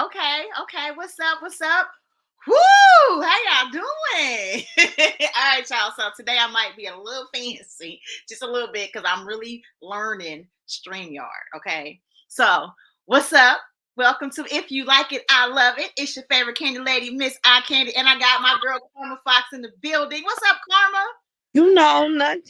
Okay. What's up? What's up? Woo! How y'all doing? All right, y'all. So today I might be a little fancy, just a little bit, because I'm really learning StreamYard. Okay. So what's up? Welcome to If You Like It, I Love It. It's your favorite candy lady, Miss I Candy, and I got my girl Karma Fox in the building. What's up, Karma? You know, nothing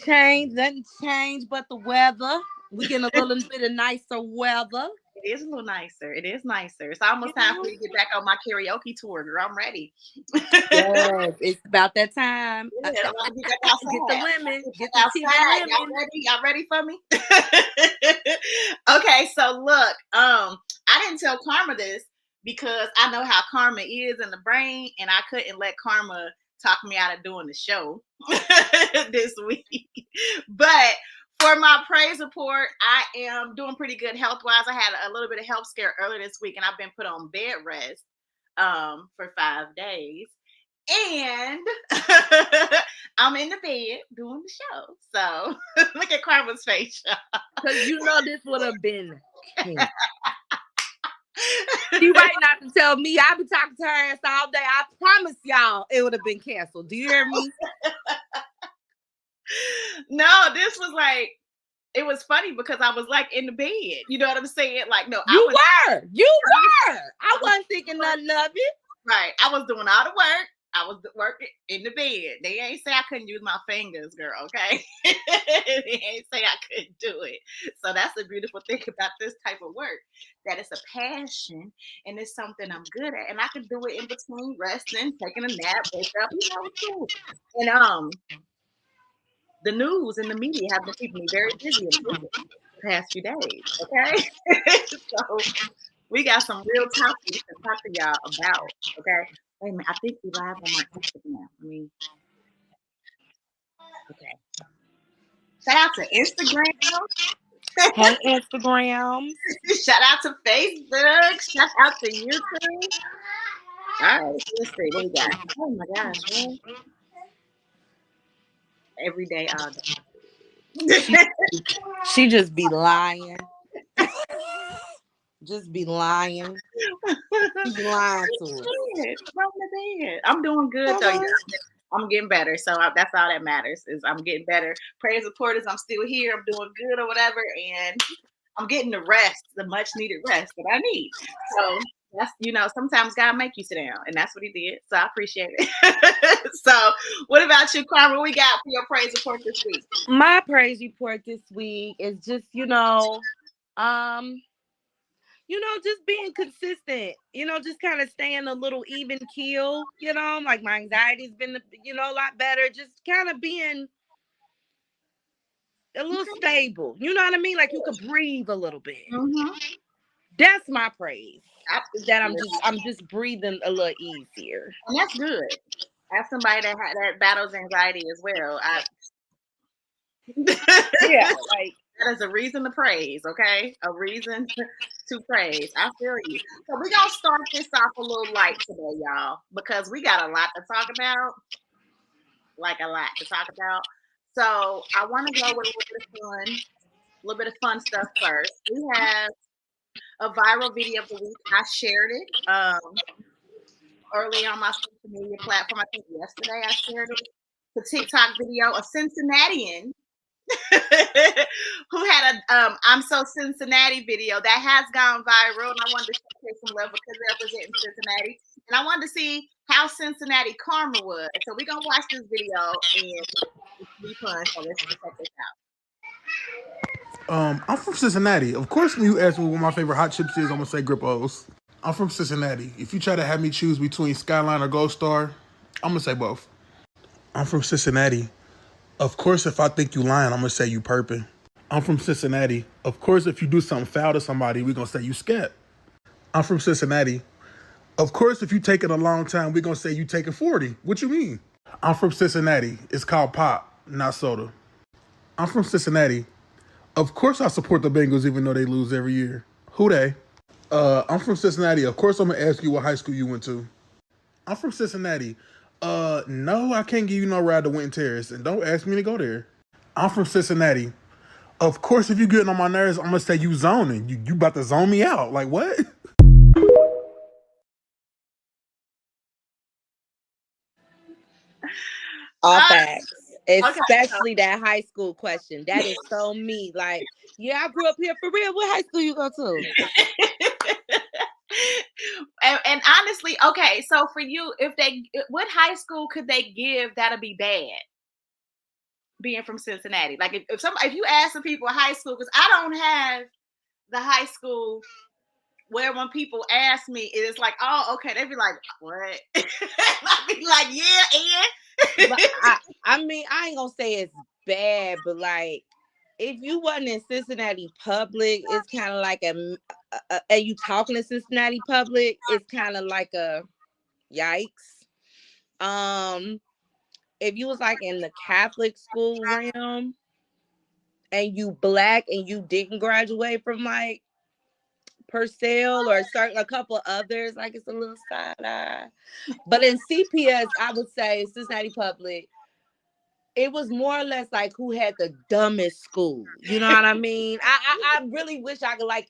changed but the weather. We getting a little bit of nicer weather. It is a little nicer. It is nicer. It's almost You time for know? me to get back on my karaoke tour, girl. I'm ready. Yes, it's about that time. Yeah, I'm about to get back Get the outside. women, get the TV Outside. Y'all women. ready? Y'all ready for me? Okay, so look, I didn't tell Karma this because I know how Karma is in the brain, and I couldn't let Karma talk me out of doing the show this week. But for my praise report, I am doing pretty good health-wise. I had a little bit of health scare earlier this week, and I've been put on bed rest for 5 days. And I'm in the bed doing the show. So look at Karma's face. Because you know this would have been king. She right not to tell me. I've been talking to her ass all day. I promise y'all it would have been canceled. Do you hear me? No, this was like, it was funny because I was like in the bed. You know what I'm saying? Like, no, You were. I wasn't thinking nothing of it. Right. I was doing all the work. I was working in the bed. They ain't say I couldn't use my fingers, girl, okay? They ain't say I couldn't do it. So that's the beautiful thing about this type of work, that it's a passion and it's something I'm good at. And I can do it in between resting, taking a nap, wake up, too. And the news and the media have been keeping me very busy the past few days, okay? So we got some real topics to talk to y'all about, okay? Wait a minute, I think we live on my Instagram. Okay. Shout out to Instagram. Hey, Instagram. Shout out to Facebook. Shout out to YouTube. All right, let's see what we got. Oh my gosh, man. Every day, all day. She just be lying. Just be lying. She be lying to us. I'm doing good though. I'm getting better, so that's all that matters. Is I'm getting better. Praise report is I'm still here. I'm doing good or whatever, and I'm getting the rest, the much needed rest that I need. So that's sometimes God make you sit down, and that's what He did. So I appreciate it. So what about you, Karma? What we got for your praise report this week? My praise report this week is just just being consistent, just kind of staying a little even keel, like my anxiety's been, a lot better. Just kind of being a little stable. You know what I mean? Like you could breathe a little bit. Mm-hmm. That's my praise. Is that I'm just breathing a little easier. And that's good. As somebody that battles anxiety as well, yeah, like that is a reason to praise, okay? A reason to praise. I feel you. So we're going to start this off a little light today, y'all, because we got a lot to talk about. Like a lot to talk about. So I want to go with a little bit of fun stuff first. We have a viral video of the week. I shared it early on my social media platform. I think yesterday I shared it. The TikTok video, a Cincinnatian who had a I'm So Cincinnati video that has gone viral, and I wanted to showcase some love because they're representing Cincinnati, and I wanted to see how Cincinnati Karma was. So we're gonna watch this video and it's be fun. So let's check this out. I'm from Cincinnati. Of course, when you ask me what my favorite hot chips is, I'm gonna say Grippos. I'm from Cincinnati. If you try to have me choose between Skyline or Gold Star, I'm gonna say both. I'm from Cincinnati. Of course, if I think you lying, I'm gonna say you perping. I'm from Cincinnati. Of course, if you do something foul to somebody, we gonna say you scat. I'm from Cincinnati. Of course, if you take it a long time, we gonna say you taking 40. What you mean? I'm from Cincinnati. It's called pop, not soda. I'm from Cincinnati. Of course, I support the Bengals even though they lose every year. Who they? I'm from Cincinnati. Of course, I'm gonna ask you what high school you went to. I'm from Cincinnati. No, I can't give you no ride to Winton Terrace, and don't ask me to go there. I'm from Cincinnati. Of course, if you getting on my nerves, I'm gonna say you zoning. You about to zone me out. Like what? All Uh, facts. okay. Especially that high school question. That is so me. Like, yeah, I grew up here for real. What high school you go to? And honestly, okay, so for you, what high school could they give that'll be bad? Being from Cincinnati, like if you ask some people high school, because I don't have the high school where when people ask me, it's like, oh, okay, they'd be like, what? I'd be like, yeah, But and I mean, I ain't gonna say it's bad, but like, if you wasn't in Cincinnati public, it's kind of like and you talking to Cincinnati public, it's kind of like a yikes. Um, if you was like in the Catholic school realm and you black and you didn't graduate from like Purcell or a couple others, like it's a little side eye. But in CPS, I would say Cincinnati public, it was more or less like who had the dumbest school. You know what I mean? I really wish I could like.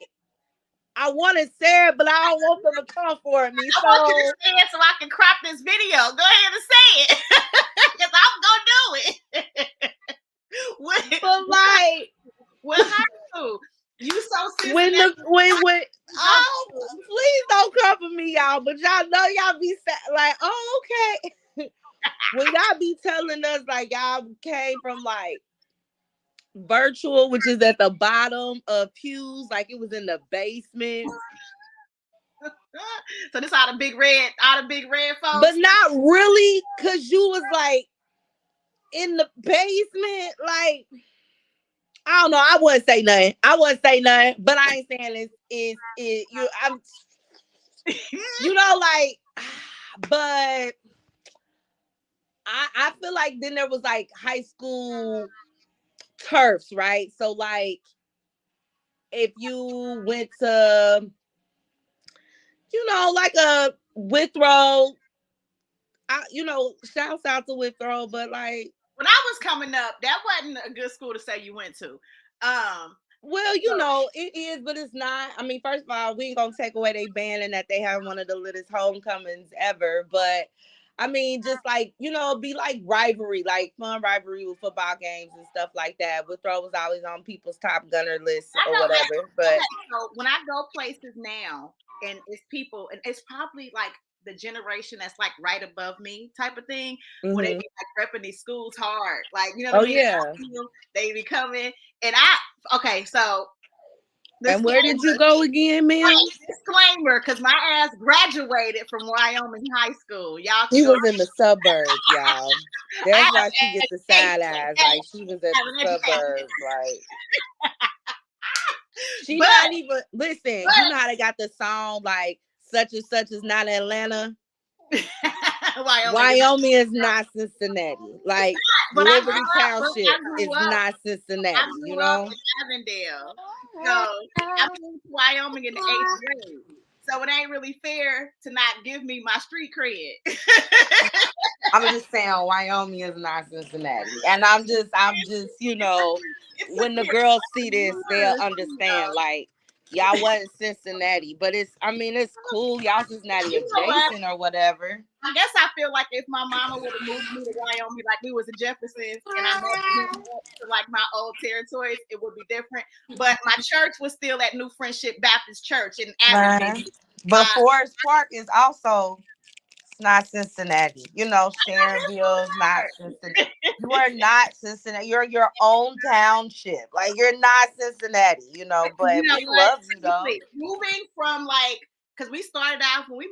I want to say it, but I don't want them to come for me. I want you to So, say it so I can crop this video. Go ahead and say it, because I'm gonna do it. but like What high school? You so when Cincinnati. when oh, please don't come for me, y'all. But y'all know y'all be like, oh, okay. When y'all be telling us like y'all came from like virtual, which is at the bottom of pews, like it was in the basement. So this all the big red folks. But not really, cause you was like in the basement. Like, I don't know. I wouldn't say nothing. But I ain't saying I'm you know, like, but I feel like then there was like high school turfs, right? So like if you went to, like a Withrow, shouts out to Withrow, but like when I was coming up, that wasn't a good school to say you went to. Well, it is, but it's not. I mean, first of all, we ain't gonna take away they band and that they have one of the littest homecomings ever. But I mean, just like, be like rivalry, like fun rivalry with football games and stuff like that. Withrow was always on people's top gunner list or whatever. But so when I go places now, and it's people, and it's probably like the generation that's like right above me type of thing, where they be like repping these schools hard, like, you know what I mean? yeah. They be coming, and okay, so and where did you go again, man? Disclaimer, because my ass graduated from Wyoming High School. Y'all, she was in the suburbs, y'all. That's why she gets the side eyes. Like she was at the suburbs, like. She not even listen. You know how they got the song like such and such is not Atlanta. Wyoming is not Cincinnati. Like Liberty Township is not Cincinnati. I grew up in Avondale, so I moved to Wyoming in the 8th grade. So it ain't really fair to not give me my street cred. I'm just saying Wyoming is not Cincinnati, and I'm just when the girls see this, they'll understand. Like y'all wasn't Cincinnati, but it's cool. Y'all Cincinnati adjacent or whatever. I guess I feel like if my mama would have moved me to Wyoming like we was in Jefferson and I moved to like my old territories, it would be different. But my church was still at New Friendship Baptist Church in Avondale. But Forest Park is also not Cincinnati. Sharonville is not Cincinnati. You are not Cincinnati. You're your own township. Like you're not Cincinnati, but we love you though. Moving from because we started out when we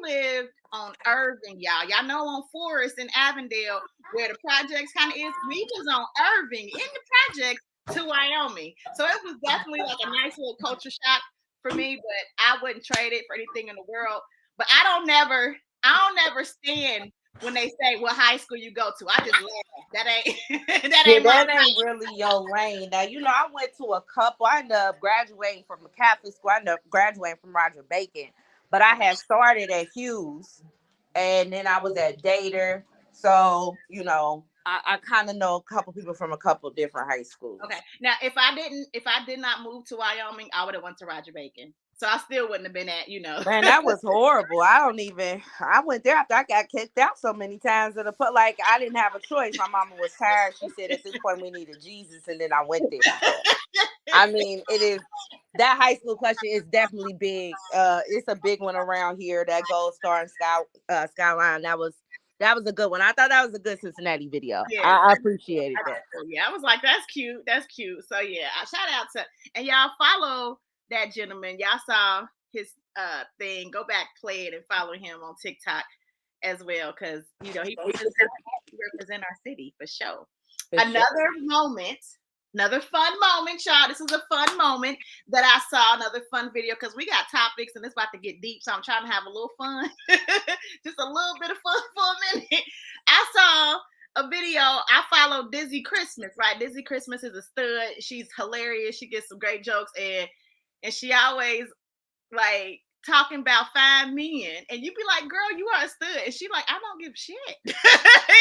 lived on Irving, y'all. Y'all know on Forest in Avondale where the projects kind of is. We was on Irving in the projects to Wyoming. So it was definitely like a nice little culture shock for me, but I wouldn't trade it for anything in the world. But I don't never stand when they say what high school you go to. I just laugh. That ain't really your lane. Now, I went to a couple. I ended up graduating from a Catholic school. I ended up graduating from Roger Bacon. But I had started at Hughes, and then I was at Dater. So, I kind of know a couple people from a couple different high schools. Okay. Now, if I did not move to Wyoming, I would have went to Roger Bacon. So I still wouldn't have been at, Man, that was horrible. I went there after I got kicked out so many times that like I didn't have a choice. My mama was tired. She said at this point we needed Jesus, and then I went there. I mean, that high school question is definitely big. It's a big one around here. That Gold Star and Skyline. That was a good one. I thought that was a good Cincinnati video. Yeah, I appreciated that. Yeah, I was like, that's cute. That's cute. So yeah, shout out to, and y'all follow that gentleman. Y'all saw his thing. Go back, play it, and follow him on TikTok as well, because he represent our city for sure. Another fun moment, y'all. This was a fun moment that I saw. Another fun video, because we got topics and it's about to get deep, so I'm trying to have a little fun. Just a little bit of fun for a minute. I saw a video. I follow Dizzy Christmas, right? Dizzy Christmas is a stud. She's hilarious. She gets some great jokes, and she always like talking about fine men, and you be like, girl, you are a stud, and she like, I don't give a shit.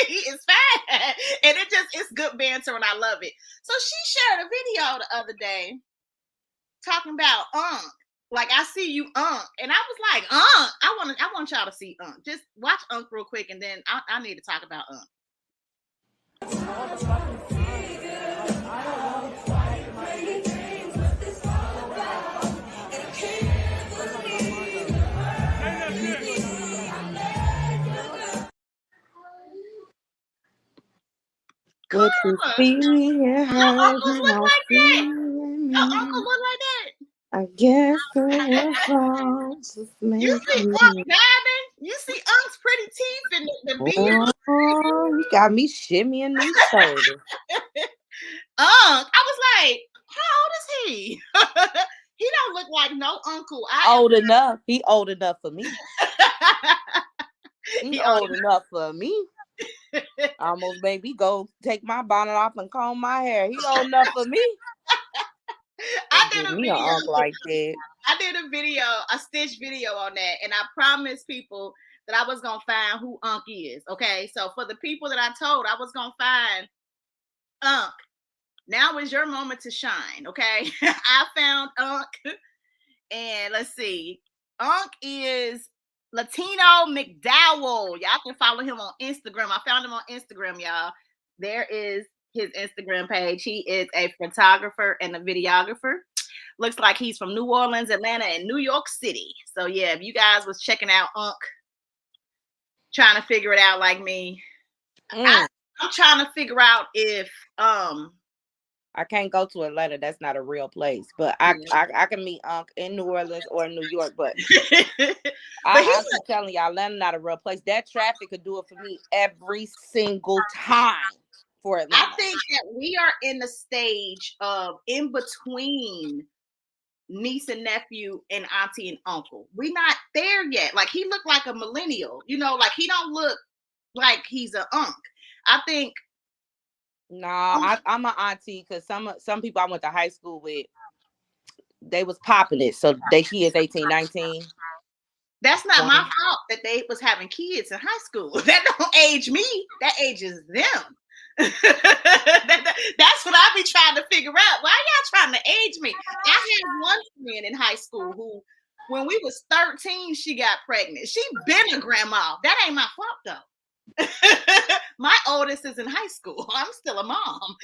He is fine, and it's good banter, and I love it. So she shared a video the other day talking about like, I see you and I was like, I want y'all to see just watch real quick, and then I need to talk about Good to see you. Your uncles look like that. Your uncles look like that. I guess it was wrong. You see Diamond? You see Unc's pretty teeth and the beard? Oh, you got me shimmying these shoulders. I was like, how old is he? He don't look like no uncle. Old enough. He old enough for me. He old enough for me. Almost made me go take my bonnet off and comb my hair. He old enough for me. I did a video like that. I did a stitch video on that, and I promised people that I was gonna find who Unc is. Okay, so for the people that I told I was gonna find Unc, now is your moment to shine. Okay, I found Unc, and let's see, Unc is Latino McDowell. Y'all can follow him on Instagram. I found him on Instagram, y'all. There is his Instagram page. He is a photographer and a videographer. Looks like he's from New Orleans, Atlanta, and New York City. So yeah, if you guys was checking out Unc, trying to figure it out like me, I'm trying to figure out if I can't go to Atlanta. That's not a real place. But I can meet Unc in New Orleans or New York. But I'm telling y'all, Atlanta not a real place. That traffic could do it for me every single time for Atlanta. I think that we are in the stage of in between niece and nephew and auntie and uncle. We not there yet. Like, he looked like a millennial. Like, he don't look like he's an Unc. I think. No, I'm an auntie, because some people I went to high school with, they was popping it. So they kids 18, 19. That's not my fault that they was having kids in high school. That don't age me. That ages them. That's what I be trying to figure out. Why y'all trying to age me? I had one friend in high school who, when we was 13, she got pregnant. She been a grandma. That ain't my fault though. My oldest is in high school. I'm still a mom.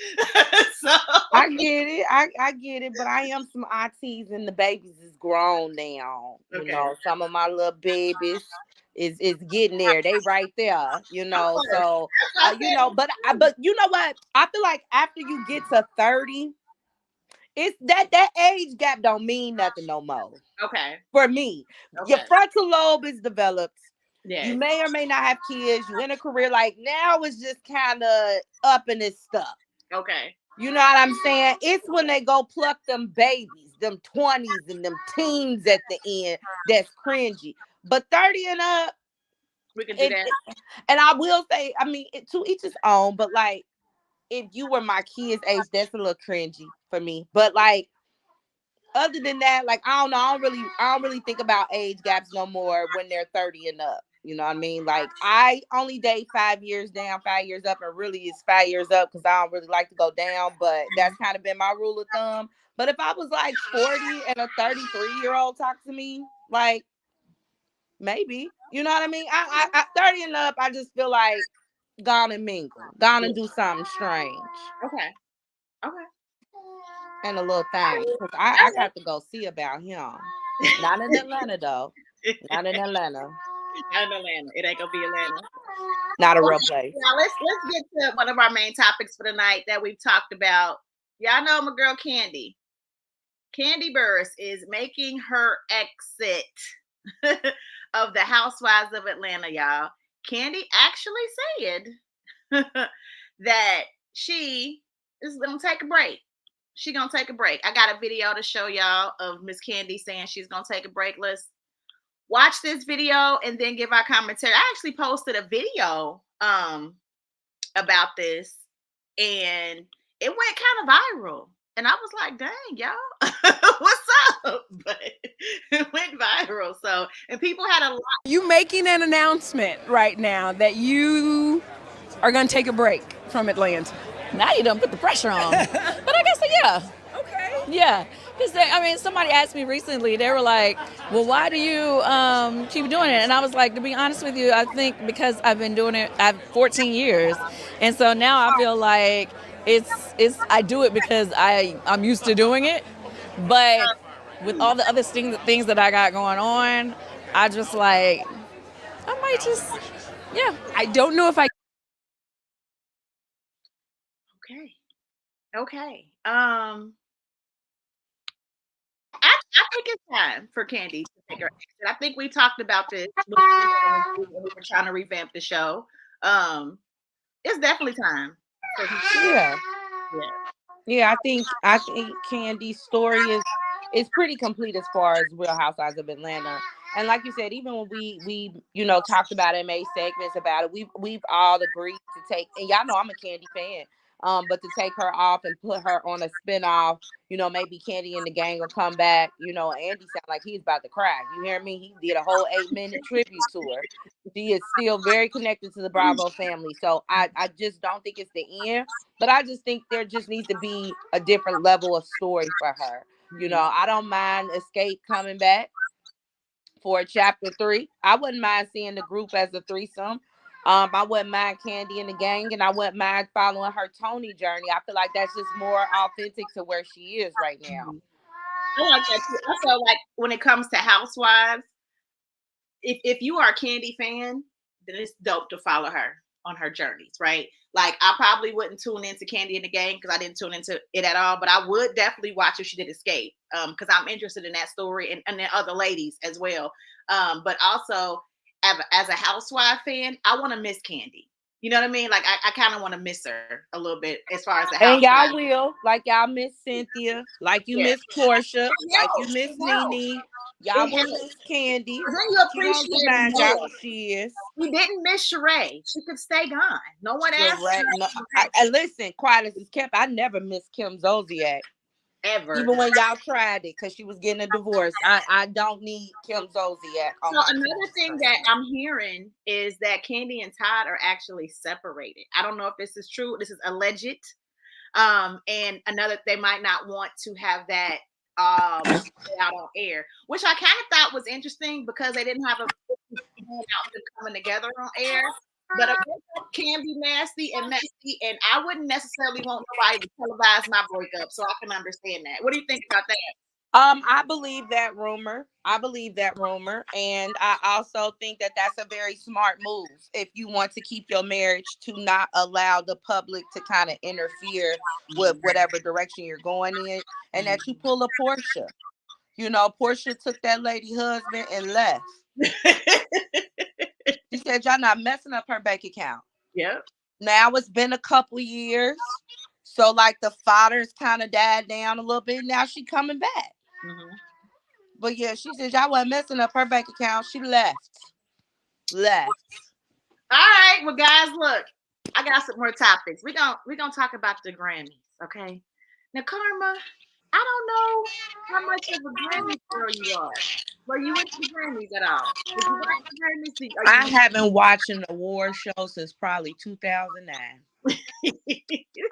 So I get it. I get it. But I am some aunties, and the babies is grown now. Okay. Some of my little babies is getting there. They right there. So but you know what? I feel like after you get to 30, it's that age gap don't mean nothing no more. Okay. For me, your frontal lobe is developed. Yes. You may or may not have kids. You in a career. Like, now it's just kind of up in this stuff. Okay. You know what I'm saying? It's when they go pluck them babies, them 20s and them teens at the end, that's cringy. But 30 and up, we can do that. And I will say, I mean, to each his own, but like, if you were my kid's age, that's a little cringy for me. But like, other than that, like, I don't know. I don't really think about age gaps no more when they're 30 and up. You know what I mean? Like, I only date 5 years down, 5 years up, and really it's 5 years up because I don't really like to go down, but that's kind of been my rule of thumb. But if I was like 40 and a 33-year-old talk to me, like, maybe. You know what I mean? I 30 and up, I just feel like gone and mingle. Gone and do something strange. Okay. Okay. And a little thing. Because I got to go see about him. Not in Atlanta, though. Not in Atlanta. Not in Atlanta. It ain't gonna be Atlanta. Not a real place. Now let's get to one of our main topics for the night that we've talked about. Y'all know my girl Kandi. Kandi Burruss is making her exit of the Housewives of Atlanta, y'all. Kandi actually said that she is gonna take a break. She gonna take a break. I got a video to show y'all of Miss Kandi saying she's gonna take a break. Let's watch this video and then give our commentary. I actually posted a video about this, and it went kind of viral. And I was like, dang, y'all, what's up? But it went viral. So, and people had a lot. You making an announcement right now that you are going to take a break from Atlanta. Now you don't put the pressure on. But I guess, yeah. Okay. Yeah. Because, somebody asked me recently, they were like, well, why do you keep doing it? And I was like, to be honest with you, I think because I've been doing it, I've 14 years. And so now I feel like I do it because I'm used to doing it. But with all the other things that I got going on, I just like, I might just, yeah. I don't know if I. Okay. I think it's time for Kandi to take her exit. I think we talked about this when we were trying to revamp the show. It's definitely time. Yeah, I think Kandi's story is pretty complete as far as Real Housewives of Atlanta. And like you said, even when we talked about it, made segments about it, we've all agreed to take, and y'all know I'm a Kandi fan. But to take her off and put her on a spinoff, maybe Candi and the Gang will come back. Andy sound like he's about to cry. You hear me? He did a whole 8-minute tribute to her. She is still very connected to the Bravo family. So I just don't think it's the end. But I just think there just needs to be a different level of story for her. I don't mind Escape coming back for chapter 3. I wouldn't mind seeing the group as a threesome. I wouldn't mind Candi and the Gang, and I wouldn't mind following her Tony journey. I feel like that's just more authentic to where she is right now. I like that too. I feel like when it comes to Housewives, if you are a Kandi fan, then it's dope to follow her on her journeys, right? Like, I probably wouldn't tune into Candi and the Gang because I didn't tune into it at all, but I would definitely watch if she did Escape because I'm interested in that story and the other ladies as well. But also, as a Housewife fan, I want to miss Kandi. You know what I mean? Like, I kind of want to miss her a little bit as far as the Housewife. And y'all will, like y'all miss Cynthia, like you miss Portia, like you miss Nene. Y'all will miss Kandi. Then you appreciate y'all she is. We didn't miss Shay. She could stay gone. No one asked. And listen, quiet as it's kept, I never missed Kim Zolciak. Ever. Even when y'all tried it because she was getting a divorce. I don't need Kim Zolciak. So another thing that I'm hearing is that Kandi and Todd are actually separated. I don't know if this is true. This is alleged. And they might not want to have that out on air, which I kind of thought was interesting because they didn't have a coming together on air. But a breakup can be nasty and messy, and I wouldn't necessarily want nobody to televise my breakup, so I can understand that. What do you think about that? I believe that rumor. And I also think that that's a very smart move if you want to keep your marriage to not allow the public to kind of interfere with whatever direction you're going in, and that you pull a Portia. Portia took that lady husband and left. She said, y'all not messing up her bank account. Yep. Now it's been a couple years. So like the father's kind of died down a little bit. Now she coming back. Mm-hmm. But yeah, she said, y'all wasn't messing up her bank account. She left. All right. Well, guys, look, I got some more topics. We're gonna talk about the Grammys, okay? Now, Karma, I don't know how much of a Grammy girl you are, Were you into the Grammys at all? Did you watch the Grammys? I haven't watched an award show since probably 2009.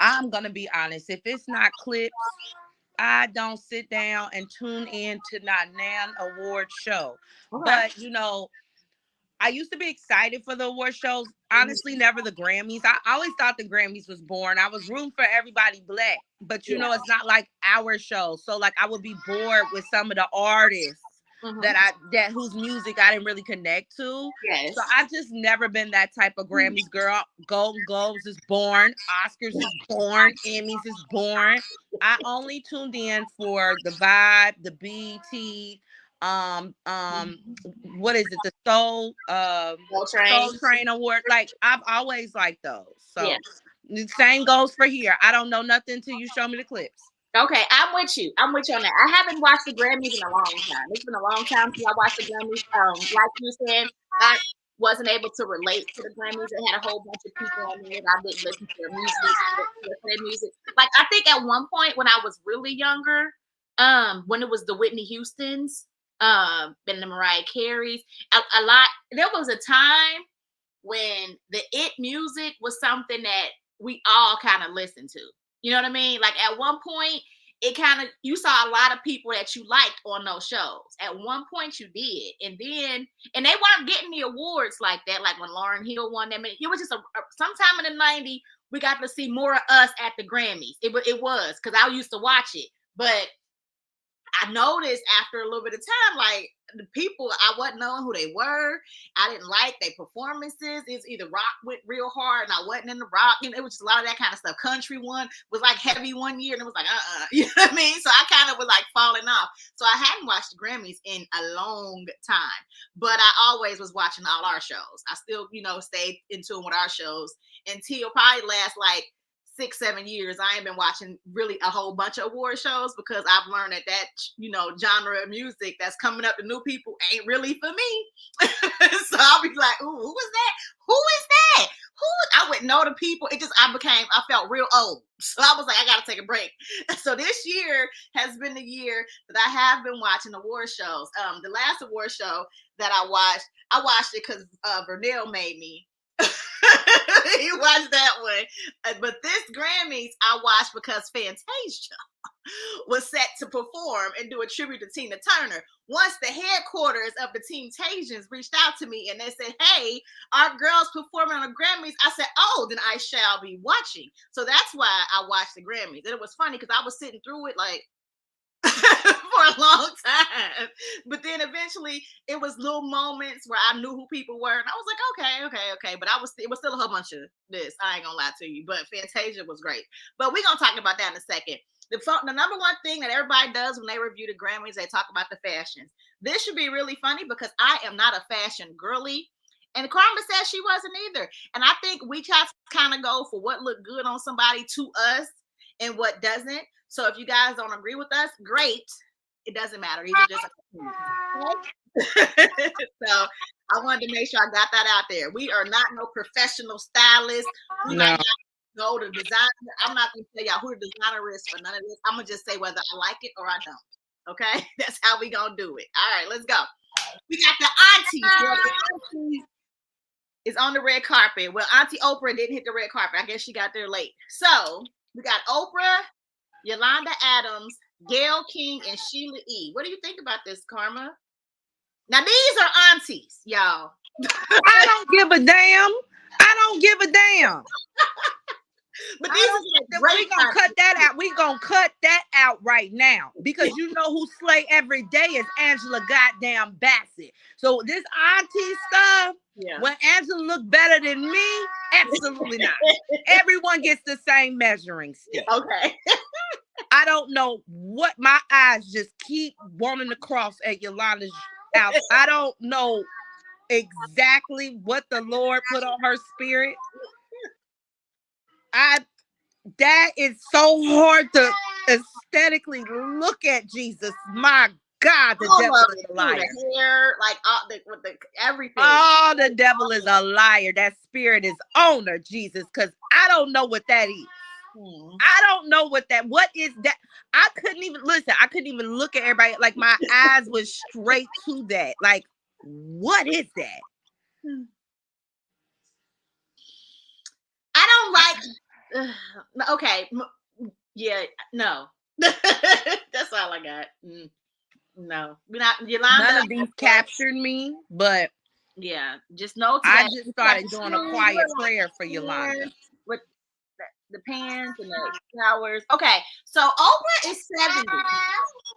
I'm gonna be honest. If it's not clips, I don't sit down and tune in to not nan award show. Okay. But I used to be excited for the award shows. Honestly, never the Grammys. I always thought the Grammys was boring. I was rooting for everybody black, but it's not like our show. So like I would be bored with some of the artists that whose music I didn't really connect to. Yes. So I've just never been that type of Grammys girl. Golden Globes is boring. Oscars is boring. Emmys is boring. I only tuned in for the Vibe, the BET, what is it, the Soul Train Award. Like I've always liked those. So the same goes for here. I don't know nothing until you show me the clips. Okay, I'm with you on that. I haven't watched the Grammys in a long time. It's been a long time since I watched the Grammys. Like you said, I wasn't able to relate to the Grammys. They had a whole bunch of people on there that I didn't listen to their music. Like I think at one point when I was really younger, when it was the Whitney Houstons, and the Mariah Careys, a lot. There was a time when the it music was something that we all kind of listened to. You know what I mean? Like at one point, you saw a lot of people that you liked on those shows. At one point you did. And they weren't getting the awards like that. Like when Lauryn Hill won them. It was just sometime in the 90s, we got to see more of us at the Grammys. It was, because I used to watch it. But I noticed after a little bit of time, like the people, I wasn't knowing who they were. I didn't like their performances. It's either rock went real hard and I wasn't in the rock. It was just a lot of that kind of stuff. Country one was like heavy one year and it was like, you know what I mean? So I kind of was like falling off. So I hadn't watched the Grammys in a long time, but I always was watching all our shows. I still, stayed in tune with our shows until probably last like 6-7 years. I ain't been watching really a whole bunch of award shows because I've learned that genre of music that's coming up to new people ain't really for me. So I'll be like, ooh, who is that? Who is that? I wouldn't know the people. I felt real old. So I was like, I gotta take a break. So this year has been the year that I have been watching award shows. The last award show that I watched it because Vernell made me. He watched that one. But this Grammys I watched because Fantasia was set to perform and do a tribute to Tina Turner. Once the headquarters of the Team Tasians reached out to me and they said, hey, our girl's performing on the Grammys, I said, oh, then I shall be watching. So that's why I watched the Grammys. And it was funny because I was sitting through it like for a long time. But then eventually it was little moments where I knew who people were. And I was like, okay. But it was still a whole bunch of this. I ain't gonna lie to you. But Fantasia was great. But we're gonna talk about that in a second. The number one thing that everybody does when they review the Grammys, they talk about the fashions. This should be really funny because I am not a fashion girly. And Karma said she wasn't either. And I think we just kind of go for what looked good on somebody to us and what doesn't. So if you guys don't agree with us, great. It doesn't matter. These are just so I wanted to make sure I got that out there. We are not no professional stylists. We might not go to design. I'm not going to tell y'all who the designer is for none of this. I'm going to just say whether I like it or I don't. Okay? That's how we going to do it. All right, let's go. We got the aunties. Well, the aunties is on the red carpet. Well, Auntie Oprah didn't hit the red carpet. I guess she got there late. So we got Oprah, Yolanda Adams, Gayle King, and Sheila E. What do you think about this, Karma? Now, these are aunties, y'all. I don't give a damn. But these we gonna cut that out. We gonna cut that out right now because you know who slay every day is Angela goddamn Bassett. So this auntie stuff, when Angela look better than me, absolutely not. Everyone gets the same measuring stick. Okay. I don't know what my eyes just keep wanting to cross at Yolanda's house. I don't know exactly what the Lord put on her spirit. That is so hard to aesthetically look at Jesus. My God, the devil is a liar. The hair, like everything. Oh, the devil is a liar. That spirit is on her, Jesus, because I don't know what that is. I don't know what is that. I couldn't even look at everybody. Like my eyes was straight to that. Like, what is that? I don't like. Okay, yeah, no. That's all I got. No, we're not. Yolanda, none of these captured me, but yeah, just know I that just started doing a quiet prayer for Yolanda. With the pans and the flowers. Okay, so Oprah is 70.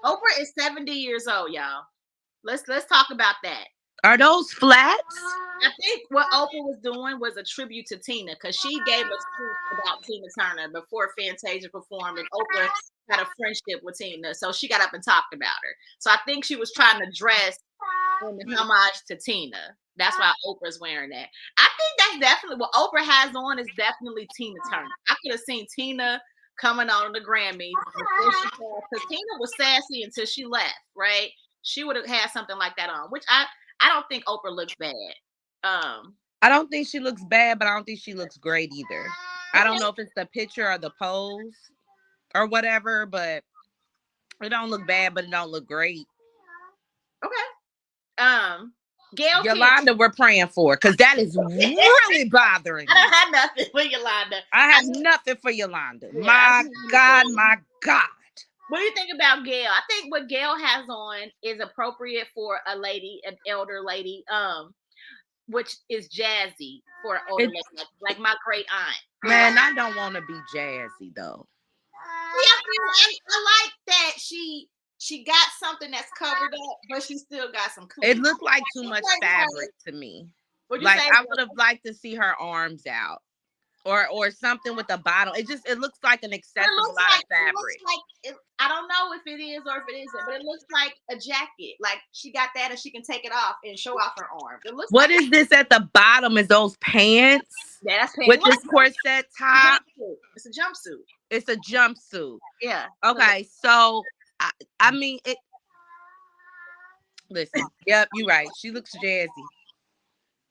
Oprah is 70 years old, y'all. Let's talk about that. Are those flats? I think what Oprah was doing was a tribute to Tina, because she gave a speech about Tina Turner before Fantasia performed, and Oprah had a friendship with Tina, so she got up and talked about her. So I think she was trying to dress in homage to Tina. That's why Oprah's wearing that. I think that's definitely what Oprah has on, is definitely Tina Turner. I could have seen Tina coming on the Grammys because Tina was sassy until she left, right? She would have had something like that on, which I don't think Oprah looks bad. I don't think she looks bad, but I don't think she looks great either. I don't know if it's the picture or the pose or whatever, but it don't look bad, but it don't look great. Okay. Gail Yolanda, we're praying for, because that is really bothering me. I don't have nothing for Yolanda. I have nothing for Yolanda. Yeah, my God. What do you think about Gail? I think what Gail has on is appropriate for a lady, an elder lady, which is jazzy for an older lady, like my great aunt. Man, I don't want to be jazzy though. Yeah, I like that she got something that's covered up, but she still got some clean. It looked like too much fabric to me. Like I would have liked to see her arms out. Or something with the bottom. It looks like an excessive lot of fabric. I don't know if it is or if it isn't, but it looks like a jacket. Like she got that and she can take it off and show off her arm. It looks. What is this at the bottom? Is those pants? Yeah, that's pants. With this corset top. It's a jumpsuit. It's a jumpsuit. Yeah. Okay, so I mean it. Listen, yep, you're right. She looks jazzy.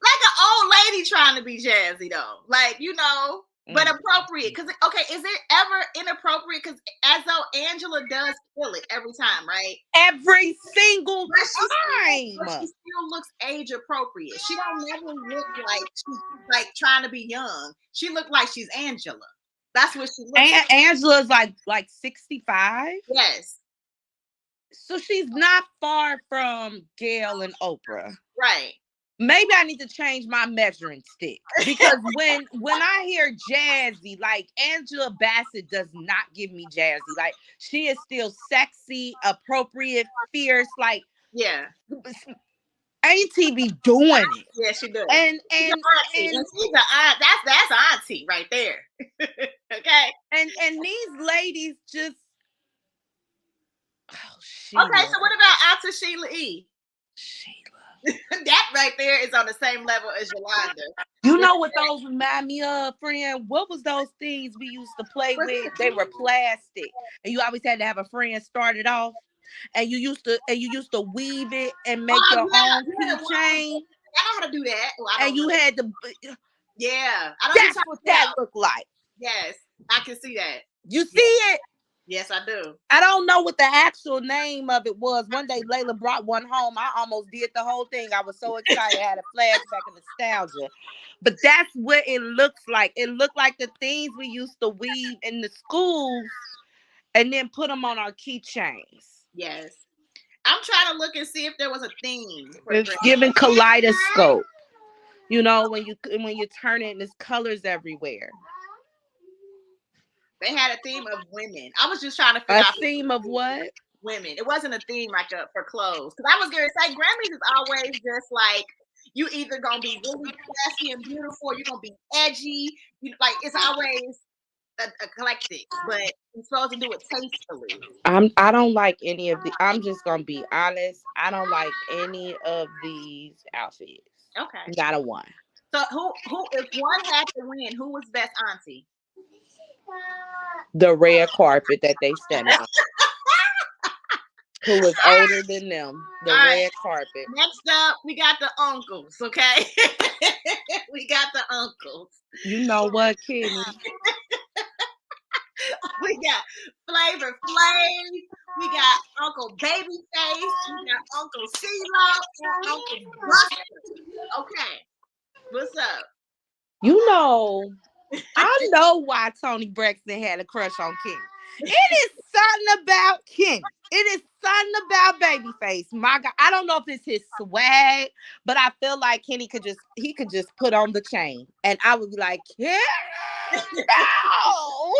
Like an old lady trying to be jazzy though, like, you know, but appropriate. Because is it ever inappropriate? Because as though Angela does kill it every time, right? Every single time. But she still looks age appropriate. She don't never look like she's like trying to be young. She looked like she's Angela. That's what she looks like. Angela's like 65. Yes. So she's not far from Gail and Oprah. Right. Maybe I need to change my measuring stick, because when I hear jazzy, like Angela Bassett does not give me jazzy. Like she is still sexy, appropriate, fierce. Like yeah, Auntie be doing it. Yeah, she does. And she's an aunt. That's auntie right there. Okay. And these ladies just. Oh, Sheila. Okay, so what about Auntie Sheila E? That right there is on the same level as Yolanda. You know what those remind me of, friend? What was those things we used to play with? They were plastic, and you always had to have a friend start it off, and you used to weave it and make your own keychain. I know how to do that. Well, and you had to. Yeah, that's what that looked like. Yes, I can see that. You see it? Yes, I do. I don't know what the actual name of it was. One day Layla brought one home. I almost did the whole thing. I was so excited. I had a flashback of nostalgia. But that's what it looks like. It looked like the things we used to weave in the schools and then put them on our keychains. Yes. I'm trying to look and see if there was a theme. It's giving kaleidoscope. You know, when you turn it and there's colors everywhere. They had a theme of women. I was just trying to figure out a theme of what? Women. It wasn't a theme like for clothes. Because I was going to say Grammys is always just like you either gonna be really classy and beautiful, or you're gonna be edgy. You know, like it's always a eclectic, but you're supposed to do it tastefully. I don't like any of the. I'm just gonna be honest. I don't like any of these outfits. Okay. Not a one. So who if one had to win, who was best auntie? The red carpet that they stand on. Who was older than them? The red carpet. Next up, we got the uncles. Okay, we got the uncles. You know what, Kenny? We got Flavor Flav. We got Uncle Babyface. We got Uncle CeeLo and Uncle Buster. Okay, what's up? You know, I know why Tony Braxton had a crush on Kenny. It is something about Kenny. It is something about Babyface. My God, I don't know if it's his swag, but I feel like Kenny could just put on the chain, and I would be like, Kenny, no.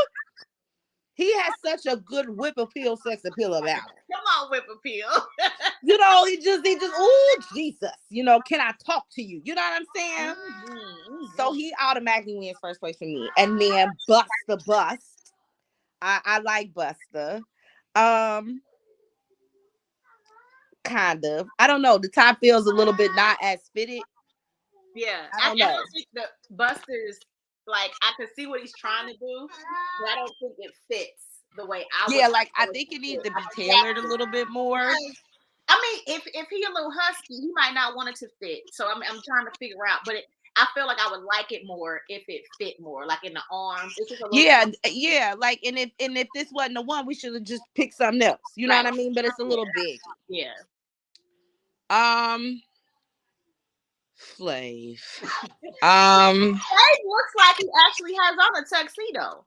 He has such a good whip appeal, sex appeal about him. Come on, whip appeal. You know, he just, ooh, Jesus. You know, can I talk to you? You know what I'm saying? Mm-hmm. So he automatically wins first place for me. And then Busta Bust. I like Busta. Kind of. I don't know. The top feels a little bit not as fitted. Yeah, I don't know. I don't think the Buster's, like, I can see what he's trying to do, but I don't think it fits the way I would. Yeah, like I think it needs to be tailored a little bit more. I mean, if he a little husky, he might not want it to fit. So I'm trying to figure out, but I feel like I would like it more if it fit more, like in the arms. Yeah. Like, and if this wasn't the one, we should have just picked something else. You know what I mean? But it's a little big. Yeah. Flav. Flav looks like he actually has on a tuxedo.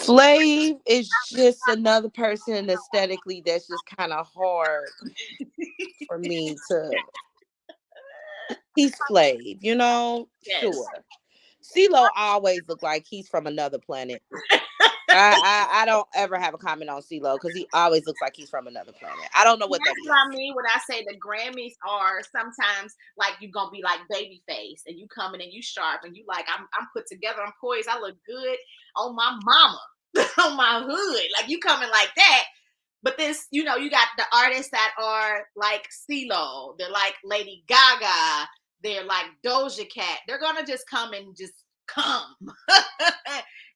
Flav is just another person aesthetically that's just kind of hard for me to. He's Flav, you know? Yes. Sure. CeeLo always look like he's from another planet. I don't ever have a comment on CeeLo because he always looks like he's from another planet. I don't know what that is. That's what I mean when I say the Grammys are sometimes like you're gonna be like Babyface and you coming and you sharp and you like I'm put together, I'm poised, I look good on my mama, on my hood. Like you coming like that. But this, you know, you got the artists that are like CeeLo, they're like Lady Gaga, they're like Doja Cat. They're gonna just come and just come.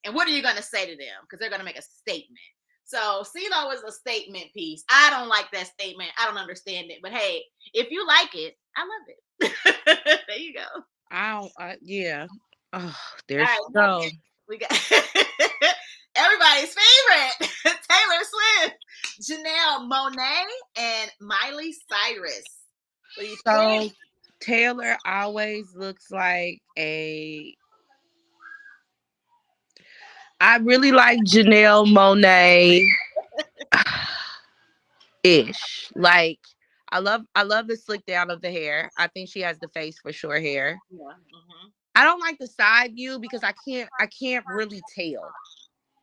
And what are you going to say to them? Because they're going to make a statement. So CeeLo is a statement piece. I don't like that statement. I don't understand it. But hey, if you like it, I love it. There you go. Yeah. Oh, there's so. We got everybody's favorite, Taylor Swift, Janelle Monáe, and Miley Cyrus. So Taylor always looks like I really like Janelle Monáe ish. Like I love the slick down of the hair. I think she has the face for short hair. Yeah. Mm-hmm. I don't like the side view because I can't really tell.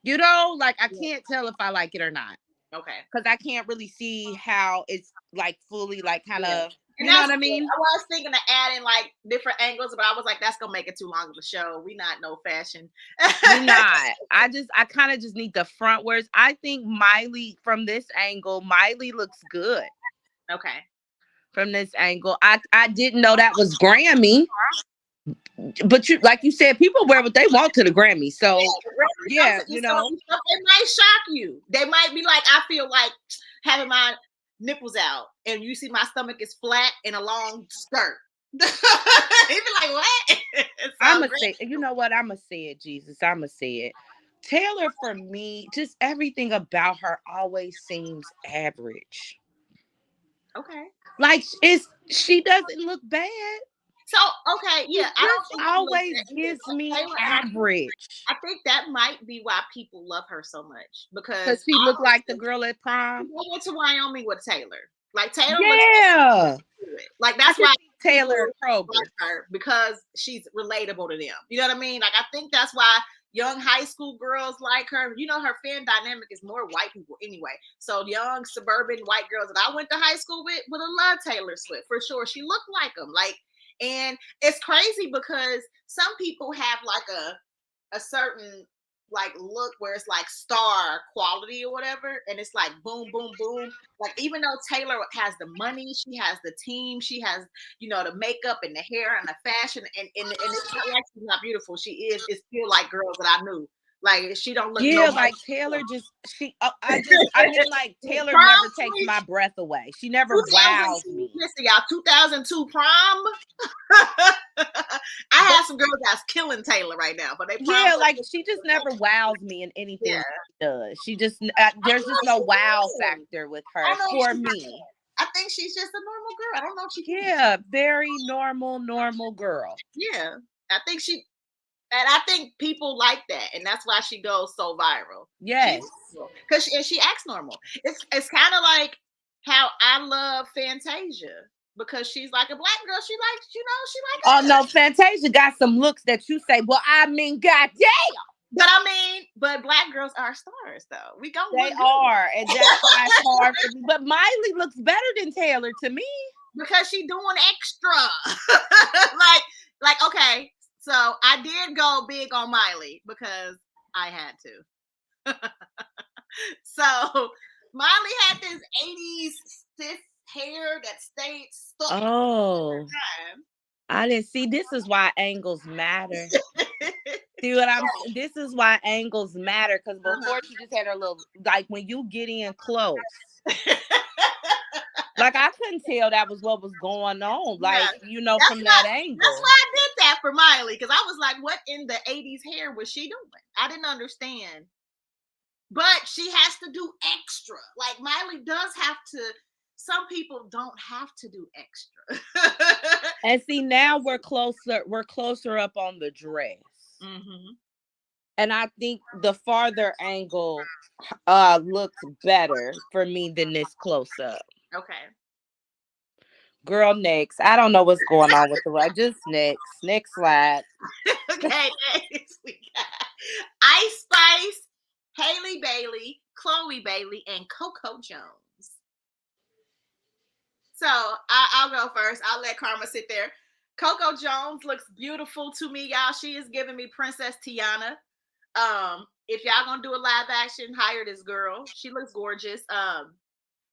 You know, like I can't tell if I like it or not. Okay. Because I can't really see how it's like fully like kind of. You know what I mean? I was thinking of adding like different angles, but I was like, that's gonna make it too long of a show. We not no fashion. We're not. I kind of just need the front words. I think Miley from this angle, Miley looks good. Okay. From this angle, I didn't know that was Grammy. But like you said, people wear what they want to the Grammy. So yeah, you know, they might shock you. They might be like, I feel like having my nipples out and you see my stomach is flat in a long skirt. You'd be like, what? I'm gonna say, you know what? I'm gonna say it, Jesus. I'm gonna say it. Taylor, for me, just everything about her always seems average. Okay. Like she doesn't look bad. So okay, yeah, I don't always gives me average. I think that might be why people love her so much because she looked like the girl at prom. I went to Wyoming with Taylor. Like Taylor, like that's why Taylor like her because she's relatable to them. You know what I mean? Like I think that's why young high school girls like her. You know, her fan dynamic is more white people anyway. So young suburban white girls that I went to high school with would have loved Taylor Swift for sure. She looked like them, like. And it's crazy because some people have like a certain like look where it's like star quality or whatever. And it's like boom, boom, boom. Like even though Taylor has the money, she has the team, she has, you know, the makeup and the hair and the fashion. And it's not like she's not beautiful. She is. It's still like girls that I knew. Like she don't look. Yeah, like Taylor I mean, like Taylor never takes my breath away. She never wows me. Listen, y'all, 2002 prom. I have some girls that's killing Taylor right now, but they like she just never wows me in anything she does. She just there's just no wow factor with her for me. I think she's just a normal girl. I don't know if she can. Yeah, very normal girl. Yeah, I think I think people like that, and that's why she goes so viral. Yes, because she acts normal. It's kind of like how I love Fantasia. Because she's like a black girl, she likes, she like. Oh no, Fantasia got some looks that you say, well, I mean, goddamn. But black girls are stars, though. They are, and that's why it's hard for me. But Miley looks better than Taylor to me because she doing extra. like okay, so I did go big on Miley because I had to. So Miley had this 80s stiff hair that stayed stuck. Oh, I didn't see. This is why angles matter. See what I'm? This is why angles matter, because before she just had her little, like when you get in close, like I couldn't tell that was what was going on, like from that angle. That's why I did that for Miley, because I was like, what in the 80s hair was she doing? I didn't understand. But she has to do extra. Like Miley does have to. Some people don't have to do extra. And see, now we're closer up on the dress. Mm-hmm. And I think the farther angle looks better for me than this close up. Okay. Girl, next. I don't know what's going on with the right. Just next slide. Okay, next we got Ice Spice, Haley Bailey, Chloe Bailey, and Coco Jones. So I'll go first. I'll let Karma sit there. Coco Jones looks beautiful to me, y'all. She is giving me Princess Tiana. If y'all gonna do a live action, hire this girl. She looks gorgeous.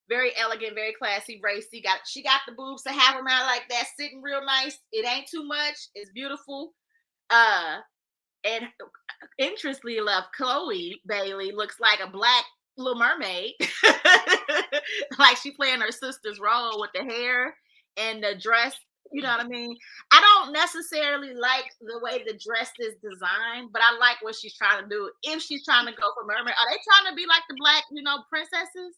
Very elegant, very classy, racy. She got the boobs to have them out like that, sitting real nice. It ain't too much. It's beautiful. And interestingly enough, Chloe Bailey looks like a black Little Mermaid. Like she playing her sister's role with the hair and the dress. You know what I mean? I don't necessarily like the way the dress is designed, but I like what she's trying to do. If she's trying to go for mermaid, are they trying to be like the black, princesses?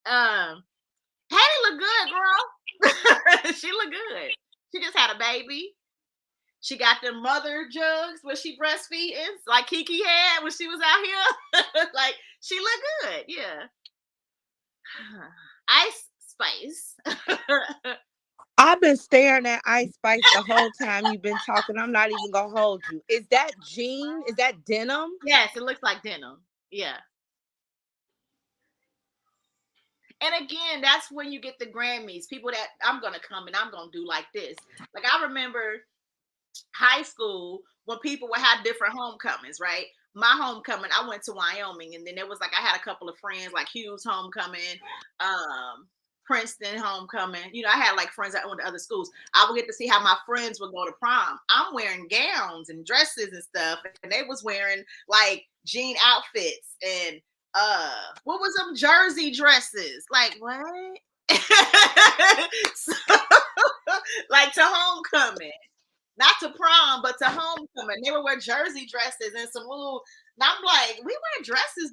Hattie look good, girl. She look good. She just had a baby. She got the mother jugs where she breastfeeding, like Kiki had when she was out here. Like she look good, yeah. Ice Spice. I've been staring at Ice Spice the whole time you've been talking. I'm not even gonna hold you. Is that jean? Is that denim? Yes, it looks like denim. Yeah. And again, that's when you get the Grammys. People that I'm gonna come and I'm gonna do like this. Like I remember high school when people would have different homecomings, right? My homecoming, I went to Wyoming, and then there was like I had a couple of friends like Hugh's homecoming, Princeton homecoming. I had like friends that went to other schools. I would get to see how my friends would go to prom. I'm wearing gowns and dresses and stuff, and they was wearing like jean outfits and what was them jersey dresses? Like what? So, like to homecoming. Not to prom, but to homecoming. They would wear jersey dresses and some little. And I'm like, we wear dresses.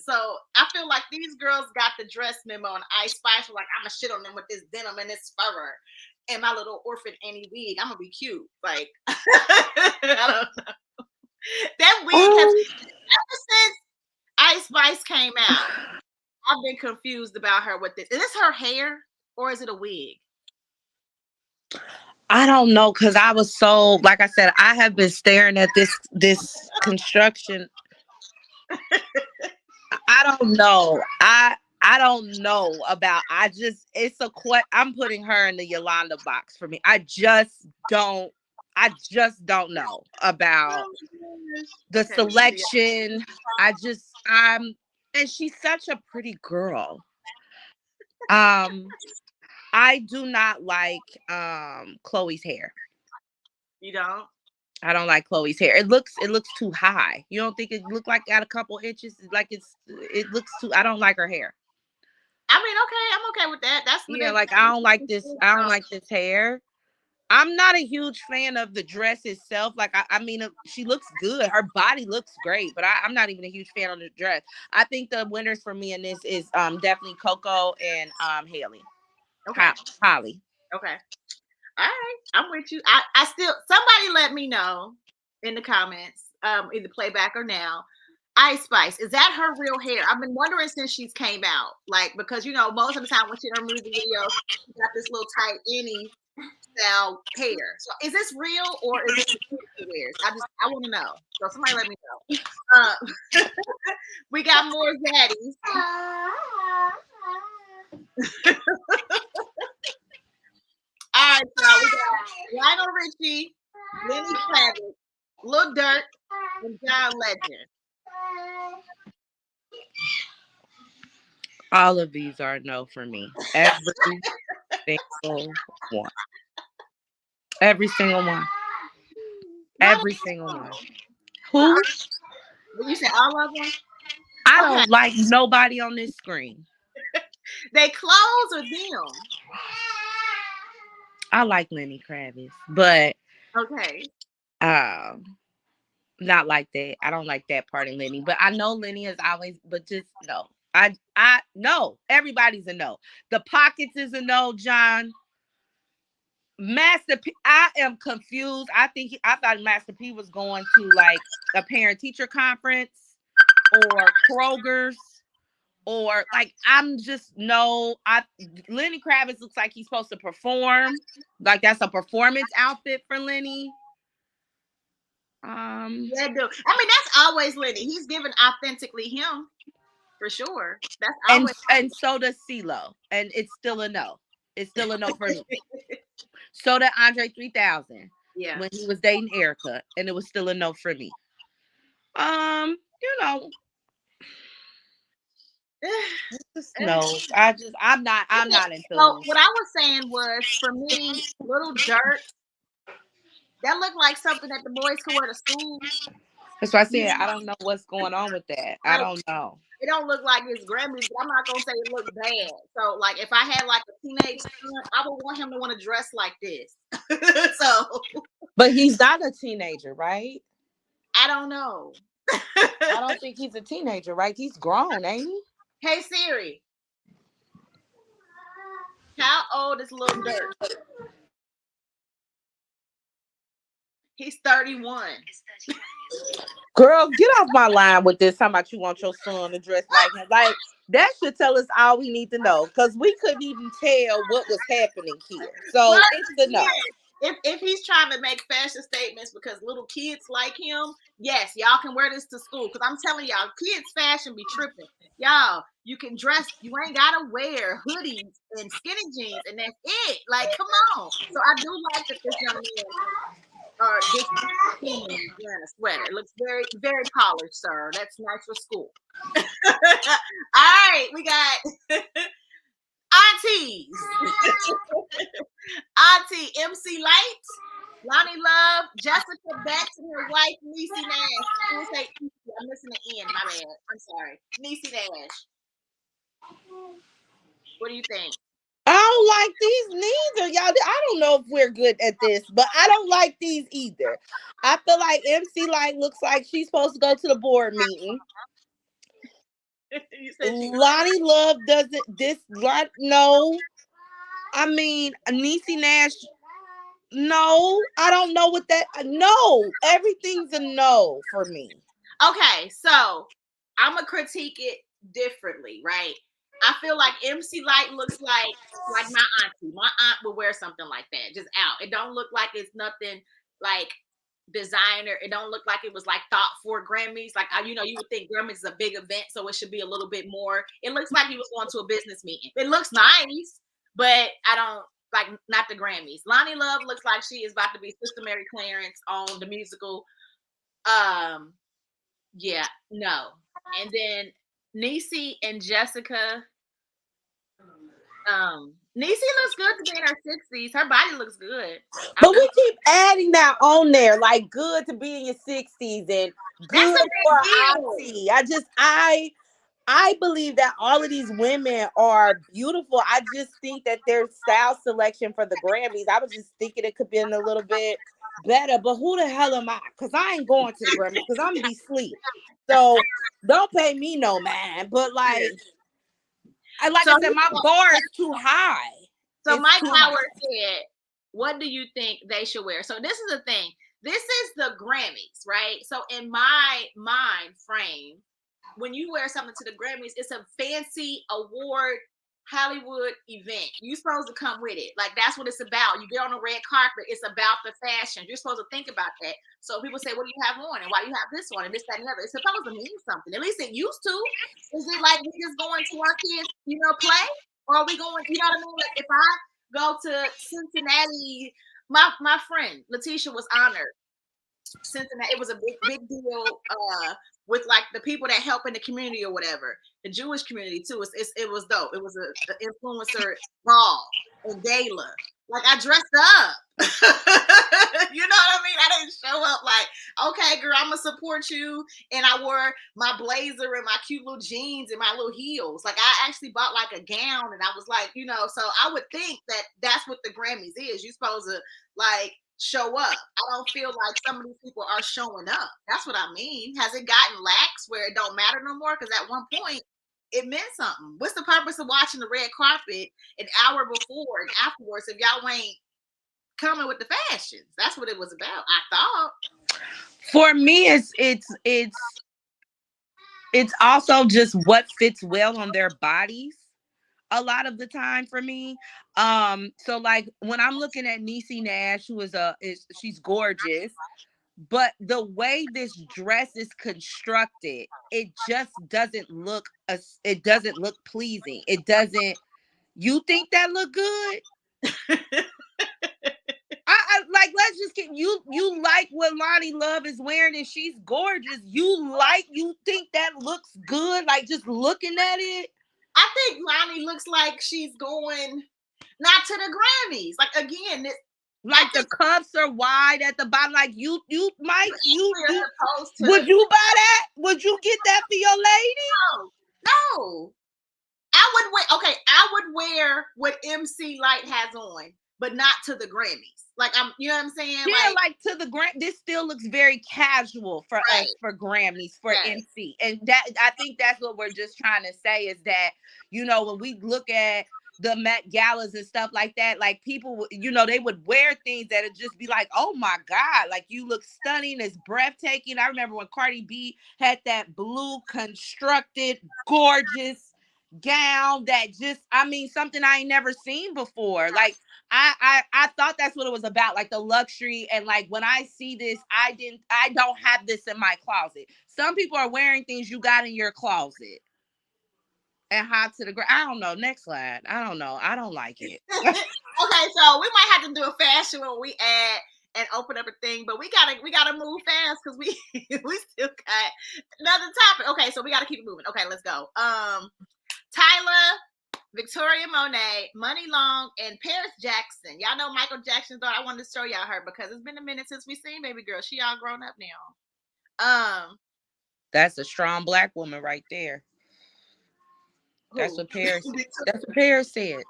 So I feel like these girls got the dress memo, and Ice Spice was like, I'm gonna shit on them with this denim and this fur and my little orphan Annie wig. I'm gonna be cute. Like I don't know. That wig ever since Ice Spice came out, I've been confused about her with this. Is this her hair or is it a wig? I don't know, because I was so, like I said, I have been staring at this construction. I don't know. I don't know about. I'm putting her in the Yolanda box for me. I just don't know about the selection. And she's such a pretty girl. I do not like Chloe's hair. You don't? I don't like Chloe's hair. It looks too high. You don't think it look like at a couple inches? Like it looks too. I don't like her hair. I mean, okay, I'm okay with that. That's like I don't like this. I don't like this hair. I'm not a huge fan of the dress itself. Like, I mean, she looks good. Her body looks great, but I'm not even a huge fan of the dress. I think the winners for me in this is definitely Coco and Haley. Okay. Holly. Okay. All right. I'm with you. I still, somebody let me know in the comments, either playback or now. Ice Spice, is that her real hair? I've been wondering since she's came out. Like, because most of the time when she in her music videos, she got this little tight any style hair. So is this real or is this the she wears? I want to know. So somebody let me know. We got more zaddies. All right, so we got Lionel Richie, Lenny Kravitz, Lil Durk, and John Legend. All of these are no for me. Every single one. Every single one. Every single one. Who? You said all of them? I don't like nobody on this screen. They clothes or them? I like Lenny Kravitz, but okay. Not like that. I don't like that part of Lenny, but I know Lenny is always, but just no. I no. Everybody's a no. The Pockets is a no, John. Master P, I am confused. I thought Master P was going to like a parent teacher conference or Kroger's or like I'm just no. Lenny Kravitz looks like he's supposed to perform. Like that's a performance outfit for Lenny. Yeah, dude. I mean, that's always Lenny. He's giving authentically him for sure. That's always and so does CeeLo, and it's still a no. It's still a no for me. So did Andre 3000. Yeah. When he was dating Erica, and it was still a no for me. No. I'm not into So what I was saying was for me, Little Durk, that looked like something that the boys could wear to school. That's why I said I don't know what's going on with that. I don't know. It don't look like his Grammys, but I'm not gonna say it looks bad. So like if I had like a teenage son, I would want him to want to dress like this. So but he's not a teenager, right? I don't know. I don't think he's a teenager, right? He's grown, ain't he? Hey Siri, how old is Lil Durk? He's 31. Girl, get off my line with this. How about you want your son to dress like him? Like that should tell us all we need to know because we couldn't even tell what was happening here. So it's the no. If he's trying to make fashion statements because little kids like him, yes, y'all can wear this to school. Because I'm telling y'all, kids' fashion be tripping. Y'all, you can dress, you ain't gotta wear hoodies and skinny jeans, and that's it. Like, come on. So I do like that this young man or this wearing a sweater. It looks very, very polished, sir. That's nice for school. All right, we got aunties. Auntie MC Light, Lonnie Love, Jessica Betts, and her wife Niecy Nash. I'm missing the N. My bad. I'm sorry, Niecy Nash. What do you think? I don't like these neither, y'all. I don't know if we're good at this, but I don't like these either. I feel like MC Light looks like she's supposed to go to the board meeting. Lonnie Love doesn't. No. I mean, Niecy Nash. No, I don't know what that. No, everything's a no for me. Okay, so I'm gonna critique it differently, right? I feel like MC Light looks like my auntie. My aunt would wear something like that, just out. It don't look like it's nothing like designer. It don't look like it was like thought for Grammys. Like you would think Grammys is a big event, so it should be a little bit more. It looks like he was going to a business meeting. It looks nice, but I don't like not the Grammys. Lonnie Love looks like she is about to be Sister Mary Clarence on the musical. Yeah, no. And then Niecy and Jessica. Niecy looks good to be in her 60s. Her body looks good. But we keep adding that on there, like good to be in your 60s and good for auntie. I believe that all of these women are beautiful. I just think that their style selection for the Grammys, I was just thinking it could be a little bit better. But who the hell am I? Because I ain't going to the Grammys because I'm going to be asleep. So don't pay me no man. But like I said, my bar is too high. So Mike Howard said, what do you think they should wear? So this is the thing. This is the Grammys, right? So in my mind frame, when you wear something to the Grammys, it's a fancy award Hollywood event. You're supposed to come with it. Like, that's what it's about. You get on the red carpet, it's about the fashion. You're supposed to think about that. So people say, what do you have on? And why do you have this on? And this, that, and the other. It's supposed to mean something. At least it used to. Is it like we just going to our kids, play? Or are we going, you know what I mean? Like, if I go to Cincinnati, my friend Letitia was honored. Cincinnati, it was a big deal with like the people that help in the community or whatever, the Jewish community too. It was dope. It was an influencer ball and gala. Like, I dressed up. You know what I mean? I didn't show up like, okay, girl, I'm gonna support you. And I wore my blazer and my cute little jeans and my little heels. Like, I actually bought like a gown, and I was like, so I would think that that's what the Grammys is. You're supposed to like show up. I don't feel like some of these people are showing up. That's what I mean. Has it gotten lax where it don't matter no more? Because at one point it meant something. What's the purpose of watching the red carpet an hour before and afterwards if y'all ain't coming with the fashions? That's what it was about, I thought. For me, it's also just what fits well on their bodies a lot of the time for me. So like when I'm looking at Niecy Nash, who she's gorgeous, but the way this dress is constructed, it just doesn't look pleasing. It doesn't. You think that look good? I like, let's just get you like what Lonnie Love is wearing, and she's gorgeous. You think that looks good, like just looking at it? I think Lonnie looks like she's going not to the Grammys. Like, again, like the cuffs are wide at the bottom. Like you might would you buy that? Would you get that for your lady? No. I would wear what MC Light has on, but not to the Grammys. Like, you know what I'm saying? Yeah, like to the this still looks very casual for us, for Grammys, for MC. And that, I think that's what we're just trying to say is that, when we look at the Met Galas and stuff like that, like people, they would wear things that would just be like, oh my God, like you look stunning, it's breathtaking. I remember when Cardi B had that blue constructed, gorgeous gown that just, something I ain't never seen before. Like, I thought that's what it was about, like the luxury. And like, when I see this, I don't have this in my closet. Some people are wearing things you got in your closet. And hot to the ground. I don't know. Next slide. I don't know. I don't like it. Okay, so we might have to do a fashion when we add and open up a thing, but we gotta move fast because we still got another topic. Okay, so we gotta keep moving. Okay, let's go. Tyler, Victoria Monet, Money Long, and Paris Jackson. Y'all know Michael Jackson's daughter. I wanted to show y'all her because it's been a minute since we seen baby girl. She all grown up now. That's a strong Black woman right there. That's what Paris. That's what Paris said.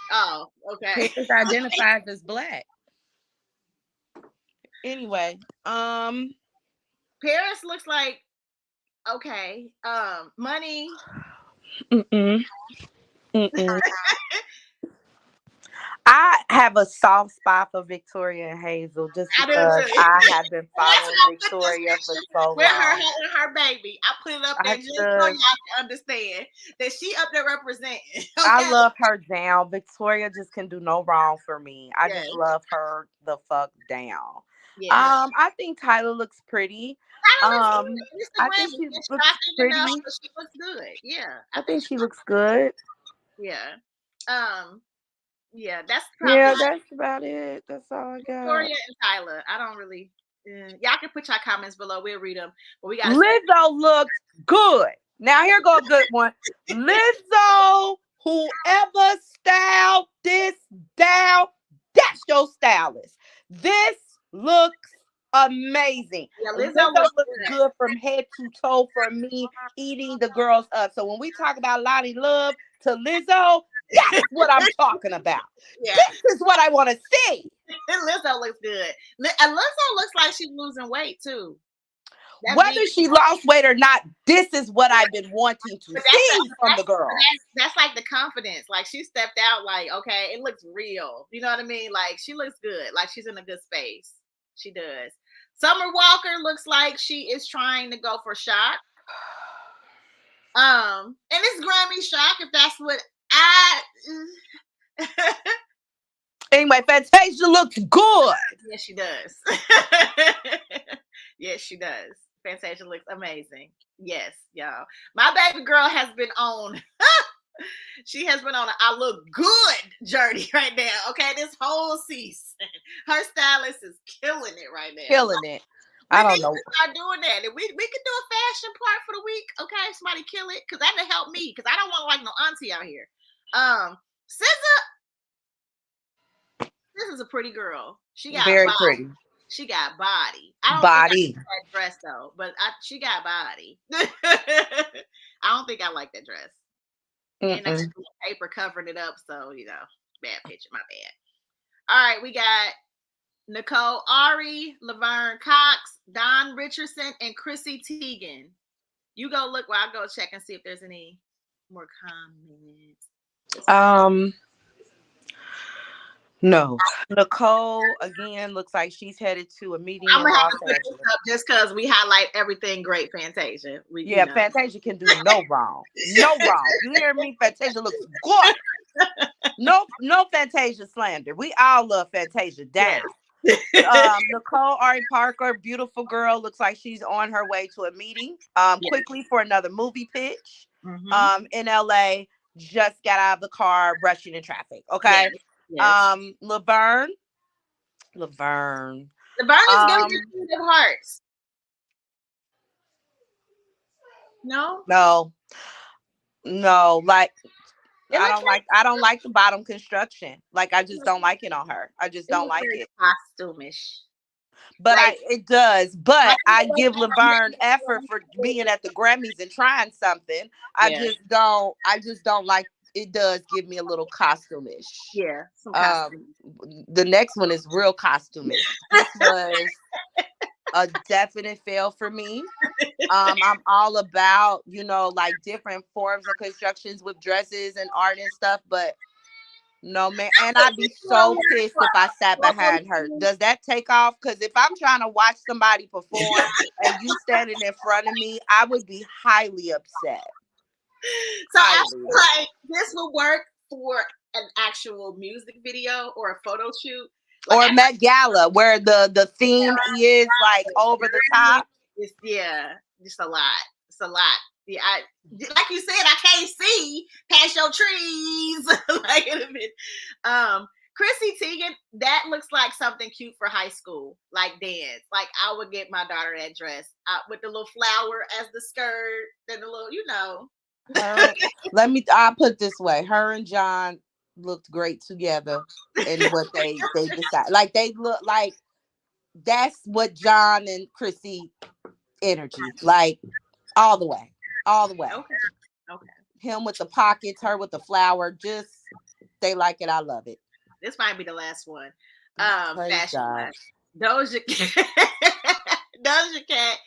Oh, okay. Paris identifies as Black. Anyway, Paris looks like okay. Money. I have a soft spot for Victoria and Hazel just because I have been following Victoria for so long. With her baby. I put it up there just so y'all can understand that she up there representing. Okay? I love her down. Victoria just can do no wrong for me. I just love her the fuck down. Yeah. I think Tyler looks pretty. I think she looks pretty. She looks good. Yeah. I think she looks good. Yeah. Yeah, that's about it. That's all I got. Victoria and Tyler. I don't really. Y'all can put your comments below. We'll read them. But we got Lizzo looks good. Now here go a good one. Lizzo, whoever styled this down, that's your stylist. This looks amazing. Yeah, Lizzo Lizzo looks looks good. good from head to toe for me, eating the girls up. So when we talk about Lottie Love to Lizzo, that's what I'm talking about. Yeah, This is what I want to see. Lizzo looks good. Lizzo looks like she's losing weight too. That's Whether she lost weight or not, this is what I've been wanting to But see from the girl. that's like the confidence. Like she stepped out like, okay, it looks real. You know what I mean? Like she looks good. Like she's in a good space. She does. Summer Walker looks like she is trying to go for shock. And it's Grammy shock if that's what I Anyway, Fantasia looks good. Yes, she does. Yes, she does. Fantasia looks amazing. Yes, y'all. My baby girl has been on. She has been on a I look good journey right now. Okay, this whole season, her stylist is killing it right now. Killing it. I don't know. Start doing that. And we could do a fashion part for the week. Okay, somebody kill it because that'll help me because I don't want like no auntie out here. SZA. This is a pretty girl. She got very body. pretty. She got body. I don't body. think I like that dress though, but she got body. I don't think I like that dress. And I got paper covering it up, so bad picture, my bad. All right, we got Nicole Ari, Laverne Cox, Don Richardson, and Chrissy Teigen. You go look while I go check and see if there's any more comments. No. Nicole again looks like she's headed to a meeting I'm in gonna have Los to put this Angeles. up just because we highlight everything great Fantasia. Fantasia can do no wrong. No wrong. You hear me? Fantasia looks good. No Fantasia slander. We all love Fantasia down. Nicole Ari Parker, beautiful girl, looks like she's on her way to a meeting. Quickly for another movie pitch. In LA, just got out of the car, rushing in traffic. Okay. Laverne is gonna get Queen of Hearts. No, like I don't like the bottom construction. Like I just don't like it on her. I just don't like it. Costumish. But it does. But I give Laverne effort for being at the Grammys and trying something. I just don't like. It does give me a little costumish. Yeah. The next one is real costumish. This was a definite fail for me. I'm all about, like different forms of constructions with dresses and art and stuff, but no, man. And I'd be so pissed if I sat behind her. Does that take off? Because if I'm trying to watch somebody perform and you standing in front of me, I would be highly upset. So I feel like this will work for an actual music video or a photo shoot. Or Met Gala, where the theme is like over the top. Just a lot. It's a lot. Yeah, like you said, I can't see past your trees. Like in a bit. Chrissy Teigen, that looks like something cute for high school, like dance. Like I would get my daughter that dress with the little flower as the skirt and the little, I'll put it this way. Her and John looked great together in what they decided. Like they look like that's what John and Chrissy energy, like all the way. Okay. Him with the pockets, her with the flower, just they like it. I love it. This might be the last one. Fashion. Doja Cat,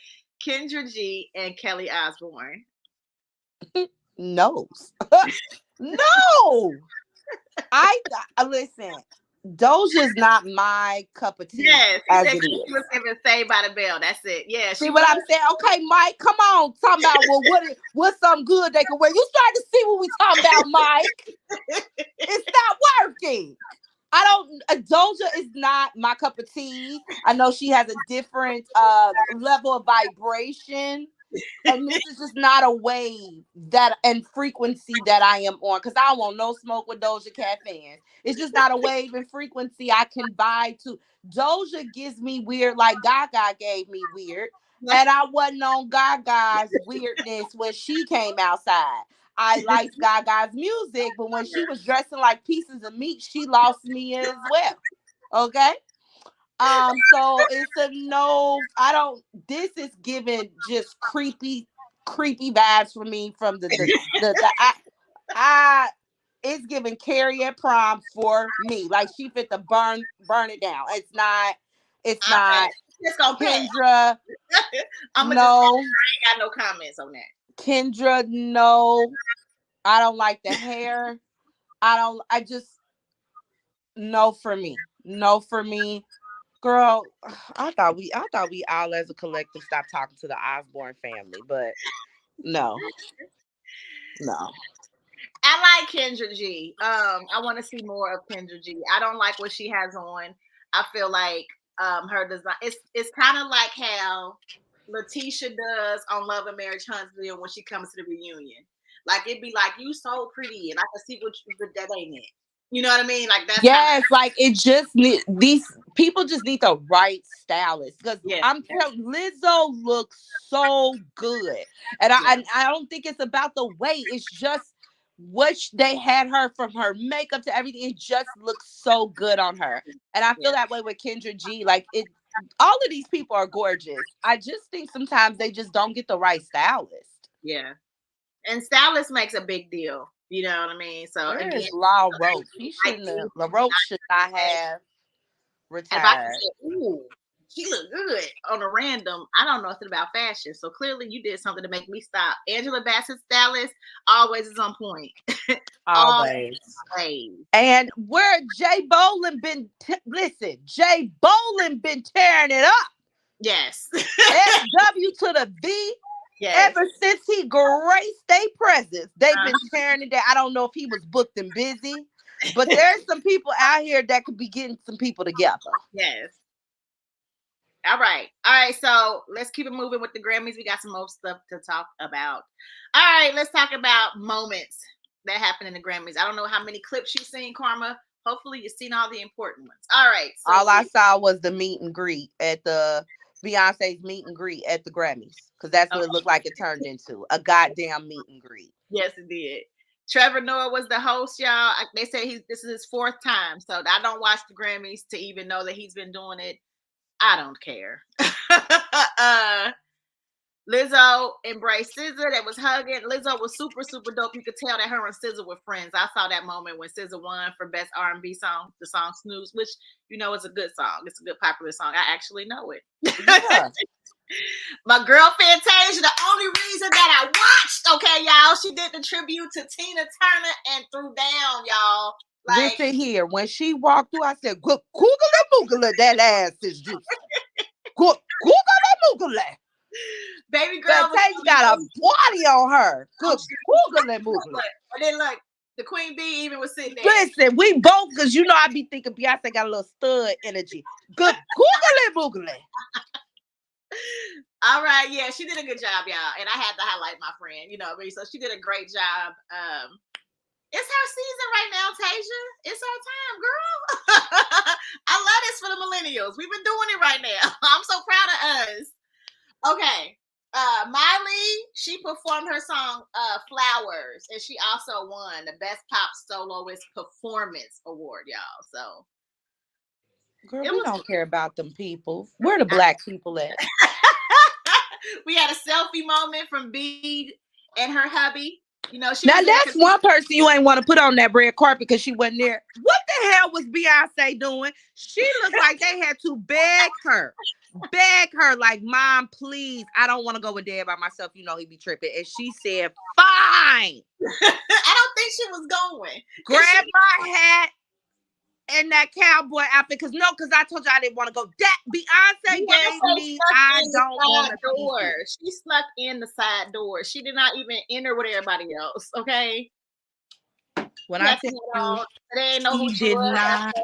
Kendra G, and Kelly Osbourne. No. I listen. Doja's not my cup of tea. Yes, as it is. She was given Saved by the Bell. That's it. Yeah. See what I'm saying? Okay, Mike, come on. Talking about what's something good they can wear. You starting to see what we talking about, Mike? It's not working. Doja is not my cup of tea. I know she has a different level of vibration. And this is just not a wave and frequency that I am on, because I don't want no smoke with Doja Cat fans. It's just not a wave and frequency I can vibe to. Doja gives me weird, like Gaga gave me weird, and I wasn't on Gaga's weirdness when she came outside. I liked Gaga's music, but when she was dressing like pieces of meat, she lost me as well. Okay. So it's a no. I don't. This is giving just creepy vibes for me from I it's giving Carrie at prom for me. Like she fit to burn it down. It's not Just gonna pass. Kendra. I'm gonna No, just I ain't got no comments on that. Kendra, no. I don't like the hair. I just no for me. No for me. Girl, I thought we all as a collective stopped talking to the Osborne family, but no. I like Kendra G. I want to see more of Kendra G. I don't like what she has on. I feel like her design. It's kind of like how Letitia does on Love and Marriage Huntsville when she comes to the reunion. Like it'd be like you so pretty, and I can see what you, but that ain't it. You know what I mean? Like that's yes, like it just these people just need the right stylist because I'm telling Lizzo looks so good, and I don't think it's about the weight. It's just what they had her from her makeup to everything. It just looks so good on her, and I feel that way with Kendra G. Like it, all of these people are gorgeous. I just think sometimes they just don't get the right stylist. Yeah, and stylist makes a big deal. You know what I mean? So again, Law Roach. LaRoche should not have retired. Ooh, she look good on a random. I don't know nothing about fashion, so clearly you did something to make me stop. Angela Bassett's stylist always is on point. Always. And where Jay Bolin been? Jay Bolin been tearing it up. Yes. SW to the V. Yes. Ever since he graced their presence, they've been tearing it down. I don't know if he was booked and busy, but there's some people out here that could be getting some people together. Yes. All right. So let's keep it moving with the Grammys. We got some more stuff to talk about. All right, let's talk about moments that happened in the Grammys. I don't know how many clips you've seen, Karma. Hopefully you've seen all the important ones. All right. So all I saw was the meet and greet at the Beyonce's meet and greet at the Grammys. Because that's what it looked like it turned into. A goddamn meet and greet. Yes, it did. Trevor Noah was the host, y'all. They say this is his 4th time. So I don't watch the Grammys to even know that he's been doing it. I don't care. Lizzo embraced SZA. That was hugging. Lizzo was super, super dope. You could tell that her and SZA were friends. I saw that moment when SZA won for Best R&B Song, the song Snooze, which, you know, is a good song. It's a good popular song. I actually know it. Yeah. My girl Fantasia, the only reason that I watched, okay, y'all, she did the tribute to Tina Turner and threw down, y'all. Like, listen here, when she walked through, I said, Google that ass is juicy. Google Moogala. Baby girl Fantasia got a body on her. Good Google Moogala. And then look, the Queen Bee even was sitting there. Listen, we both, because you know I be thinking Beyonce got a little stud energy. Good Google Moogala. All right, yeah, she did a good job, y'all, and I had to highlight my friend. You know what I mean? So she did a great job. It's her season right now, Tasia. It's her time, girl. I love this for the millennials. We've been doing it right now. I'm so proud of us. Okay, Miley, she performed her song "Flowers," and she also won the Best Pop Soloist Performance Award, y'all. So. Girl, we don't care about them people. Where the black people at? We had a selfie moment from B and her hubby. You know, now that's one person you ain't want to put on that red carpet because she wasn't there. What the hell was Beyonce doing? She looked like they had to beg her like, Mom, please, I don't want to go with Dad by myself. You know he be tripping. And she said, fine. I don't think she was going. Grab my hat and that cowboy outfit, because I told you I didn't want to go. That Beyonce gave me, I don't want to door. She snuck in the side door. She did not even enter with everybody else. Okay. When I tell you, they didn't know who she was. Not.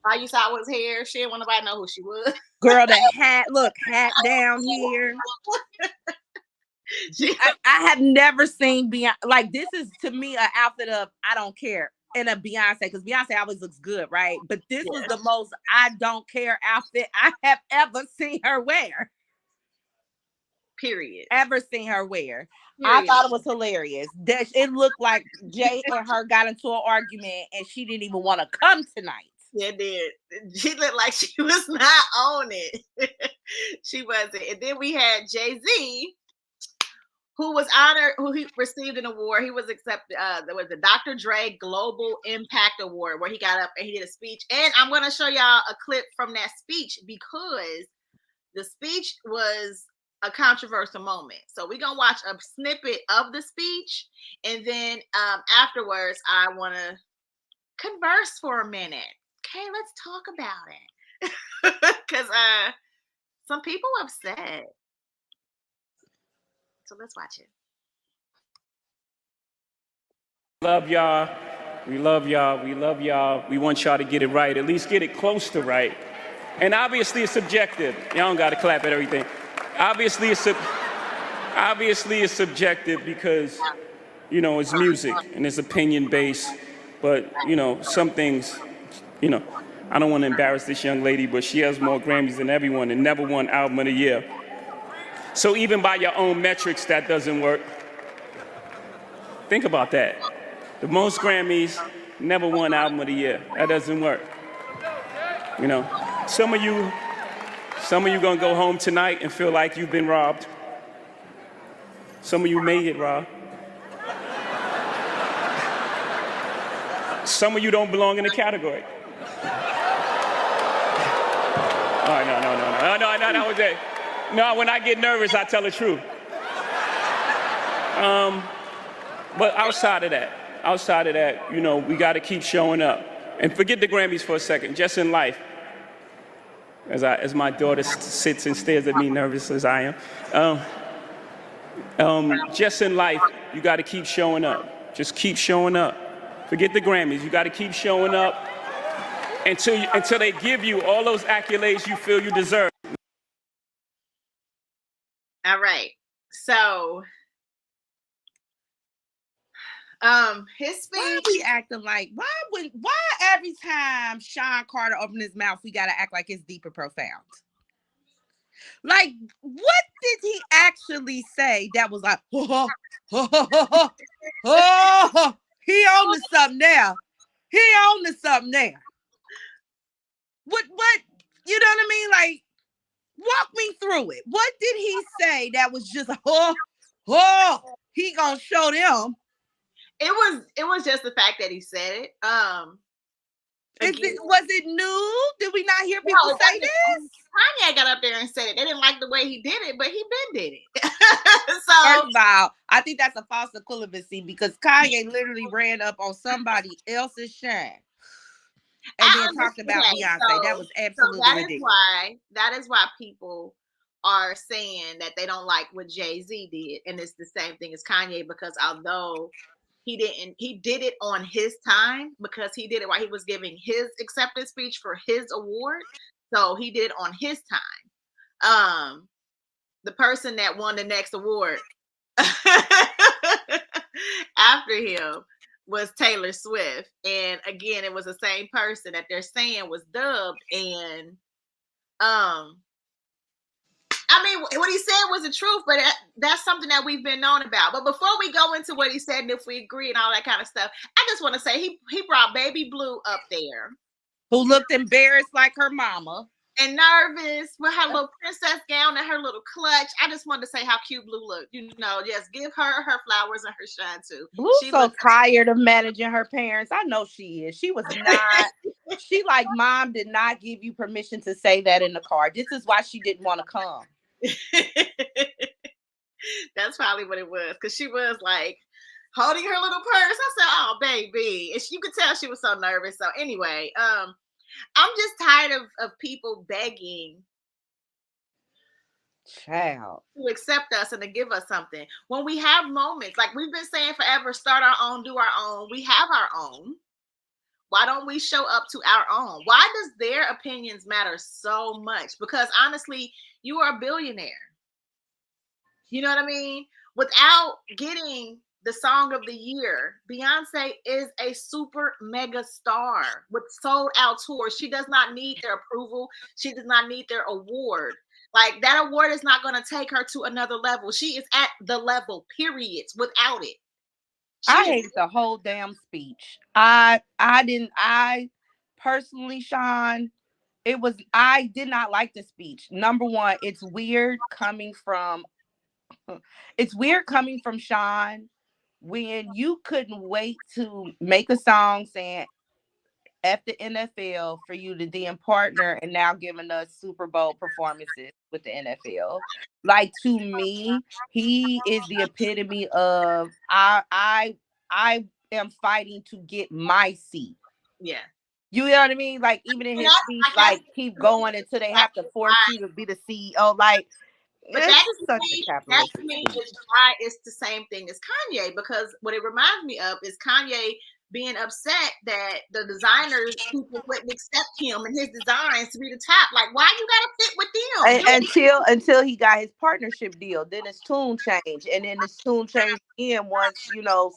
All you saw was hair. She didn't want nobody to know who she was. Girl, that hat, look, hat down here. I have never seen Beyonce. Like, this is to me an outfit of I don't care. And a Beyonce, because Beyonce always looks good, right? But this was the most I don't care outfit I have ever seen her wear. Period. Ever seen her wear. Period. I thought it was hilarious. That it looked like Jay and her got into an argument and she didn't even want to come tonight. Yeah, did. She looked like she was not on it. She wasn't. And then we had Jay-Z, who was honored, who he received an award. He was accepted. There was the Dr. Dre Global Impact Award, where he got up and he did a speech. And I'm going to show y'all a clip from that speech, because the speech was a controversial moment. So we're going to watch a snippet of the speech. And then afterwards, I want to converse for a minute. Okay, let's talk about it. Because some people upset. So let's watch it. Love y'all. We love y'all. We love y'all. We want y'all to get it right, at least get it close to right. And obviously it's subjective. Y'all don't got to clap at everything. Obviously it's subjective because, you know, it's music and it's opinion based. But, you know, some things, you know, I don't want to embarrass this young lady, but she has more Grammys than everyone and never won Album of the Year. So even by your own metrics, that doesn't work. Think about that. The most Grammys, never won Album of the Year. That doesn't work. You know, some of you gonna go home tonight and feel like you've been robbed. Some of you may get robbed. Some of you don't belong in the category. All right, no, that was it. No, when I get nervous, I tell the truth. But outside of that, you know, we got to keep showing up. And forget the Grammys for a second, just in life. As my daughter sits and stares at me, nervous as I am. Just in life, you got to keep showing up. Just keep showing up. Forget the Grammys. You got to keep showing up until they give you all those accolades you feel you deserve. All right. So, his speech. Why we acting like? Why every time Sean Carter opened his mouth, we gotta act like it's deep and profound? Like, what did he actually say that was like, oh, he on to something there. He on to something there. What, you know what I mean? Like, walk me through it. What did he say that was just, he gonna show them? It was just the fact that he said it. Was it new? Did we not hear people say this? Kanye got up there and said it. They didn't like the way he did it, but he been did it. So first of all, I think that's a false equivalency, because Kanye literally ran up on somebody else's shine and then talked about Beyonce. So, that was absolutely ridiculous. That is why people are saying that they don't like what Jay-Z did, and it's the same thing as Kanye, because although he did it on his time, because he did it while he was giving his acceptance speech for his award. So he did it on his time. The person that won the next award after him was Taylor Swift. And again, it was the same person that they're saying was dubbed. And I mean, what he said was the truth, but that's something that we've been known about. But before we go into what he said and if we agree and all that kind of stuff, I just want to say he brought Baby Blue up there, who looked embarrassed like her mama and nervous with her little princess gown and her little clutch. I just wanted to say how cute Blue looked. You know, just give her flowers and her shine too. Blue's so tired of managing her parents. I know she is. She was not. She like, Mom did not give you permission to say that in the car. This is why she didn't want to come. That's probably what it was, because she was like holding her little purse. I said, "Oh, baby," and you could tell she was so nervous. So anyway, I'm just tired of people begging child to accept us and to give us something when we have moments like we've been saying forever. Start our own, do our own. We have our own. Why don't we show up to our own? Why does their opinions matter so much? Because honestly, you are a billionaire. You know what I mean? Without getting the song of the year, Beyonce is a super mega star with sold out tours. She does not need their approval. She does not need their award. Like, that award is not going to take her to another level. She is at the level, period, without it. I hated the whole damn speech. I personally, Sean, I did not like the speech. Number one, it's weird coming from Sean when you couldn't wait to make a song saying F the NFL for you to then partner and now giving us Super Bowl performances with the NFL. Like, to me, he is the epitome of I am fighting to get my seat. Yeah. You know what I mean? Like, even in his speech, like, keep going until they have to force you to be the CEO. Like, but it's that such a capitalistic to me speech. is why it's the same thing as Kanye, because what it reminds me of is Kanye being upset that the designers people wouldn't accept him and his designs to be the top. Like, why you gotta fit with them? Until he got his partnership deal, then his tune changed, and then his tune changed again once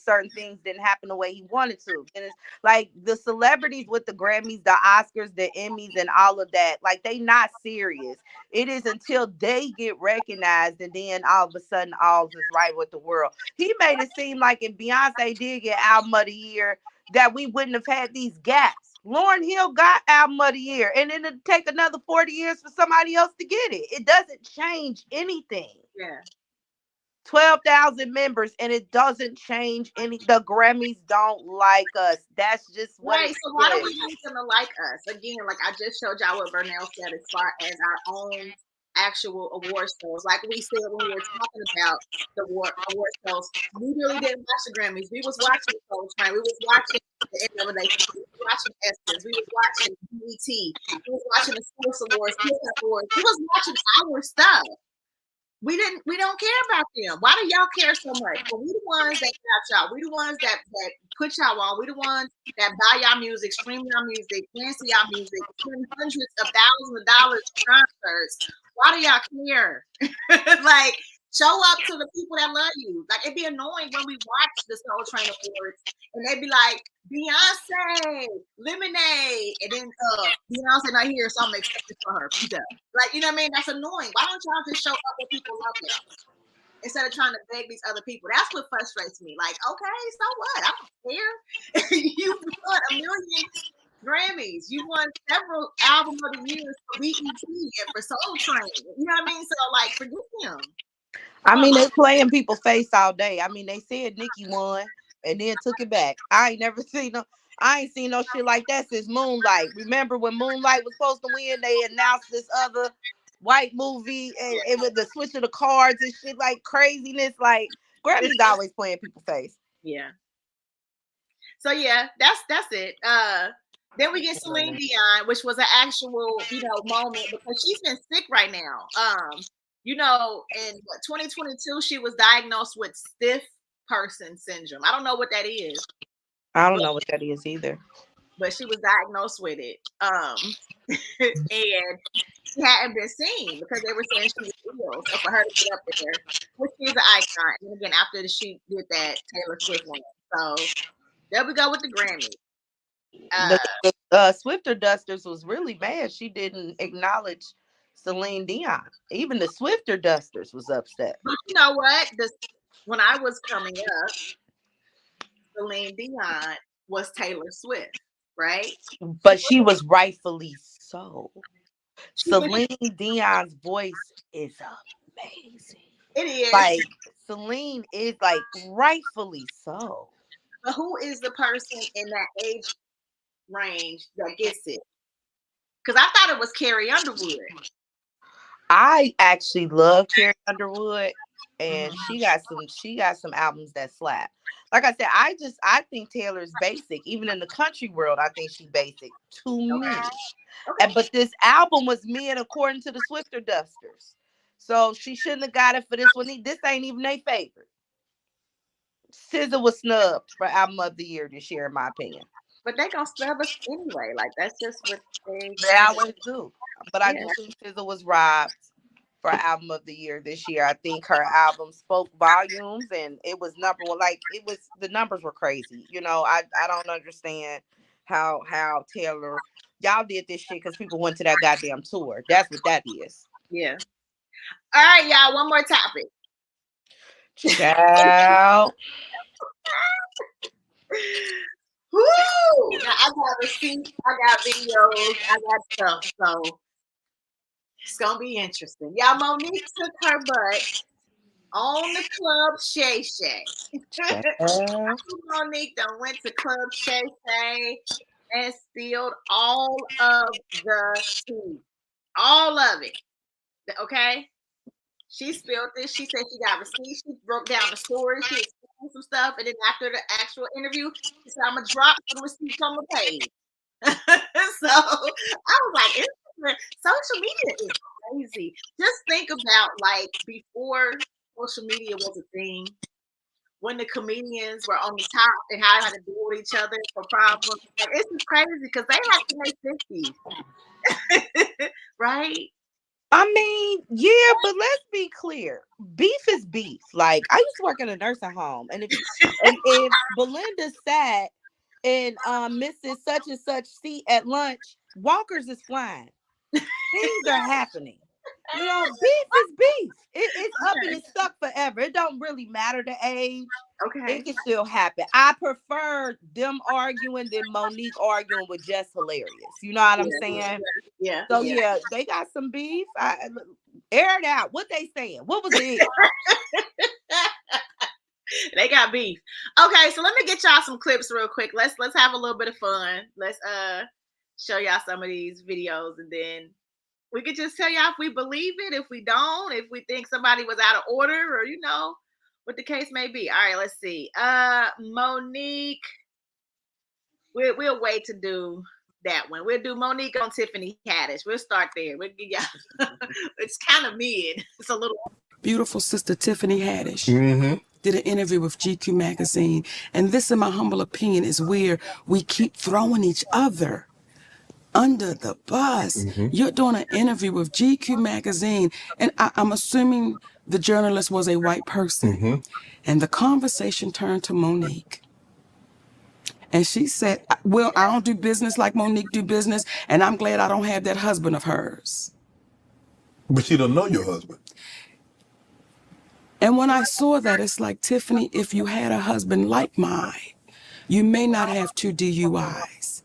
certain things didn't happen the way he wanted to. And it's like the celebrities with the Grammys, the Oscars, the Emmys, and all of that, like, they not serious. It is until they get recognized, and then all of a sudden all is right with the world. He made it seem like if Beyonce did get album of the year, that we wouldn't have had these gaps. Lauryn Hill got album of the year, and then it'll take another 40 years for somebody else to get it. It doesn't change anything. Yeah. 12,000 members, and it doesn't change any. The Grammys don't like us. That's just what right. it So why do is. we need them to like us? Again, like I just showed y'all what Burnell said as far as our own actual award shows. Like we said when we were talking about the award shows, we really didn't watch the Grammys. We was watching Soul Train. We was watching the NAACP. We was watching Essence. We was watching BET. We was watching the Source Awards, Hip Hop Awards. We was watching our stuff. We don't care about them. Why do y'all care so much? Well, we the ones that got y'all. We the ones that put y'all on. We the ones that buy y'all music, stream y'all music, fancy y'all music, spend hundreds of thousands of dollars on concerts. Why do y'all care? Like, show up to the people that love you. Like, it'd be annoying when we watch the Soul Train Awards and they'd be like, Beyonce, Lemonade, and then Beyonce not here, so I'm excited for her. Like, you know what I mean? That's annoying. Why don't y'all just show up when people love you instead of trying to beg these other people? That's what frustrates me. Like, okay, so what? I don't care. You won a million Grammys. You won several album of the years for BET and for Soul Train. You know what I mean? So, like, forget him. I mean, they playing people's face all day. I mean, they said Nicki won and then took it back. I ain't seen no shit like that since Moonlight. Remember when Moonlight was supposed to win, they announced this other white movie and it was the switch of the cards and shit, like craziness. Like, Grammy's always playing people's face. Yeah. So yeah, that's it. Then we get Celine Dion, which was an actual, moment because she's been sick right now. In 2022, she was diagnosed with stiff person syndrome. I don't know what that is. I don't know what that is either. But she was diagnosed with it. And she hadn't been seen because they were saying she was ill. So for her to get up there, which is an icon. And again, after she did that, Taylor Swift won. So there we go with the Grammy. The Swifter Dusters was really mad she didn't acknowledge Celine Dion. Even the Swifter Dusters was upset. But you know what? When I was coming up, Celine Dion was Taylor Swift, right? But she was rightfully so. Celine Dion's voice is amazing. It is. Like, Celine is like rightfully so. But who is the person in that age range that gets it? Because I thought it was Carrie Underwood. I actually love Carrie Underwood, and she got some albums that slap. Like I said, I think Taylor's basic. Even in the country world, I think she's basic to me. Okay. But this album was mid according to the Swifter Dusters. So she shouldn't have got it for this one. This ain't even their favorite. SZA was snubbed for album of the year this year, in my opinion. But they gonna snub us anyway. Like, that's just what they always do. But I do think SZA was robbed for album of the year this year. I think her album spoke volumes, and it was number one. Like, the numbers were crazy. I don't understand how Taylor, y'all did this shit because people went to that goddamn tour. That's what that is. Yeah. All right, y'all. One more topic. Ciao. Woo! Now, I got receipts, I got videos, I got stuff. So it's gonna be interesting. Y'all, Monique took her butt on the Club Shay. Monique done went to Club Shay and spilled all of the tea. All of it. Okay? She spilled this. She said she got receipts. She broke down the story. She explained some stuff. And then after the actual interview, she said, I'm going to drop some receipts on the page. So I was like, social media is crazy. Just think about like before social media was a thing, when the comedians were on the top and how they had to deal with each other for problems. Like, it's just crazy because they have to make 50s. Right? I mean, yeah, but let's be clear. Beef is beef. Like, I used to work in a nursing home, and if Belinda sat in Mrs. Such and Such seat at lunch, walkers is flying. Things are happening. You know, beef is beef. It's up and it's stuck forever. It don't really matter the age. Okay. It can still happen. I prefer them arguing than Monique arguing with Just Hilarious. You know what I'm saying? Yeah. So yeah, they got some beef. Air it out. What they saying? What was it? They got beef. Okay, so let me get y'all some clips real quick. Let's have a little bit of fun. Let's show y'all some of these videos, and then we could just tell y'all if we believe it, if we don't, if we think somebody was out of order, or what the case may be. All right, let's see. Monique. We'll wait to do that one. We'll do Monique on Tiffany Haddish. We'll start there. We'll give y'all. It's kind of mid. It's a little. Beautiful sister Tiffany Haddish did an interview with GQ magazine, and this, in my humble opinion, is where we keep throwing each other under the bus. You're doing an interview with GQ magazine, and I'm assuming the journalist was a white person, and the conversation turned to Monique. And she said, well, I don't do business like Monique do business, and I'm glad I don't have that husband of hers. But she don't know your husband. And when I saw that, it's like, Tiffany, if you had a husband like mine, you may not have 2 DUIs.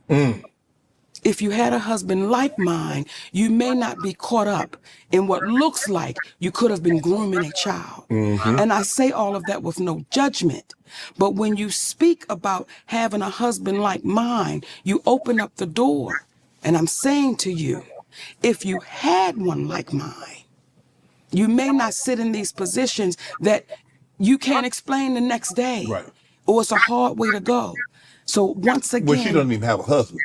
If you had a husband like mine, you may not be caught up in what looks like you could have been grooming a child. And I say all of that with no judgment. But when you speak about having a husband like mine, you open up the door. And I'm saying to you, if you had one like mine, you may not sit in these positions that you can't explain the next day. Right. Or it's a hard way to go. So once again... Well, she doesn't even have a husband,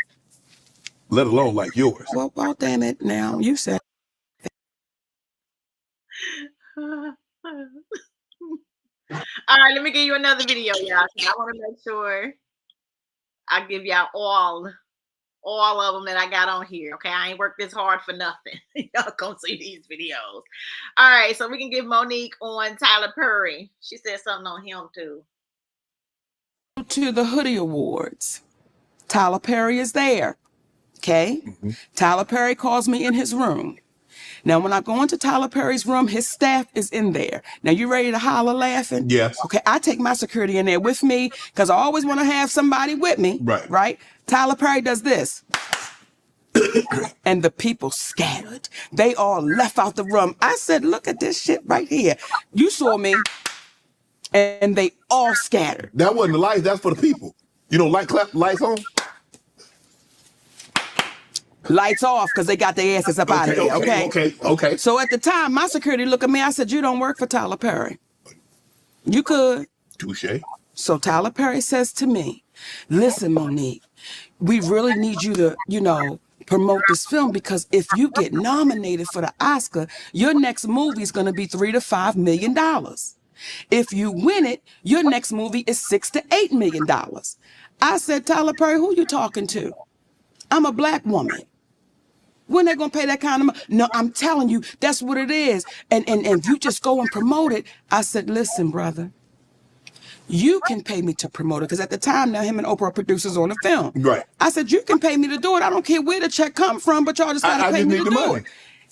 let alone like yours. Well, damn it now. You said... All right, let me give you another video, y'all. I want to make sure I give y'all all of them that I got on here. Okay, I ain't worked this hard for nothing. Y'all gonna see these videos. All right, so we can give Monique on Tyler Perry. She said something on him too. To the Hoodie Awards. Tyler Perry is there. Okay? Tyler Perry calls me in his room. Now, when I go into Tyler Perry's room, his staff is in there. Now, you ready to holler laughing? Yes. Okay, I take my security in there with me because I always want to have somebody with me. Right? Tyler Perry does this. And the people scattered. They all left out the room. I said, look at this shit right here. You saw me. And they all scattered. That wasn't the lights. That's for the people. You don't like clap lights on? Lights off because they got their asses up out of there, okay? So at the time, my security looked at me. I said, you don't work for Tyler Perry. You could. Touche. So Tyler Perry says to me, listen, Monique, we really need you to, promote this film because if you get nominated for the Oscar, your next movie is going to be $3 to $5 million. If you win it, your next movie is $6 to $8 million. I said, Tyler Perry, who you talking to? I'm a black woman. When they gonna pay that kind of money? No, I'm telling you, that's what it is. And if you just go and promote it, I said, listen, brother, you can pay me to promote it. Because at the time, now him and Oprah are producers on the film. Right. I said, you can pay me to do it. I don't care where the check come from, but y'all just gotta pay me to do it.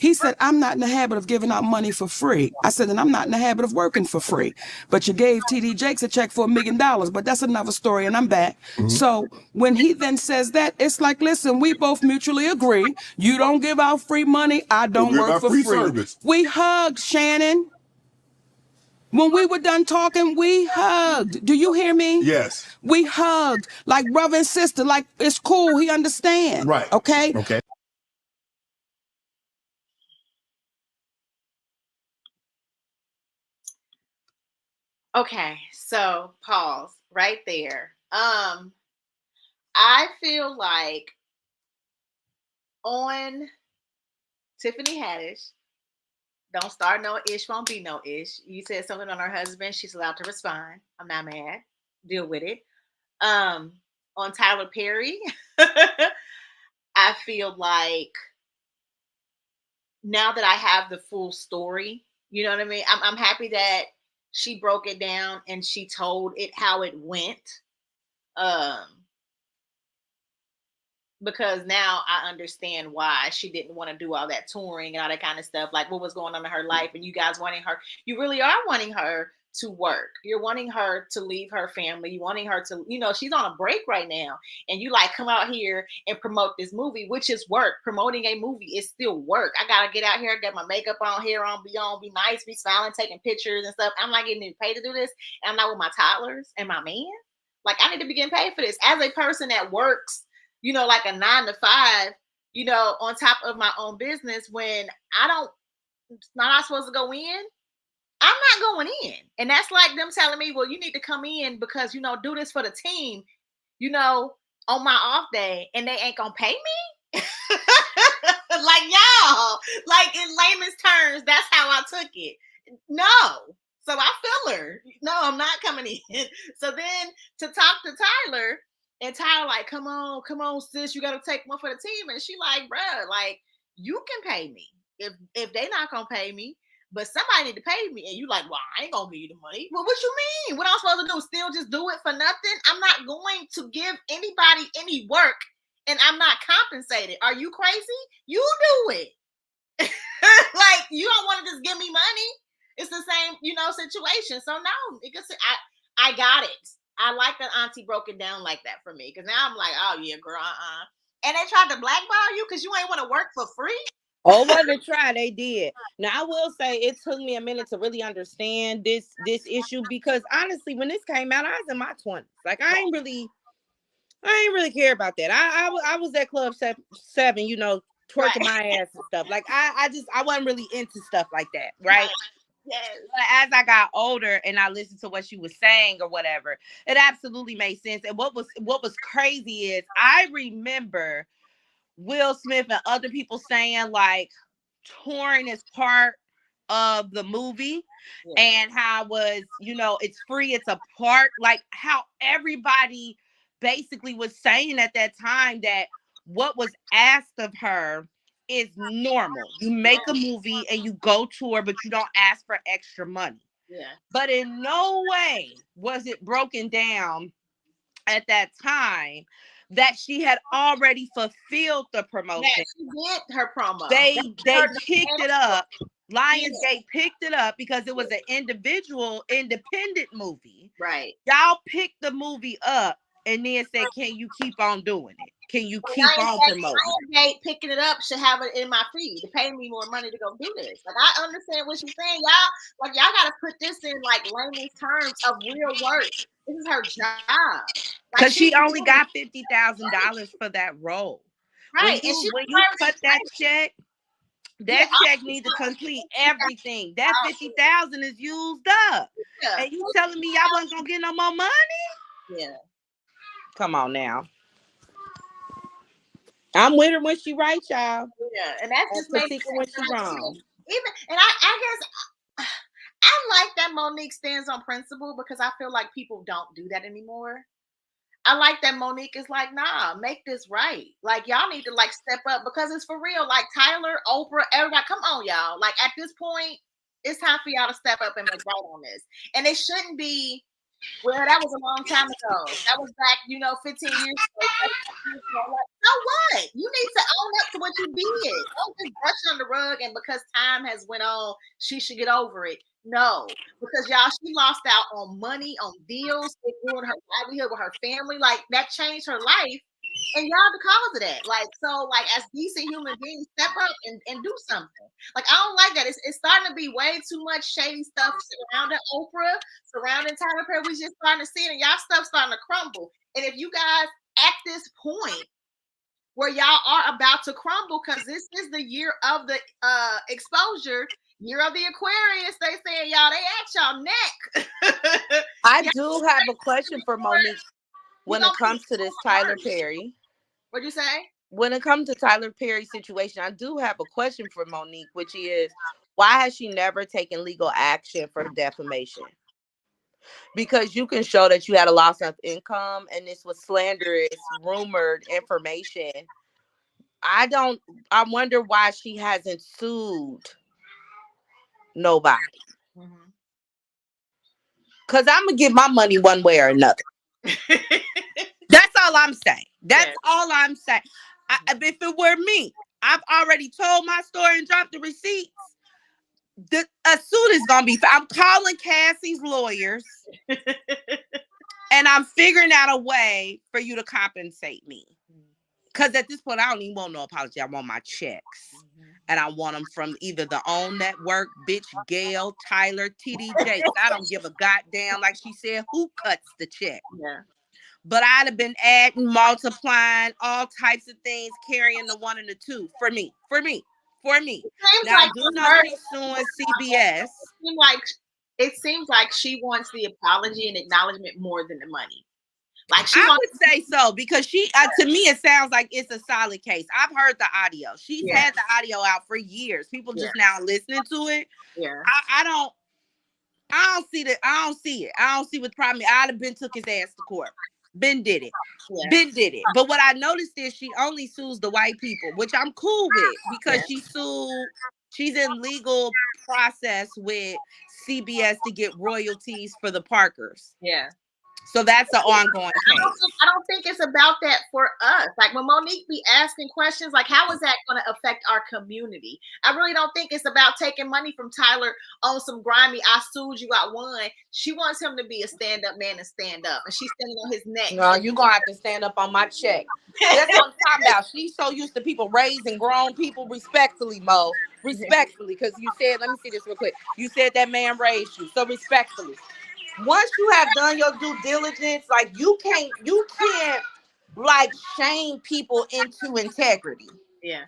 He said, I'm not in the habit of giving out money for free. I said, and I'm not in the habit of working for free. But you gave TD Jakes a check for $1 million, but that's another story, and I'm back. So when he then says that, it's like, listen, we both mutually agree. You don't give out free money, I don't work for free. Service. We hugged, Shannon. When we were done talking, we hugged. Do you hear me? Yes. We hugged like brother and sister, like it's cool. He understands. Right. Okay? Okay. Okay, so pause right there. I feel like on Tiffany Haddish, don't start no ish, won't be no ish. You said something on her husband, she's allowed to respond. I'm not mad. Deal with it. On Tyler Perry, I feel like now that I have the full story, you know what I mean? I'm happy that she broke it down and she told it how it went. Because now I understand why she didn't want to do all that touring and all that kind of stuff, like what was going on in her life, and you guys wanting her, you really are wanting her to work. You're wanting her to leave her family. You wanting her to, she's on a break right now, and you like come out here and promote this movie, which is work. Promoting a movie is still work. I gotta get out here, get my makeup on, hair on, be nice, be smiling, taking pictures and stuff. I'm not getting paid to do this, and I'm not with my toddlers and my man. Like, I need to be getting paid for this as a person that works, like a 9 to 5, on top of my own business. When not supposed to go in, I'm not going in. And that's like them telling me, well, you need to come in because, do this for the team, on my off day, and they ain't gonna pay me. Like, y'all, like in layman's terms, that's how I took it. No. So I feel her. No, I'm not coming in. So then to talk to Tyler, and Tyler like, come on, sis, you got to take one for the team. And she like, bruh, like, you can pay me if they not going to pay me, but somebody need to pay me. And you like, well, I ain't going to give you the money. Well, what you mean? What I'm supposed to do? Still just do it for nothing? I'm not going to give anybody any work, and I'm not compensated. Are you crazy? You do it. Like, you don't want to just give me money. It's the same, situation. So no, I got it. I like that Auntie broke it down like that for me, because now I'm like, oh yeah, girl, And they tried to blackball you because you ain't want to work for free. Oh, what they try, they did. Now I will say it took me a minute to really understand this issue, because honestly, when this came out, I was in my 20s. Like, I ain't really care about that. I was at Club 7, twerking Right. my ass and stuff. Like, I wasn't really into stuff like that, right? Yes. But as I got older and I listened to what she was saying or whatever, it absolutely made sense. And what was crazy is I remember Will Smith and other people saying like touring is part of the movie, and how was, it's free, it's a part, like how everybody basically was saying at that time that what was asked of her is normal. You make a movie and you go tour, but you don't ask for extra money. Yeah. But in no way was it broken down at that time that she had already fulfilled the promotion. Yeah, she did her promo. They picked it up. Lionsgate picked it up because it was an independent movie. Right. Y'all picked the movie up and then said, can you keep on doing it? Can you keep on promoting? Lionsgate picking it up should have it in my feed to pay me more money to go do this. Like, I understand what she's saying. Y'all got to put this in like layman's terms of real work. This is her job. Because she only got $50,000 for that role. Right. When you cut that check, check needs to complete everything. That $50,000 is used up. Yeah. And you telling me y'all wasn't gonna get no more money? Yeah. Come on now. I'm with her when she right, y'all. Yeah, and that's just when she wrong. And I guess I like that Monique stands on principle, because I feel like people don't do that anymore. I like that Monique is like, nah, make this right. Like, y'all need to like step up, because it's for real. Like, Tyler, Oprah, everybody, come on, y'all. Like, at this point, it's time for y'all to step up and make right on this. And it shouldn't be Well, that was a long time ago. That was back, 15 years ago. 13 years ago. Like, so what? You need to own up to what you did. Don't just brush it on the rug and because time has went on, she should get over it. No, because y'all, she lost out on money, on deals. It ruined her livelihood with her family. Like that changed her life. And y'all the cause of that. Like, so like as decent human beings, step up and do something. Like, I don't like that. It's starting to be way too much shady stuff surrounding Oprah, surrounding Tyler Perry. We just starting to see it, and y'all stuff starting to crumble. And if you guys at this point where y'all are about to crumble, because this is the year of the exposure, year of the Aquarius, they saying y'all, they at y'all neck. I do have a question for Monique when it comes to this Tyler Perry. What'd you say? When it comes to Tyler Perry's situation, I do have a question for Monique, which is, why has she never taken legal action for defamation? Because you can show that you had a loss of income and this was slanderous, rumored information. I wonder why she hasn't sued nobody. Because I'm going to get my money one way or another. That's all I'm saying. That's all I'm saying. If it were me, I've already told my story and dropped the receipts. A suit is going to be, I'm calling Cassie's lawyers and I'm figuring out a way for you to compensate me. Because at this point, I don't even want no apology. I want my checks. And I want them from either the OWN network, bitch, Gail, Tyler, TD Jakes. I don't give a goddamn, like she said, who cuts the check. Yeah. But I'd have been adding, multiplying, all types of things, carrying the one and the two for me. Now, I do know she's suing CBS. It seems like she wants the apology and acknowledgement more than the money. Like I would say so, because she, to me, it sounds like it's a solid case. I've heard the audio. She's had the audio out for years. People just now listening to it. Yeah. I don't see that. I don't see it. I don't see what the problem is. I'd have been took his ass to court. Ben did it. Yeah. Ben did it. But what I noticed is she only sues the white people, which I'm cool with, because she's in legal process with CBS to get royalties for the Parkers. Yeah. So that's an ongoing case. I don't think it's about that for us. Like when Monique be asking questions, like how is that going to affect our community? I really don't think it's about taking money from Tyler on some grimy, I sued you, I won. She wants him to be a stand-up man and stand up. And she's standing on his neck. No, you're going to have to stand up on my check. That's what I'm talking about. She's so used to people raising grown people respectfully, Mo. Respectfully, because you said, let me see this real quick. You said that man raised you. So respectfully. Once you have done your due diligence, like you can't like shame people into integrity. Yeah.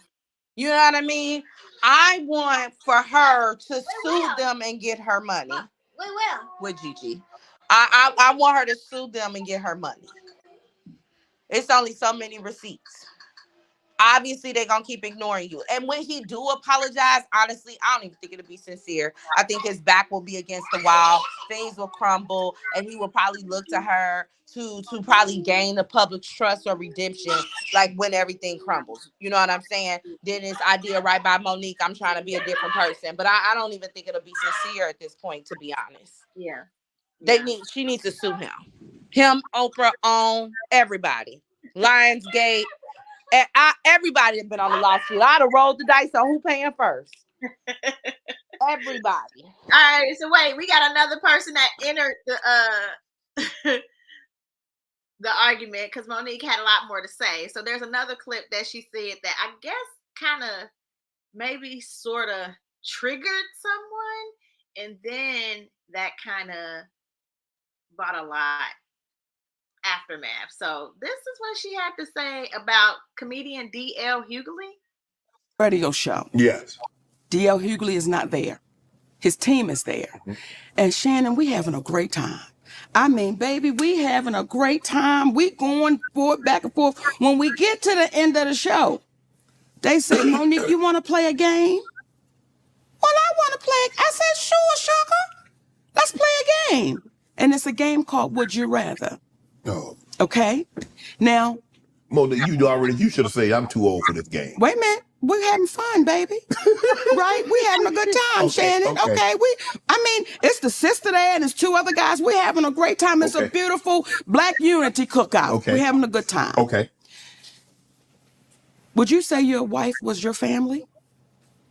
You know what I mean? I want for her to sue them and get her money. With Gigi. I want her to sue them and get her money. It's only so many receipts. Obviously, they're going to keep ignoring you. And when he do apologize, honestly, I don't even think it'll be sincere. I think his back will be against the wall. Things will crumble. And he will probably look to her to probably gain the public's trust or redemption, like when everything crumbles. You know what I'm saying? Then this idea right by Monique, I'm trying to be a different person. But I don't even think it'll be sincere at this point, to be honest. Yeah. She needs to sue him. Him, Oprah, OWN, everybody. Lionsgate. Everybody has been on the lawsuit. I'd have rolled the dice on who paying first. Everybody. All right. So wait, we got another person that entered the the argument because Monique had a lot more to say. So there's another clip that she said that I guess kind of maybe sort of triggered someone, and then that kind of brought a lot aftermath. So this is what she had to say about comedian D.L. Hughley. Radio show. Yes. D.L. Hughley is not there. His team is there. Mm-hmm. And Shannon, we having a great time. I mean, baby, we having a great time. We going forward, back and forth. When we get to the end of the show, they say, Monique, you want to play a game? Well, I want to play. I said, sure, sugar. Let's play a game. And it's a game called Would You Rather. Oh. Okay? Now. Monique, you should have said I'm too old for this game. Wait a minute. We're having fun, baby. Right? We're having a good time, okay, Shannon. Okay. mean, it's the sister there and there's 2 other guys. We're having a great time. It's a beautiful Black unity cookout. Okay. We're having a good time. Okay. Would you say your wife was your family?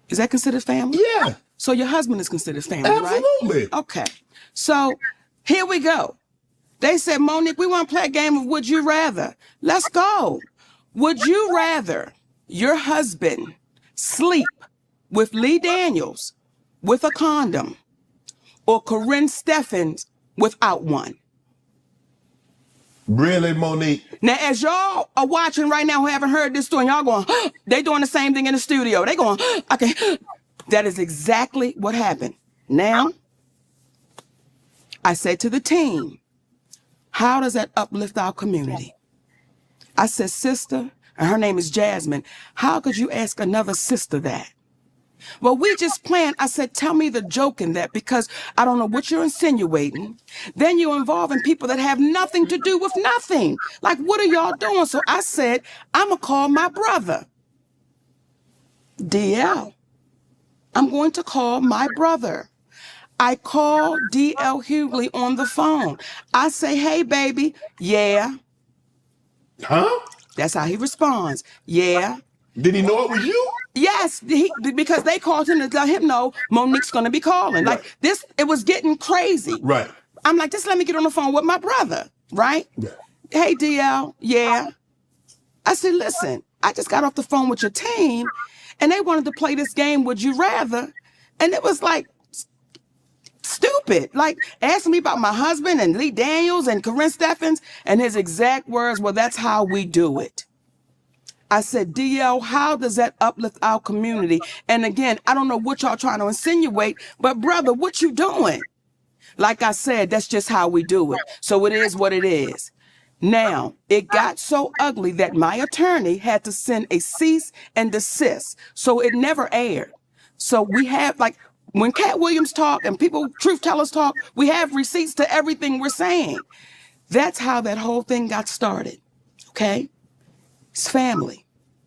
Is that considered family? Yeah. So your husband is considered family, Absolutely. right? Okay. So here we go. They said, Monique, we want to play a game of Would You Rather. Let's go. Would you rather your husband sleep with Lee Daniels with a condom or Corinne Steffens without one? Really, Monique? Now, as y'all are watching right now who haven't heard this story, y'all going, they doing the same thing in the studio. They going, okay. That is exactly what happened. Now, I said to the team, how does that uplift our community? I said, sister, and her name is Jasmine, how could you ask another sister that? Well, we just planned. I said, tell me the joke in that, because I don't know what you're insinuating. Then you're involving people that have nothing to do with nothing. Like, what are y'all doing? So I said, I'm going to call my brother, DL. I'm going to call my brother. I call DL Hughley on the phone. I say, hey, baby. Yeah. Huh? That's how he responds. Yeah. Did he know it was you? Yes, because they called him to let him know Monique's going to be calling. Right. Like this, it was getting crazy. Right. I'm like, just let me get on the phone with my brother, right? Yeah. Hey, DL, yeah. I said, listen, I just got off the phone with your team, and they wanted to play this game, Would You Rather? And it was like, stupid. Like, asking me about my husband and Lee Daniels and Corinne Steffens, and his exact words, well, that's how we do it. I said, DL, how does that uplift our community? And again, I don't know what y'all trying to insinuate, but brother, what you doing? Like I said, that's just how we do it. So it is what it is. Now, it got so ugly that my attorney had to send a cease and desist. So it never aired. So we have, like, when Cat Williams talk and people, truth tellers talk, we have receipts to everything we're saying. That's how that whole thing got started. Okay? It's family.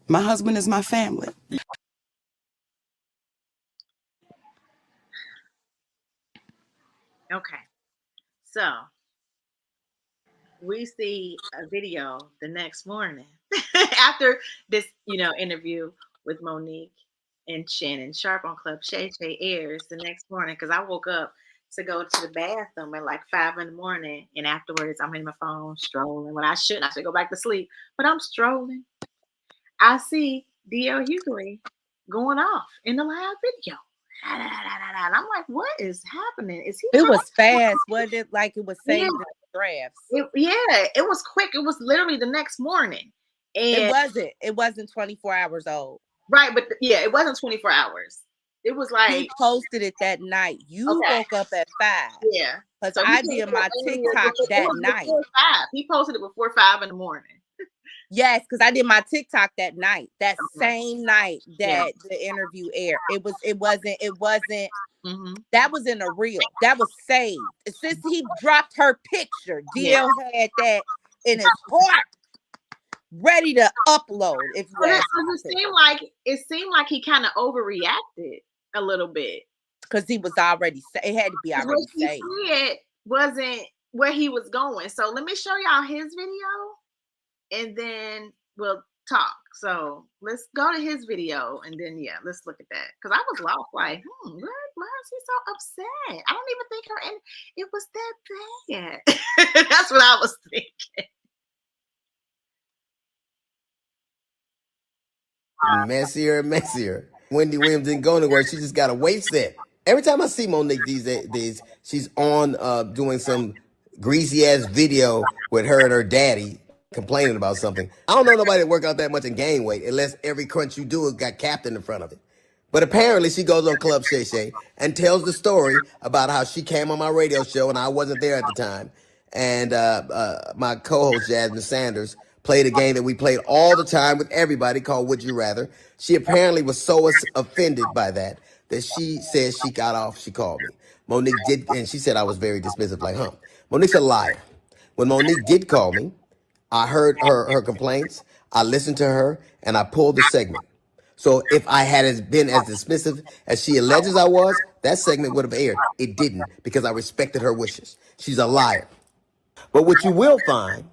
My husband is my family. Okay. So we see a video the next morning after this, interview with Monique and Shannon Sharp on Club Shay airs the next morning, because I woke up to go to the bathroom at like 5 a.m, and afterwards I'm in my phone strolling when I should go back to sleep, but I'm strolling. I see DL Hughley going off in the live video. And I'm like, what is happening? Is he? It was fast, wasn't it? Like it was saved in the drafts. It was quick. It was literally the next morning. And it wasn't 24 hours old. Right, but it wasn't 24 hours. It was like he posted it that night. You woke up at 5. Yeah. Because I did my TikTok that night. 5. He posted it before 5 in the morning. Yes, because I did my TikTok that night. That same night that the interview aired. It wasn't that was in a reel. That was saved. Since he dropped her picture, DL had that in his heart, ready to upload. If you ask me. It seemed like he kind of overreacted a little bit. Because he was already it had to be already saved. It wasn't where he was going. So let me show y'all his video. And then we'll talk. So let's go to his video, and then let's look at that. Because I was lost, like, why is he so upset? I don't even think it was that bad. That's what I was thinking. Messier and messier. Wendy Williams didn't go anywhere. She just got a wait set. Every time I see Monique these days, she's on doing some greasy ass video with her and her daddy, complaining about something. I don't know nobody that work out that much and gain weight unless every crunch you do has got captain in front of it. But apparently she goes on Club Shay and tells the story about how she came on my radio show and I wasn't there at the time. And my co-host Jasmine Sanders played a game that we played all the time with everybody called Would You Rather. She apparently was so offended by that she said she got off. She called me. Monique did, and she said I was very dismissive, like, Monique's a liar. When Monique did call me, I heard her complaints, I listened to her, and I pulled the segment. So if I had been as dismissive as she alleges I was, that segment would have aired. It didn't because I respected her wishes. She's a liar. But what you will find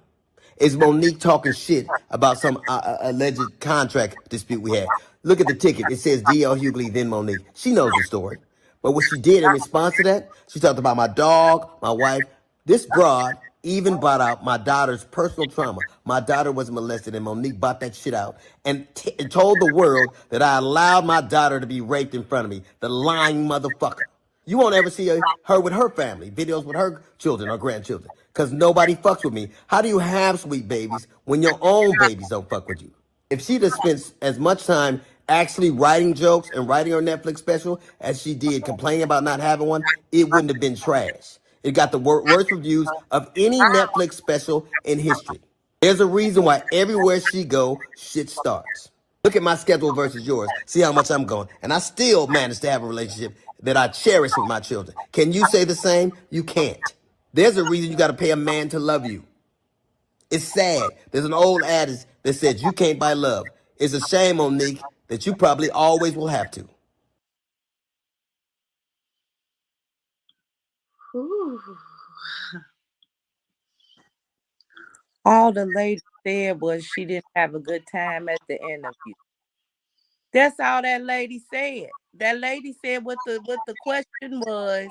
is Monique talking shit about some alleged contract dispute we had. Look at the ticket. It says D.L. Hughley, then Monique. She knows the story. But what she did in response to that, she talked about my dog, my wife. This broad even brought out my daughter's personal trauma. My daughter was molested, and Monique brought that shit out and told the world that I allowed my daughter to be raped in front of me. The lying motherfucker. You won't ever see her with her family, videos with her children or grandchildren, because nobody fucks with me. How do you have sweet babies when your own babies don't fuck with you? If she'd have spent as much time actually writing jokes and writing her Netflix special as she did complaining about not having one, it wouldn't have been trash. It got the worst reviews of any Netflix special in history. There's a reason why everywhere she go, shit starts. Look at my schedule versus yours. See how much I'm going. And I still managed to have a relationship that I cherish with my children. Can you say the same? You can't. There's a reason you got to pay a man to love you. It's sad. There's an old adage that says you can't buy love. It's a shame, Monique, that you probably always will have to. Ooh. All the lady said was she didn't have a good time at the interview. That's all that lady said. That lady said what the question was,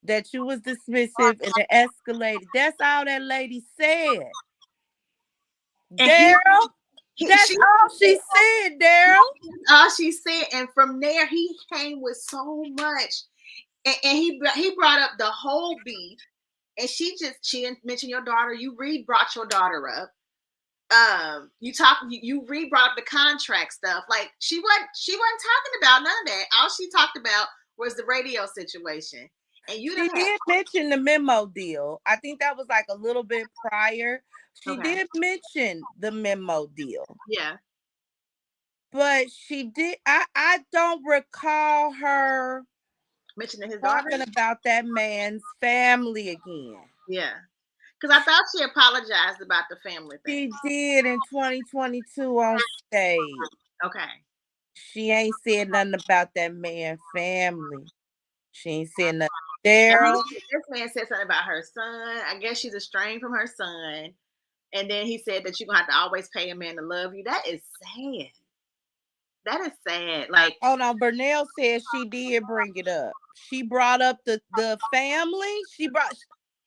that you was dismissive and it escalated. That's all that lady said. Daryl, that's all she said, Daryl. All she said, and from there he came with so much, and he brought up the whole beef, and she mentioned your daughter. You brought your daughter up. You brought up the contract stuff. Like she wasn't talking about none of that. All she talked about was the radio situation. And she did mention the memo deal. I think that was like a little bit prior. She did mention the memo deal. Yeah. But she did. I don't recall her mentioning his talking daughter about that man's family again. Yeah. Because I thought she apologized about the family thing. She did in 2022 on stage. Okay. She ain't said nothing about that man's family. She ain't said nothing. Daryl. This man said something about her son. I guess she's estranged from her son. And then he said that you're going to have to always pay a man to love you. That is sad. That is sad. Like, oh no, Burnell said she did bring it up. She brought up the family.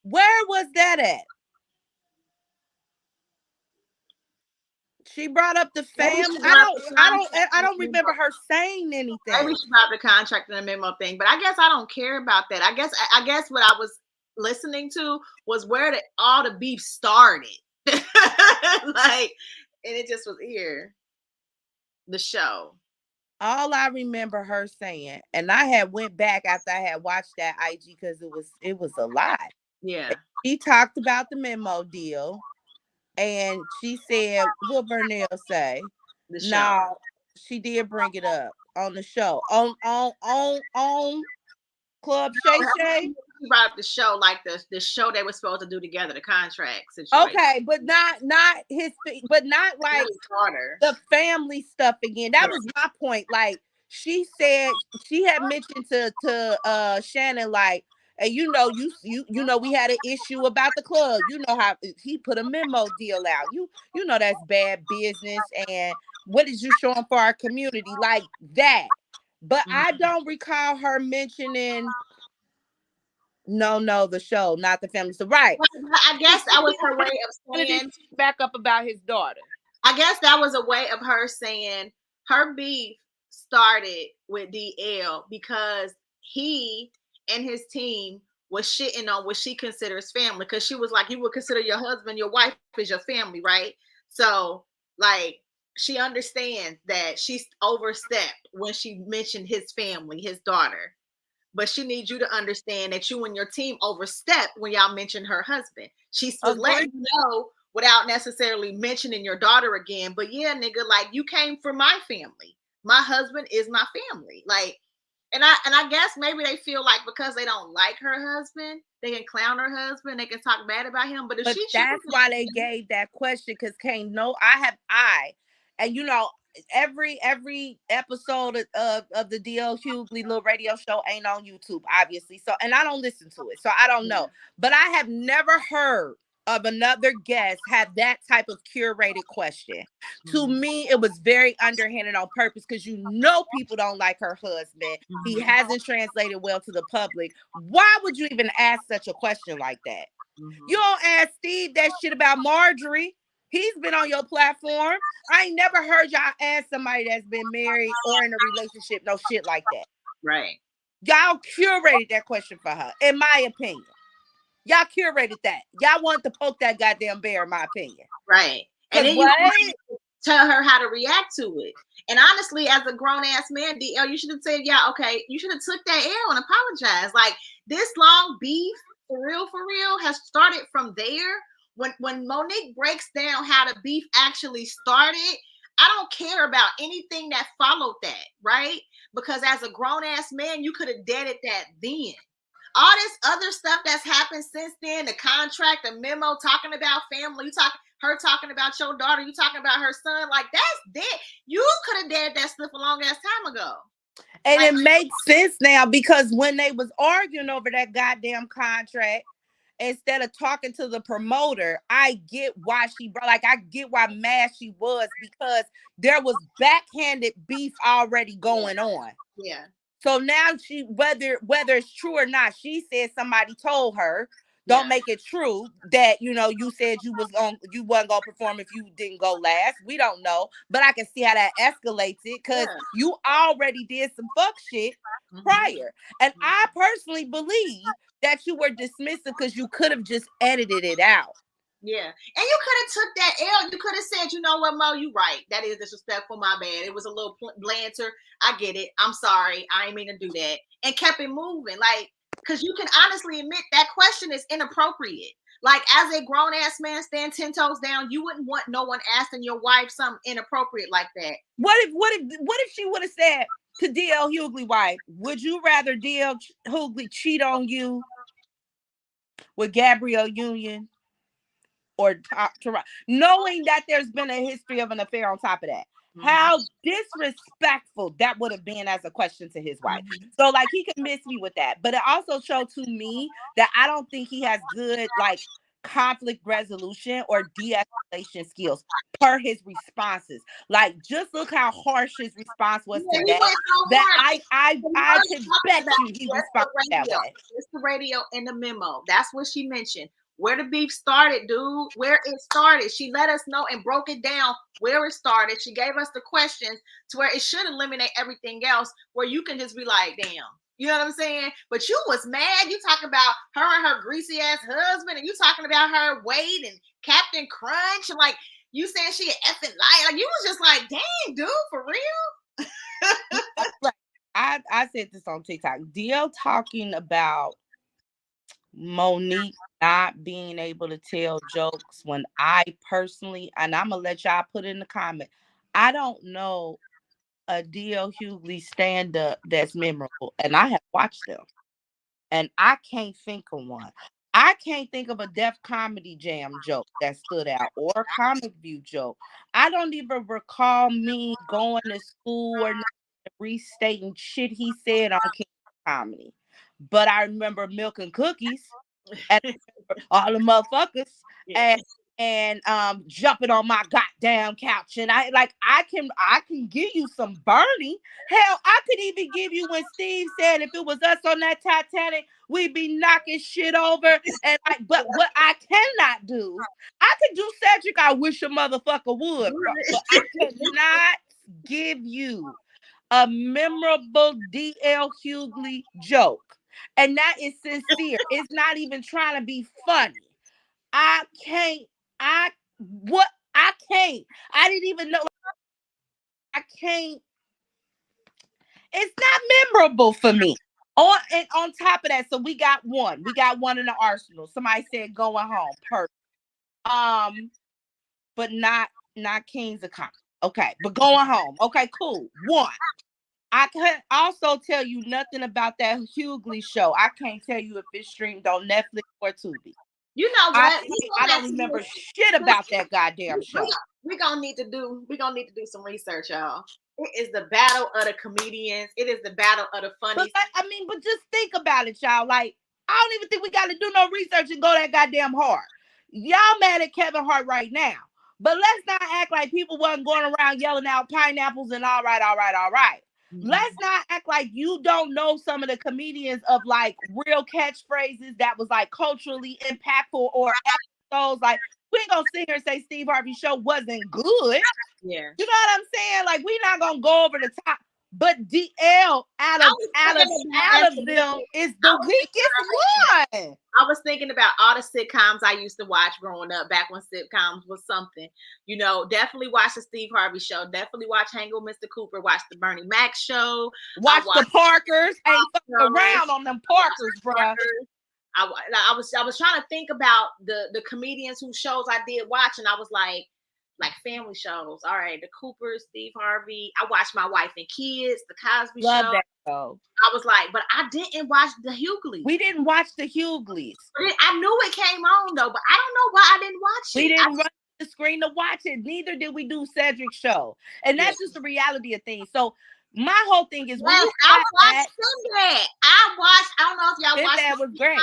Where was that at? She brought up the family. I don't remember her saying anything. Maybe she brought the contract and the memo thing, but I guess I don't care about that. I guess what I was listening to was where all the beef started. Like, and it just was here. The show. All I remember her saying, and I had went back after I had watched that IG because it was a lot. Yeah. She talked about the memo deal. And she said, what Burnell say? No, she did bring it up on the show. On Club Shay. She brought up the show, like the show they were supposed to do together, the contract situation. Okay, but not like the family stuff again. That was my point. Like she said, she had mentioned to Shannon, like, and you know, we had an issue about the club. You know how he put a memo deal out. You know that's bad business. And what is you showing for our community like that? But I don't recall her mentioning. No, the show, not the family. So right. I guess that was her way of saying back up about his daughter. I guess that was a way of her saying her beef started with DL because he and his team was shitting on what she considers family. Because she was like, you would consider your husband, your wife is your family, right? So like she understands that she's overstepped when she mentioned his family, his daughter. But she needs you to understand that you and your team overstepped when y'all mentioned her husband. She was letting you know without necessarily mentioning your daughter again. But yeah, nigga, like you came from my family. My husband is my family. Like, and I guess maybe they feel like because they don't like her husband, they can clown her husband, they can talk bad about him. But that's why they gave that question, because and you know, every episode of the DL Hughley little radio show ain't on YouTube, obviously. So, and I don't listen to it, so I don't know. But I have never heard of another guest have that type of curated question. To me, it was very underhanded on purpose, because you know people don't like her husband. He hasn't translated well to the public. Why would you even ask such a question like that? You don't ask Steve that shit about Marjorie. He's been on your platform. I ain't never heard y'all ask somebody that's been married or in a relationship no shit like that. Right. Y'all curated that question for her, in my opinion. Y'all curated that. Y'all wanted to poke that goddamn bear, in my opinion. Right. And then you tell her how to react to it. And honestly, as a grown-ass man, DL, you should have said, yeah, okay, you should have took that L and apologized. Like, this long beef, for real, has started from there. When Monique breaks down how the beef actually started, I don't care about anything that followed that, right? Because as a grown-ass man, you could have deaded that then. All this other stuff that's happened since then, the contract, the memo, talking about family, her talking about your daughter, you talking about her son, like, that's dead. You could have dead that stuff a long ass time ago. And it makes sense now, because when they was arguing over that goddamn contract, instead of talking to the promoter, I get why I get why mad she was, because there was backhanded beef already going on. Yeah. So now she, whether it's true or not, she said somebody told her, don't make it true that, you know, you said you wasn't gonna perform if you didn't go last. We don't know, but I can see how that escalates it, because you already did some fuck shit prior. And I personally believe that you were dismissive, because you could have just edited it out. Yeah. And you could have took that L. You could have said, you know what, Mo, you right. That is disrespectful. My bad. It was a little blanter. I get it. I'm sorry. I ain't mean to do that. And kept it moving. Like, because you can honestly admit that question is inappropriate. Like, as a grown-ass man, stand 10 toes down, you wouldn't want no one asking your wife something inappropriate like that. What if she would have said to DL Hughley wife, would you rather DL Hughley cheat on you with Gabrielle Union or knowing that there's been a history of an affair on top of that? How disrespectful that would have been as a question to his wife. So, like, he could miss me with that. But it also showed to me that I don't think he has good, like, conflict resolution or de-escalation skills per his responses. Like, just look how harsh his response was to that. I could bet you he responded that way. It's the radio and the memo. That's what she mentioned. Where the beef started, dude. Where it started. She let us know and broke it down where it started. She gave us the questions to where it should eliminate everything else, where you can just be like, damn. You know what I'm saying? But you was mad. You talking about her and her greasy ass husband, and you talking about her Wade and Captain Crunch, and like you saying she an effing liar. Like, you was just like, dang, dude, for real. I said this on TikTok. DL talking about Monique not being able to tell jokes, when I personally, and I'm gonna let y'all put in the comment, I don't know a DL Hughley stand-up that's memorable, and I have watched them, and I can't think of one. I can't think of a Def Comedy Jam joke that stood out, or a Comic View joke. I don't even recall me going to school or restating shit he said on King Comedy. But I remember Milk and Cookies and all the motherfuckers and jumping on my goddamn couch. And I can give you some Bernie. Hell, I could even give you when Steve said if it was us on that Titanic, we'd be knocking shit over. And but what I cannot do, I could do Cedric, I wish a motherfucker would, but I cannot give you a memorable DL Hughley joke. And that is sincere. It's not even trying to be funny. I can't. I didn't even know. I can't. It's not memorable for me. And on top of that, so we got one. We got one in the arsenal. Somebody said going home. Perfect. But not Kings of Comedy. Okay, but going home. Okay, cool. One. I can't also tell you nothing about that Hughley show. I can't tell you if it's streamed on Netflix or Tubi. You know what? I don't remember shit about that goddamn show. We're gonna need to do some research, y'all. It is the battle of the comedians. It is the battle of the funnies. But just think about it, y'all. Like, I don't even think we got to do no research and go that goddamn hard. Y'all mad at Kevin Hart right now. But let's not act like people wasn't going around yelling out pineapples and all right. Mm-hmm. Let's not act like you don't know some of the comedians of like real catchphrases that was like culturally impactful or episodes. Like, we ain't gonna sit here and say SteveHarvey show wasn't good. Yeah. You know what I'm saying? Like, we're not gonna go over the top. But DL out of them is the weakest one. I was thinking about all the sitcoms I used to watch growing up, back when sitcoms was something. You know, definitely watch the SteveHarvey show. Definitely watch Hang with Mr. Cooper. Watch the Bernie Mac show. Watch the Parkers. Ain't fucking around on them Parkers, bro. I was trying to think about the comedians whose shows I did watch, and I was like family shows. All right, the Coopers, SteveHarvey. I watched My Wife and Kids, the Cosby Show. Love that show. I was like, but I didn't watch the Hughleys. We didn't watch the Hughleys. I knew it came on though, but I don't know why I didn't watch it. We didn't run the screen to watch it. Neither did we do Cedric's show, and that's just the reality of things. So my whole thing is, I watched Sinbad. I don't know if y'all watched. Sinbad was great,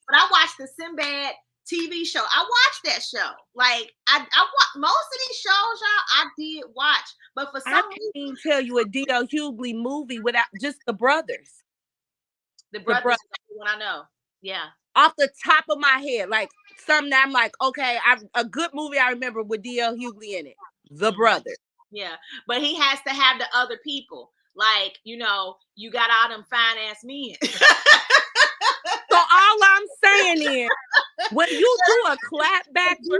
but I watched the Sinbad TV show. I watched that show. Like I watched most of these shows, y'all. I did watch, but for some reason, I can't tell you a D.L. Hughley movie without just the brothers. The brothers is the one I know. Yeah, off the top of my head, like something that I'm like, okay, a good movie I remember with D.L. Hughley in it. The brothers. Yeah, but he has to have the other people. Like, you know, you got all them fine ass men. So all I'm saying is, when you do a clapback, your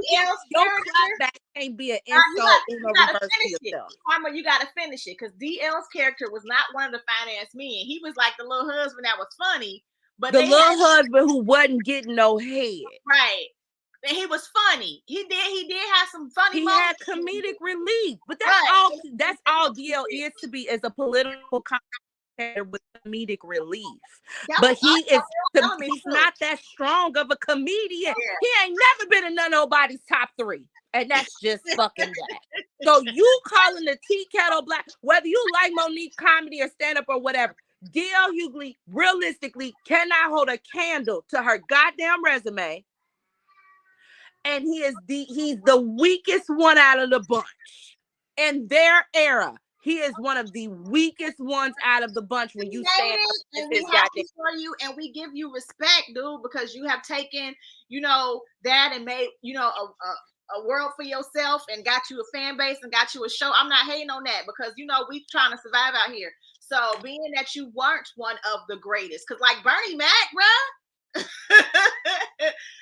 clapback can't be an insult in a reverse to yourself. Karma, you got to finish it, because DL's character was not one of the fine-ass men. He was like the little husband that was funny, but the little husband who wasn't getting no head. Right. And he was funny. He did have some funny moments. He had comedic relief, but that's all DL is to be, as a political commentator with comedic relief. But he's not that strong of a comedian. Yeah. He ain't never been in nobody's top 3. And that's just fucking that. So you calling the tea kettle black, whether you like Monique comedy or stand-up or whatever, D.L. Hughley realistically cannot hold a candle to her goddamn resume. And he's the weakest one out of the bunch. In their era, he is one of the weakest ones out of the bunch when you stand up. And we happy for you, and we give you respect, dude, because you have taken, you know, that and made, you know, a world for yourself and got you a fan base and got you a show. I'm not hating on that, because, you know, we trying to survive out here. So being that you weren't one of the greatest, because like Bernie Mac, bro,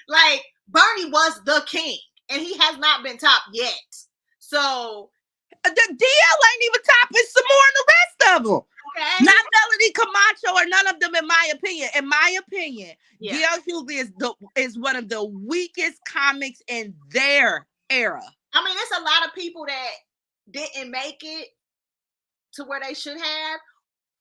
like Bernie was the king, and he has not been top yet. So the DL ain't even topping some more than the rest of them. Okay. Not Melody Camacho or none of them, in my opinion. In my opinion, DL Hughley is one of the weakest comics in their era. I mean, it's a lot of people that didn't make it to where they should have.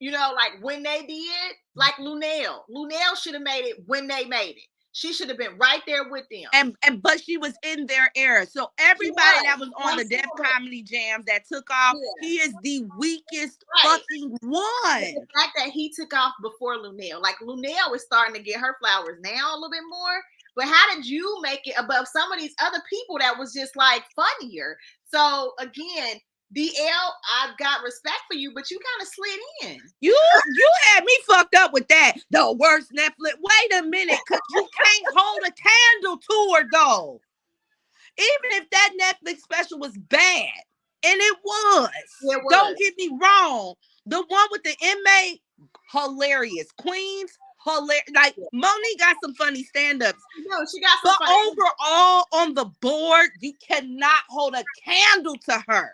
You know, like when they did, like Lunel. Lunel should have made it when they made it. She should have been right there with them. But she was in their era. So everybody that was on the Def Comedy Jams that took off, he is the weakest fucking one. The fact that he took off before Lunel. Like Lunel is starting to get her flowers now a little bit more. But how did you make it above some of these other people that was just like funnier? So again, DL, I've got respect for you, but you kind of slid in. You had me fucked up with that. The worst Netflix. Wait a minute, because you can't hold a candle to her, though. Even if that Netflix special was bad, and it was. Don't get me wrong. The one with the inmate, hilarious. Queens, hilarious. Like, Monique got some funny stand-ups. No, she got some funny. Overall, on the board, you cannot hold a candle to her.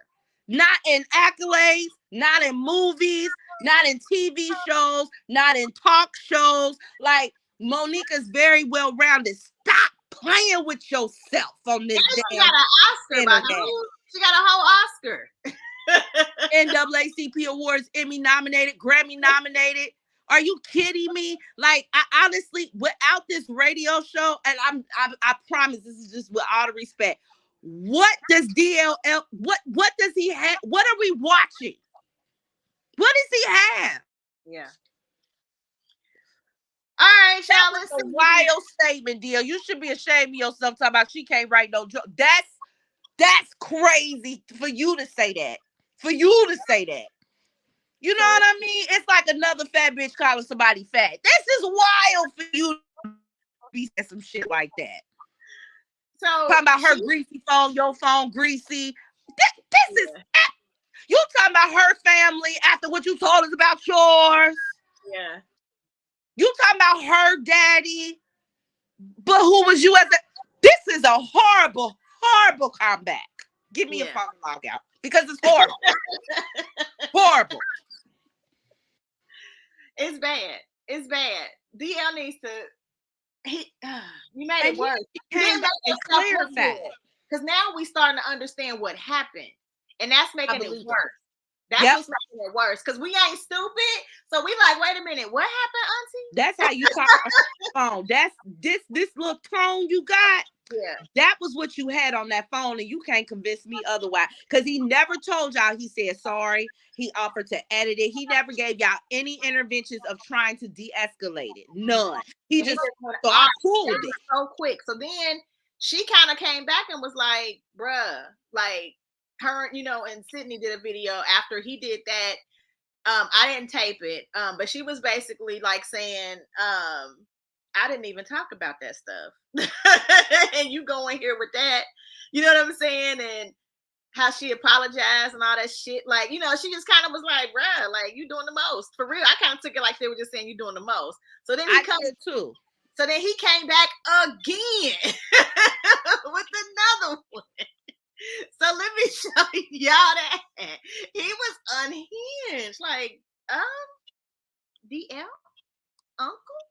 Not in accolades, not in movies, not in TV shows, not in talk shows. Like, Monique is very well-rounded. Stop playing with yourself on this damn. She got an Oscar, she got a whole Oscar. NAACP Awards, Emmy nominated, Grammy nominated. Are you kidding me? Like, I honestly, without this radio show, and I promise this is just with all the respect. What does DLL? What does he have? What are we watching? What does he have? Yeah. All right, That y'all. was a wild statement, deal. You should be ashamed of yourself talking about she can't write no joke. That's crazy for you to say that. For you to say that. You know what I mean? It's like another fat bitch calling somebody fat. This is wild for you to be saying some shit like that. So talking about her greasy phone, your phone greasy. This is you talking about her family after what you told us about yours. Yeah. You talking about her daddy, but who was you as a? This is a horrible, horrible comeback. Give me a phone log out because it's horrible. Horrible. It's bad. It's bad. DL needs to. You made it worse. Because now we starting to understand what happened, and that's making it worse. That's what's making it worse. Because we ain't stupid, so we like, wait a minute, what happened, Auntie? That's how you talk on phone. That's this little tone you got. Yeah, that was what you had on that phone, and you can't convince me otherwise. Because he never told y'all. He said sorry. He offered to edit it. He never gave y'all any interventions of trying to de-escalate it. None. He just pulled it so quick. So then she kind of came back and was like, "Bruh, like her, and Sydney did a video after he did that. I didn't tape it, but she was basically like saying, I didn't even talk about that stuff. And you go in here with that, you know what I'm saying? And how she apologized and all that shit. Like, she just kind of was like, bruh, like, you doing the most. For real. I kind of took it like they were just saying you doing the most. So then he comes too. So then he came back again with another one. So let me show y'all that. He was unhinged. Like, DL? Uncle?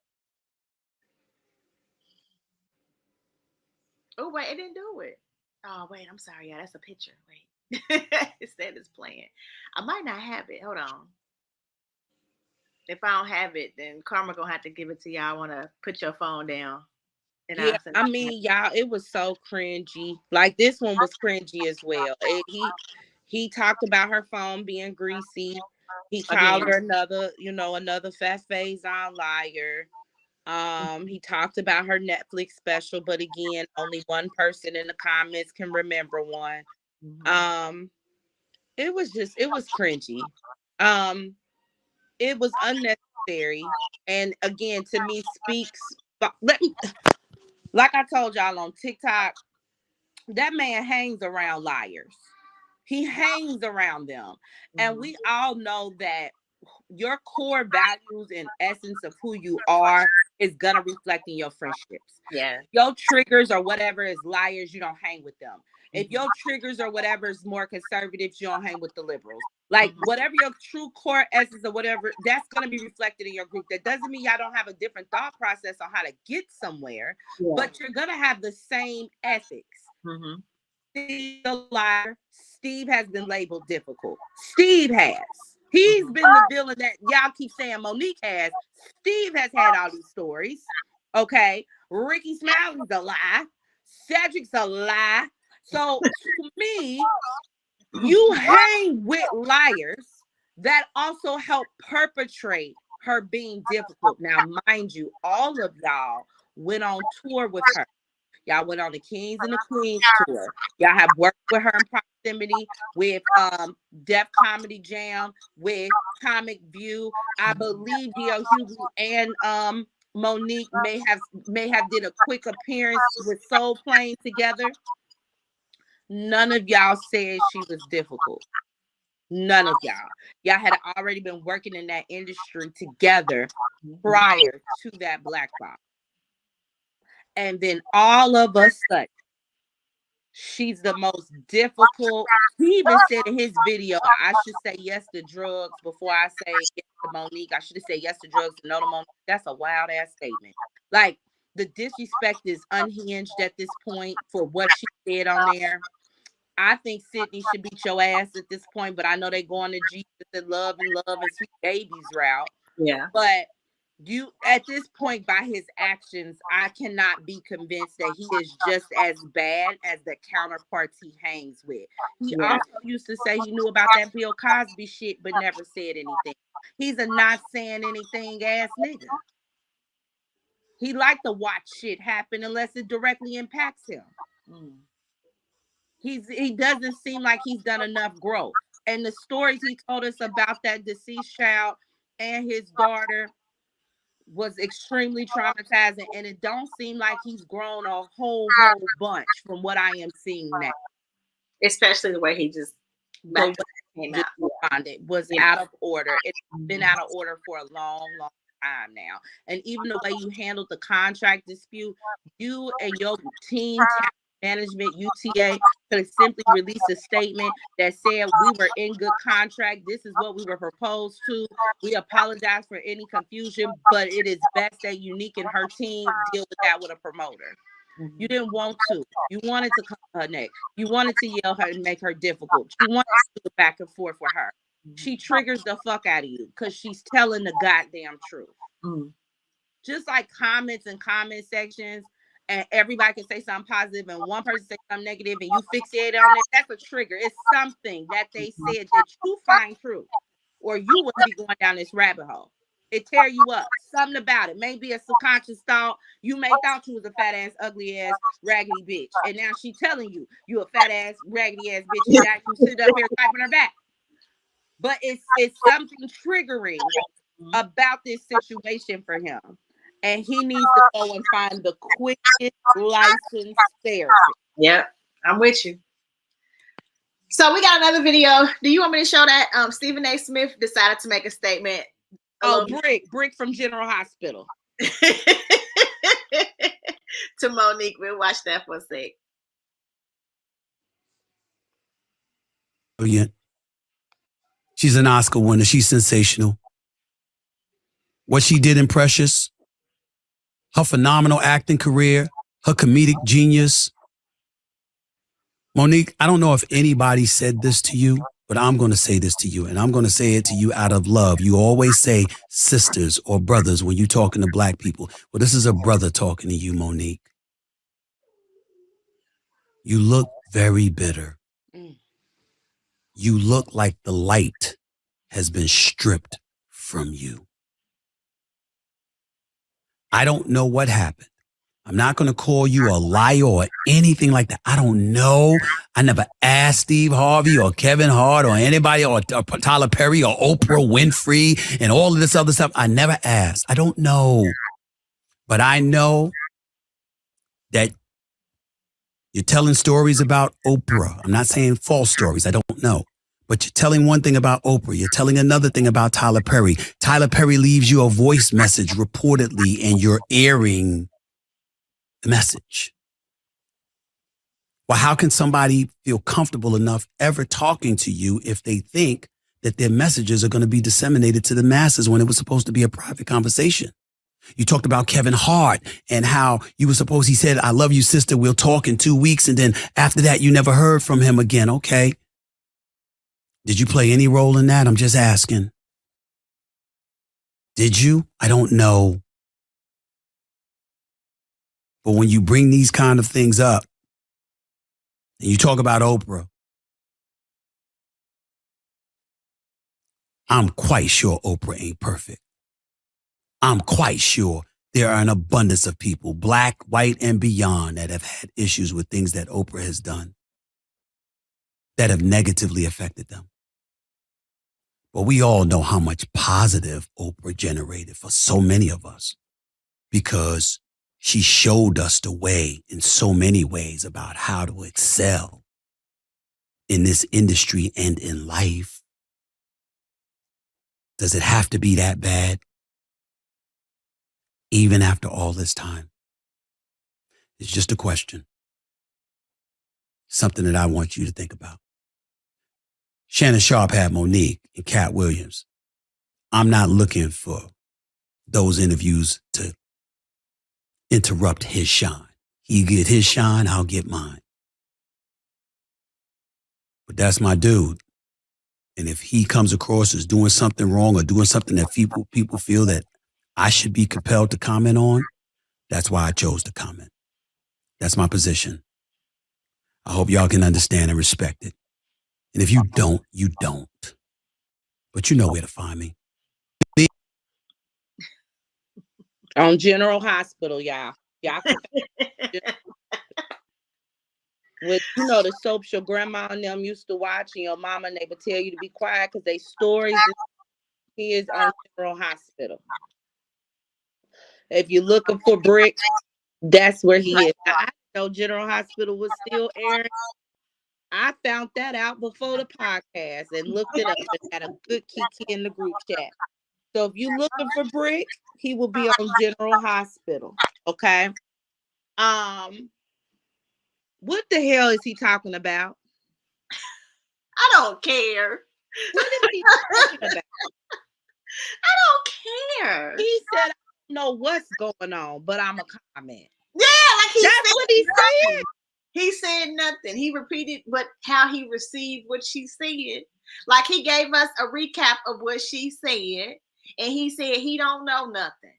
Oh, wait, it didn't do it. Oh, wait, I'm sorry. Yeah, that's a picture. Wait. It said it's playing. I might not have it. Hold on. If I don't have it, then Karma gonna have to give it to y'all. I want to put your phone down. Yeah, I mean, y'all, it was so cringy. Like, this one was cringy as well. He talked about her phone being greasy. He called her another fat face on liar. He talked about her Netflix special, but again, only one person in the comments can remember one. It was cringy. It was unnecessary, and again, to me, speaks. Like I told y'all on TikTok, that man hangs around liars. He hangs around them, and we all know that your core values and essence of who you are is gonna reflect in your friendships. Yeah. Your triggers or whatever is liars, you don't hang with them. If your triggers or whatever is more conservatives, you don't hang with the liberals. Like, whatever your true core essence or whatever, that's gonna be reflected in your group. That doesn't mean y'all don't have a different thought process on how to get somewhere, but you're gonna have the same ethics. Steve a liar. Steve has been labeled difficult. Steve has. He's been the villain that y'all keep saying Monique has. Steve has had all these stories. Okay. Ricky Smiley's a lie. Cedric's a lie. So to me, you hang with liars that also help perpetrate her being difficult. Now, mind you, all of y'all went on tour with her. Y'all went on the Kings and the Queens tour. Y'all have worked with her in proximity with Def Comedy Jam, with Comic View. I believe D.L. Hughley and Monique may have did a quick appearance with Soul Plane together. None of y'all said she was difficult. None of y'all. Y'all had already been working in that industry together prior to that black box. And then all of a sudden, she's the most difficult. He even said in his video, I should say yes to drugs before I say yes to Monique. I should have said yes to drugs and no to Monique. That's a wild ass statement. Like, the disrespect is unhinged at this point for what she said on there. I think Sydney should beat your ass at this point, but I know they going to Jesus and love and sweet babies route. Yeah. But you, at this point, by his actions, I cannot be convinced that he is just as bad as the counterparts he hangs with. He also used to say he knew about that Bill Cosby shit, but never said anything. He's a not saying anything ass nigga. He like to watch shit happen unless it directly impacts him. He doesn't seem like he's done enough growth. And the stories he told us about that deceased child and his daughter was extremely traumatizing, and it don't seem like he's grown a whole bunch from what I am seeing now. Especially the way he just responded was out of order. It's been out of order for a long time now. And even the way you handled the contract dispute, you and your team, management, UTA, could have simply released a statement that said we were in good contract. This is what we were proposed to. We apologize for any confusion, but it is best that Unique and her team deal with that with a promoter. You didn't want to. You wanted to cut her neck. You wanted to yell her and make her difficult. You wanted to go back and forth with her. She triggers the fuck out of you because she's telling the goddamn truth. Just like comments and comment sections, and everybody can say something positive and one person say something negative and you fixate on it, that's a trigger. It's something that they said that you find true, or you wouldn't be going down this rabbit hole. It tear you up. Something about it. Maybe a subconscious thought. You may thought you was a fat ass, ugly ass, raggedy bitch. And now she telling you you a fat ass, raggedy ass bitch, and got you sit up here typing her back. But it's something triggering about this situation for him. And he needs to go and find the quickest licensed therapist. Yep, I'm with you. So we got another video. Do you want me to show that Stephen A. Smith decided to make a statement? Brick from General Hospital. To Monique. We'll watch that for a sec. Brilliant. She's an Oscar winner. She's sensational. What she did in Precious, her phenomenal acting career, her comedic genius. Monique, I don't know if anybody said this to you, but I'm going to say this to you, and I'm going to say it to you out of love. You always say sisters or brothers when you're talking to black people. Well, this is a brother talking to you, Monique. You look very bitter. You look like the light has been stripped from you. I don't know what happened. I'm not going to call you a liar or anything like that. I don't know. I never asked SteveHarvey or Kevin Hart or anybody or Tyler Perry or Oprah Winfrey and all of this other stuff. I never asked. I don't know. But I know that you're telling stories about Oprah. I'm not saying false stories. I don't know. But you're telling one thing about Oprah. You're telling another thing about Tyler Perry. Tyler Perry leaves you a voice message reportedly, and you're airing the message. Well, how can somebody feel comfortable enough ever talking to you if they think that their messages are going to be disseminated to the masses when it was supposed to be a private conversation? You talked about Kevin Hart and how you were supposed, he said, "I love you, sister. We'll talk in 2 weeks." And then after that, you never heard from him again. Okay. Did you play any role in that? I'm just asking. Did you? I don't know. But when you bring these kind of things up and you talk about Oprah, I'm quite sure Oprah ain't perfect. I'm quite sure there are an abundance of people, black, white, and beyond, that have had issues with things that Oprah has done that have negatively affected them. But we all know how much positive Oprah generated for so many of us, because she showed us the way in so many ways about how to excel in this industry and in life. Does it have to be that bad? Even after all this time? It's just a question. Something that I want you to think about. Shannon Sharp had Monique and Cat Williams. I'm not looking for those interviews to interrupt his shine. He get his shine, I'll get mine. But that's my dude. And if he comes across as doing something wrong or doing something that people feel that I should be compelled to comment on, that's why I chose to comment. That's my position. I hope y'all can understand and respect it. And if you don't, you don't. But you know where to find me. On General Hospital, y'all. Y'all can with, you know, the soaps your grandma and them used to watch, and your mama and they would tell you to be quiet because they stories. He is on General Hospital. If you're looking for bricks, that's where he is. Now, I didn't know General Hospital was still airing. I found that out before the podcast and looked it up and had a good kiki in the group chat. So if you're looking for Brick, he will be on General Hospital. Okay. What the hell is he talking about? I don't care. What is he talking about? I don't care. He said, I don't know what's going on, but I'm a comment. Yeah, like that's what he said. He said nothing. He repeated how he received what she said. Like he gave us a recap of what she said, and he said he don't know nothing,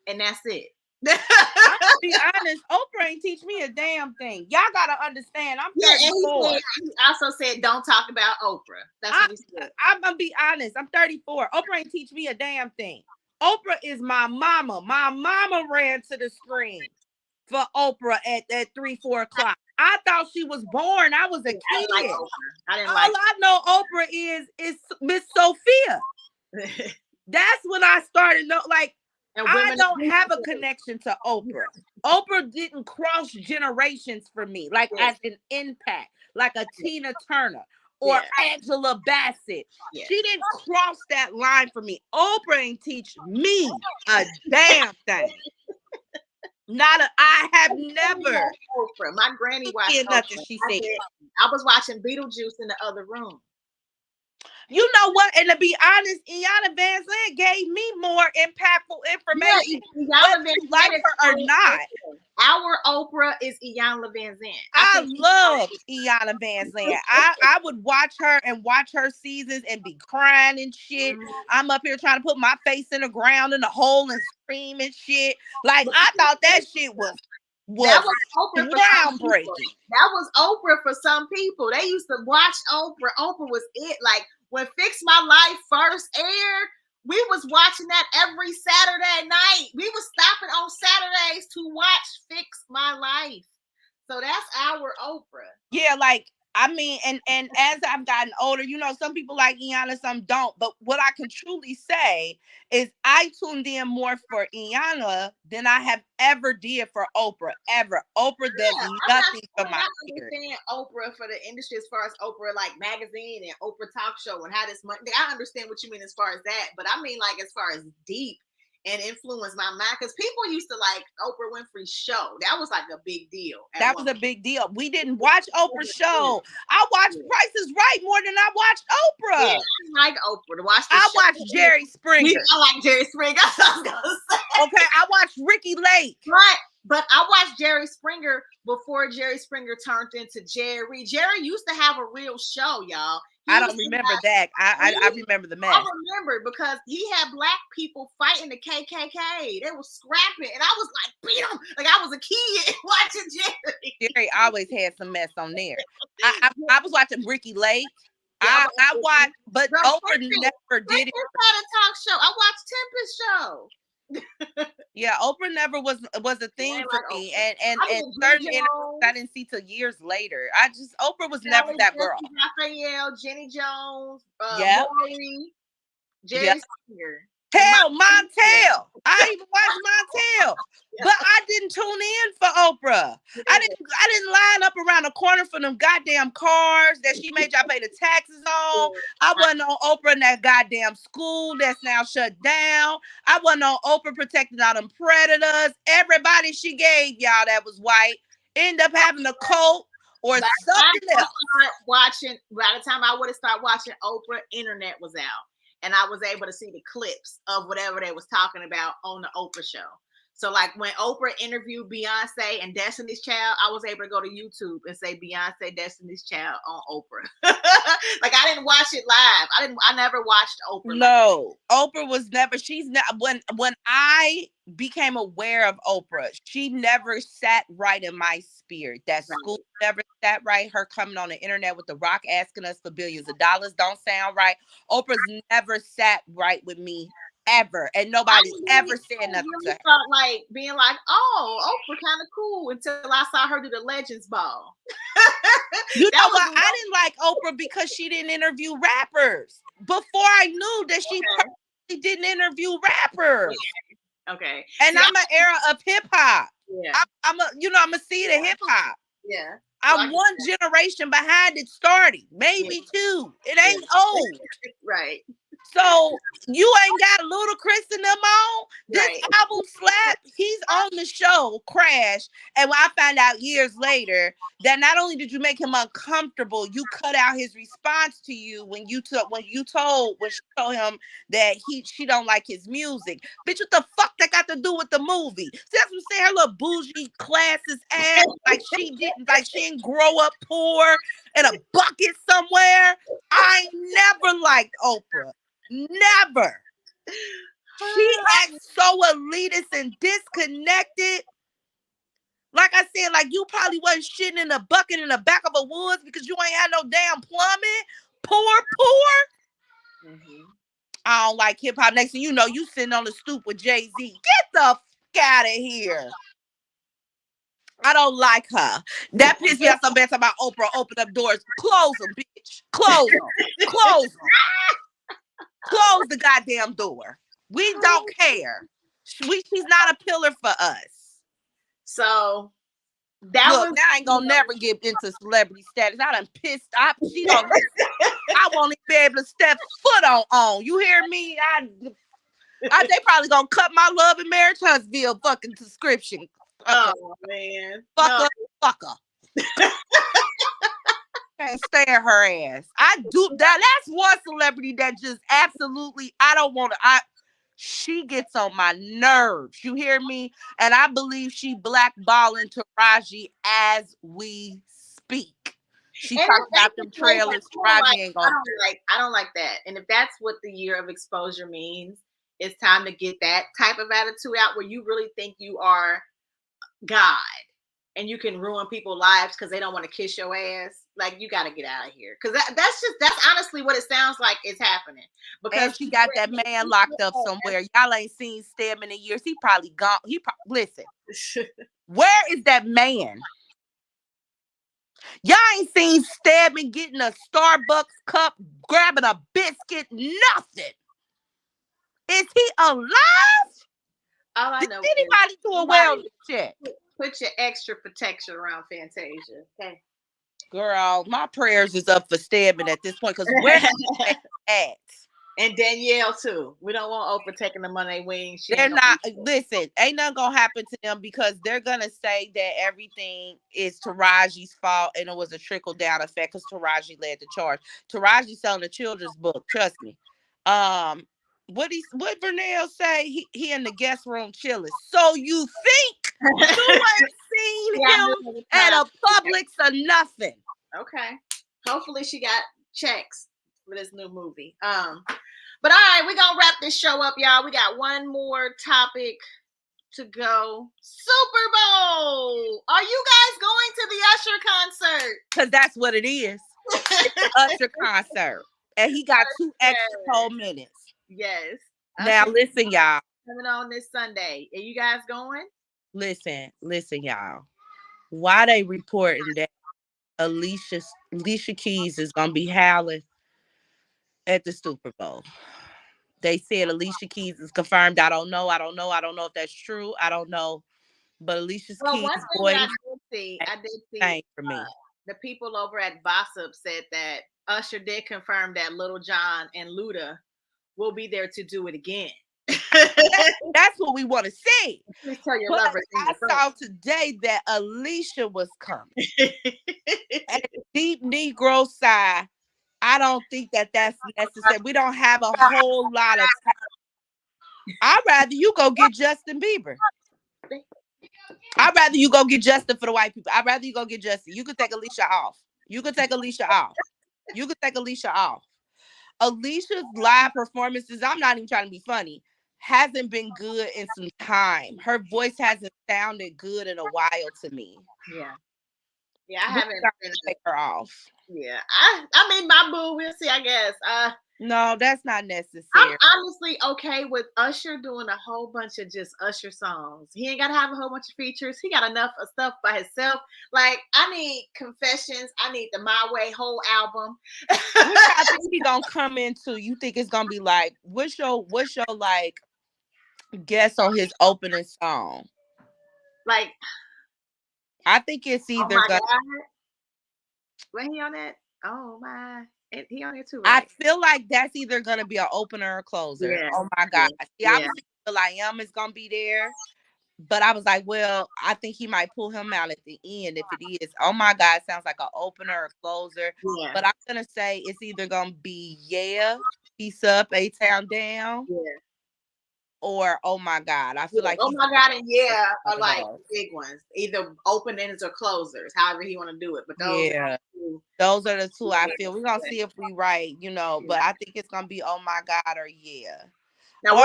and that's it. I'll be honest, Oprah ain't teach me a damn thing. Y'all gotta understand. I'm 34. And he also said, "Don't talk about Oprah." That's what he said. I'm gonna be honest. I'm 34. Oprah ain't teach me a damn thing. Oprah is my mama. My mama ran to the screen for Oprah at 3-4 o'clock. I thought she was born. I was a kid. I didn't like Oprah. I know Oprah is Miss Sophia. That's when I started like. I don't have a connection to Oprah. Oprah didn't cross generations for me, like as an impact, like a Tina Turner or Angela Bassett. She didn't cross that line for me. Oprah ain't teach me a damn thing. I have never. Oprah. My granny watched nothing she said. I was watching Beetlejuice in the other room. You know what? And to be honest, Iyanla Vanzant gave me more impactful information. Iyanla Vanzant, like her or not. Our Oprah is Iyanla Vanzant. I love Iyanla Vanzant. I would watch her seasons and be crying and shit. I'm up here trying to put my face in the ground in the hole and scream and shit. Like I thought that shit was that was Oprah groundbreaking. That was Oprah for some people. They used to watch Oprah. Oprah was it. Like when Fix My Life first aired, we was watching that every Saturday night. We was stopping on Saturdays to watch Fix My Life. So that's our Oprah. Yeah, like I mean, and as I've gotten older, you know, some people like Iyanla, some don't. But what I can truly say is I tuned in more for Iyanla than I have ever did for Oprah, ever. Oprah does nothing for my spirit. I understand Oprah for the industry as far as Oprah, like magazine and Oprah talk show and how this money. I understand what you mean as far as that. But I mean, like, as far as deep and influence my mind, because people used to like Oprah Winfrey's show. That was like a big deal. That was a big deal. We didn't watch Oprah's show. I watched Price is Right more than I watched Oprah. Yeah, I like Oprah to watch. I watched Jerry Springer. I like Jerry Springer. That's what I was gonna say. Okay, I watched Ricky Lake. Right, but I watched Jerry Springer before Jerry Springer turned into Jerry. Jerry used to have a real show, y'all. I don't remember that. I remember the mess. I remember because he had black people fighting the KKK. They were scrapping, and I was like, beat them. Like I was a kid watching Jerry. Jerry always had some mess on there. I was watching Ricky Lake. I watched, but Oprah never did it. Had a talk show. I watched Tempest show. Yeah, Oprah never was a thing for me, and certain interviews I didn't see till years later. Oprah was never that girl. Raphael, Jenny Jones, Maury, Jerry Springer. Hell, Montel. I even watched Montel, but I didn't tune in for Oprah. I didn't line up around the corner for them goddamn cars that she made y'all pay the taxes on. I wasn't on Oprah in that goddamn school that's now shut down. I wasn't on Oprah protecting all them predators. Everybody she gave y'all that was white ended up having a cult or something else. By the time I would have started watching Oprah, internet was out. And I was able to see the clips of whatever they was talking about on the Oprah show. So like when Oprah interviewed Beyonce and Destiny's Child, I was able to go to YouTube and say Beyonce Destiny's Child on Oprah. Like I didn't watch it live. I never watched Oprah. No, Oprah was never, she's not, when I became aware of Oprah, she never sat right in my spirit. That school never sat right. Her coming on the internet with The Rock asking us for billions of dollars don't sound right. Oprah's never sat right with me ever, and nobody ever said nothing to her. Felt like being like, oh, Oprah kind of cool until I saw her do the Legends Ball. You know what? I didn't like Oprah because she didn't interview rappers. Before I knew that she personally didn't interview rappers. Okay. And I'm an era of hip hop. Yeah. I'm a seed of hip hop. Yeah. I'm one generation behind it starting, maybe two. It ain't old. Right. So you ain't got Ludacris and them on. This album slap. He's on the show Crash, and I found out years later that not only did you make him uncomfortable, you cut out his response to you when she told him that she don't like his music. Bitch, what the fuck that got to do with the movie? See, that's what I'm saying. Her little bougie classes ass, like she didn't grow up poor in a bucket somewhere. I never liked Oprah. Never. She acts so elitist and disconnected. Like I said, like you probably wasn't shitting in a bucket in the back of a woods because you ain't had no damn plumbing. Poor. Mm-hmm. I don't like hip hop. Next thing you know, you sitting on the stoop with Jay-Z. Get the fuck out of here. I don't like her. That pissed me off so bad about Oprah. Open up doors. Close them, bitch. Close them. Close them. Close the goddamn door. We don't care. She's not a pillar for us. So I ain't gonna never get into celebrity status. I done pissed off. I won't even be able to step foot on. You hear me? They probably gonna cut my Love and Marriage Huntsville fucking subscription. Oh man. Fucker. Can't stand her ass. I do that. That's one celebrity that just absolutely she gets on my nerves. You hear me? And I believe she blackballing Taraji as we speak. She talks about them trailers. Taraji ain't gonna. I don't like that. And if that's what the year of exposure means, it's time to get that type of attitude out where you really think you are God and you can ruin people's lives because they don't want to kiss your ass. Like, you got to get out of here. Because that's honestly what it sounds like is happening. Because she got that man locked up somewhere. Y'all ain't seen Stedman in years. He probably gone. Listen, where is that man? Y'all ain't seen Stedman getting a Starbucks cup, grabbing a biscuit, nothing. Is he alive? All I know is anybody do a wellness check? Put your extra protection around Fantasia. Okay. Girl, my prayers is up for Stedman at this point because where's he at? And Danielle too. We don't want Oprah taking them on their wings. They're not. Listen, ain't nothing gonna happen to them because they're gonna say that everything is Taraji's fault and it was a trickle down effect because Taraji led the charge. Taraji's selling a children's book. Trust me. What Vernell say? He in the guest room chilling. So you think you ain't seen him at a Publix or nothing? Okay. Hopefully she got checks for this new movie. But all right, we're gonna wrap this show up, y'all. We got one more topic to go. Super Bowl. Are you guys going to the Usher concert? Because that's what it is. It's the Usher concert. And he got 2 extra whole minutes. Yes. Now listen, y'all. Coming on this Sunday. Are you guys going? Listen, y'all. Why they reporting that Alicia Keys is gonna be howling at the Super Bowl? They said Alicia Keys is confirmed. I don't know if that's true. I don't know. But Alicia Keys boy, I did see for me. The people over at Gossip said that Usher did confirm that Little John and Luda will be there to do it again. That's what we want to see. Please tell your but lovers. I saw today that Alicia was coming. And deep Negro side, I don't think that that's necessary. We don't have a whole lot of time. I'd rather you go get Justin Bieber. I'd rather you go get Justin for the white people. I'd rather you go get Justin. You could take Alicia off. You could take Alicia off. You could take Alicia off. Alicia's live performances, I'm not even trying to be funny, hasn't been good in some time. Her voice hasn't sounded good in a while to me. Yeah. Yeah, I haven't take her off. Yeah. I mean, my boo, we'll see, I guess. No, that's not necessary. I'm honestly okay with Usher doing a whole bunch of just Usher songs. He ain't got to have a whole bunch of features. He got enough of stuff by himself. Like, I need Confessions. I need the My Way whole album. Which I think he gonna come into. You think it's gonna be like, what's your like guess on his opening song? Like, I think it's either oh my God. When he on that? Oh my. He on it too, right? I feel like that's either gonna be an opener or closer. Yeah. Oh my God. See, I was thinking will.i.am is gonna be there, but I was like, well, I think he might pull him out at the end if it is. Oh my God, sounds like an opener or closer. Yeah. But I'm gonna say it's either gonna be Peace Up, A-Town Down. Yeah. Or Oh My God. I feel like Oh My God and are like big ones. Either openers or closers, however he want to do it. But those are the two I feel. We're gonna see if we right, but I think it's gonna be Oh My God or Now,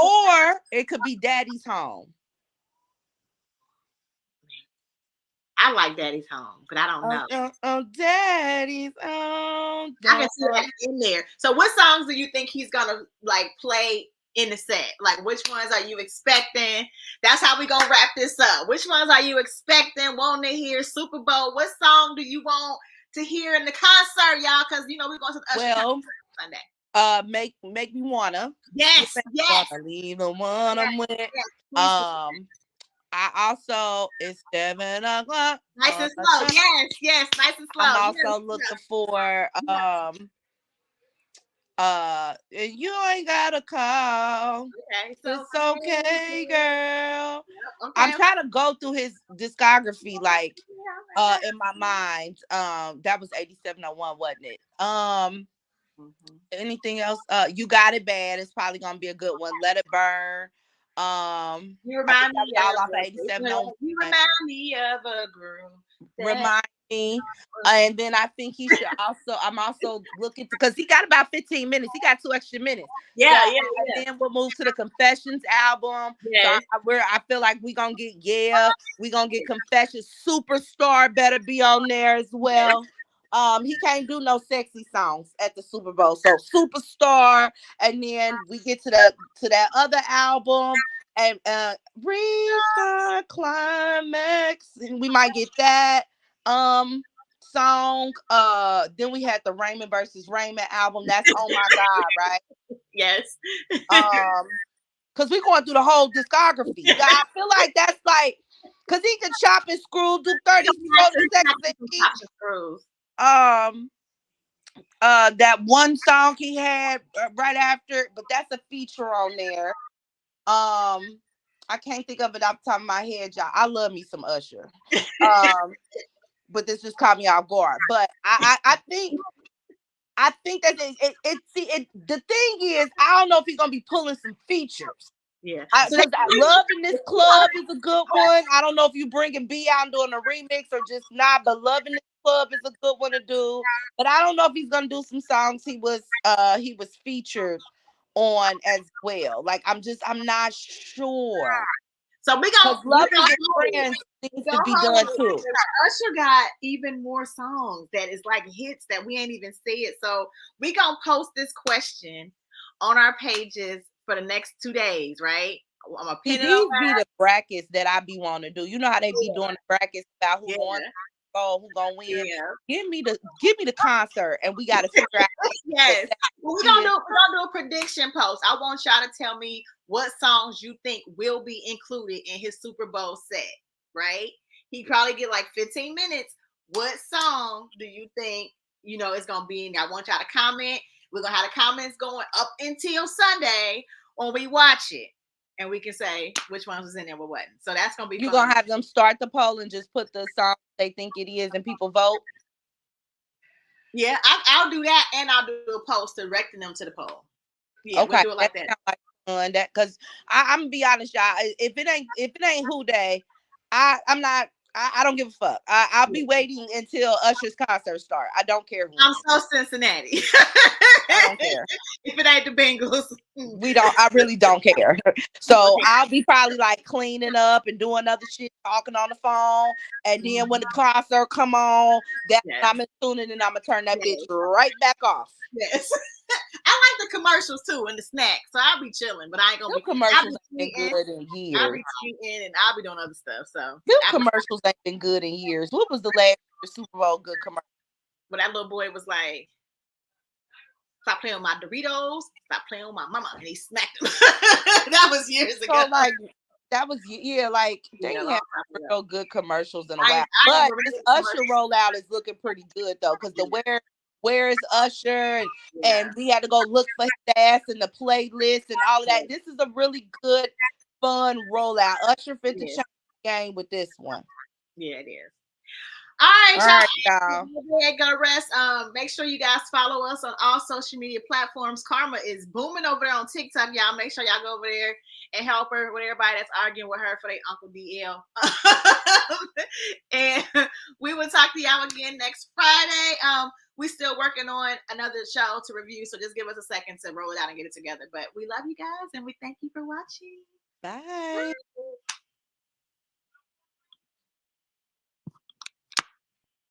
or it could be Daddy's Home. I like Daddy's Home, but I don't know. Daddy's Home. I can see that in there. So what songs do you think he's gonna like play in the set? Like, which ones are you expecting? That's how we gonna wrap this up. Which ones are you expecting, wanting to hear Super Bowl? What song do you want to hear in the concert, y'all? Because we're going to Usher Sunday. Make Me Wanna. Yes. Wanna leave the one I'm with. I also, it's 7 o'clock. Nice and slow. Yes, nice and slow. I'm also looking for you ain't gotta call. Okay, it's okay, girl. Okay. I'm trying to go through his discography, like in my mind. That was 8701, wasn't it? Anything else? You Got It Bad is probably gonna be a good one. Let It Burn. You remind me of 8701. You remind me of a girl. Remind me. And then I think he should I'm also looking because he got about 15 minutes. He got 2 extra minutes. Yeah. And then we'll move to the Confessions album. Yes. So I feel like we're gonna get we're gonna get Confessions. Superstar better be on there as well. He can't do no sexy songs at the Super Bowl. So Superstar, and then we get to that other album and Reach the Climax, and we might get that song. Then we had the Raymond versus Raymond album. That's Oh My God, right? Yes. Because we're going through the whole discography. I feel like that's like, because he can chop and screw, do 30 seconds each. That one song he had right after, but that's a feature on there. I can't think of it off the top of my head, y'all. I love me some Usher. But this just caught me off guard. But I think that the thing is, I don't know if he's gonna be pulling some features. Yeah, because Love in This Club is a good one. I don't know if you bringing B out and doing a remix or just not, but Love in This Club is a good one to do. But I don't know if he's gonna do some songs he was featured on as well. Like I'm not sure. So we got Love Is Your Friends needs to be done too. Usher got even more songs that is like hits that we ain't even said. So we gonna post this question on our pages for the next 2 days, right? I'm gonna pin it on be the brackets that I be wanting to do. You know how they be doing the brackets about who won, who gonna win. Yeah. Give me the concert, and we gotta figure out. Yes, we're gonna do a prediction post. I want y'all to tell me what songs you think will be included in his Super Bowl set. Right? He probably get like 15 minutes. What song do you think is gonna be in there? I want y'all to comment. We're gonna have the comments going up until Sunday when we watch it, and we can say which ones was in there, what wasn't. So that's gonna be. You gonna have them start the poll and just put the song they think it is, and people vote. Yeah, I'll do that, and I'll do a post directing them to the poll. Yeah, okay. We'll do it like that. on that because I'm gonna be honest, y'all. If it ain't Who Day, I'm not. I don't give a fuck. I'll be waiting until Usher's concert start. I don't care who. I'm so Cincinnati. I don't care. If it ain't the Bengals, I really don't care. So I'll be probably like cleaning up and doing other shit, talking on the phone, and then when the concert come on, that I'm tuning and I'm gonna turn that bitch right back off. Yes. I like the commercials too and the snacks, so I'll be chilling. But I ain't gonna be commercials. Ain't been good in years. I'll be tweeting and I'll be doing other stuff. So commercials ain't been good in years. What was the last Super Bowl good commercial? When that little boy was like, "Stop playing with my Doritos, stop playing with my mama," and he smacked him. That was years ago. So like that was like they have real good commercials in a while. But this Usher rollout is looking pretty good though, because the where is Usher and we had to go look for his ass in the playlist and all of that. This is a really good, fun rollout. Usher fit the game with this one. Yeah, it is. All right, y'all. Go rest. Make sure you guys follow us on all social media platforms. Karma is booming over there on TikTok, y'all. Make sure y'all go over there and help her with everybody that's arguing with her for their Uncle DL. And we will talk to y'all again next Friday. We're still working on another show to review, so just give us a second to roll it out and get it together. But we love you guys, and we thank you for watching. Bye.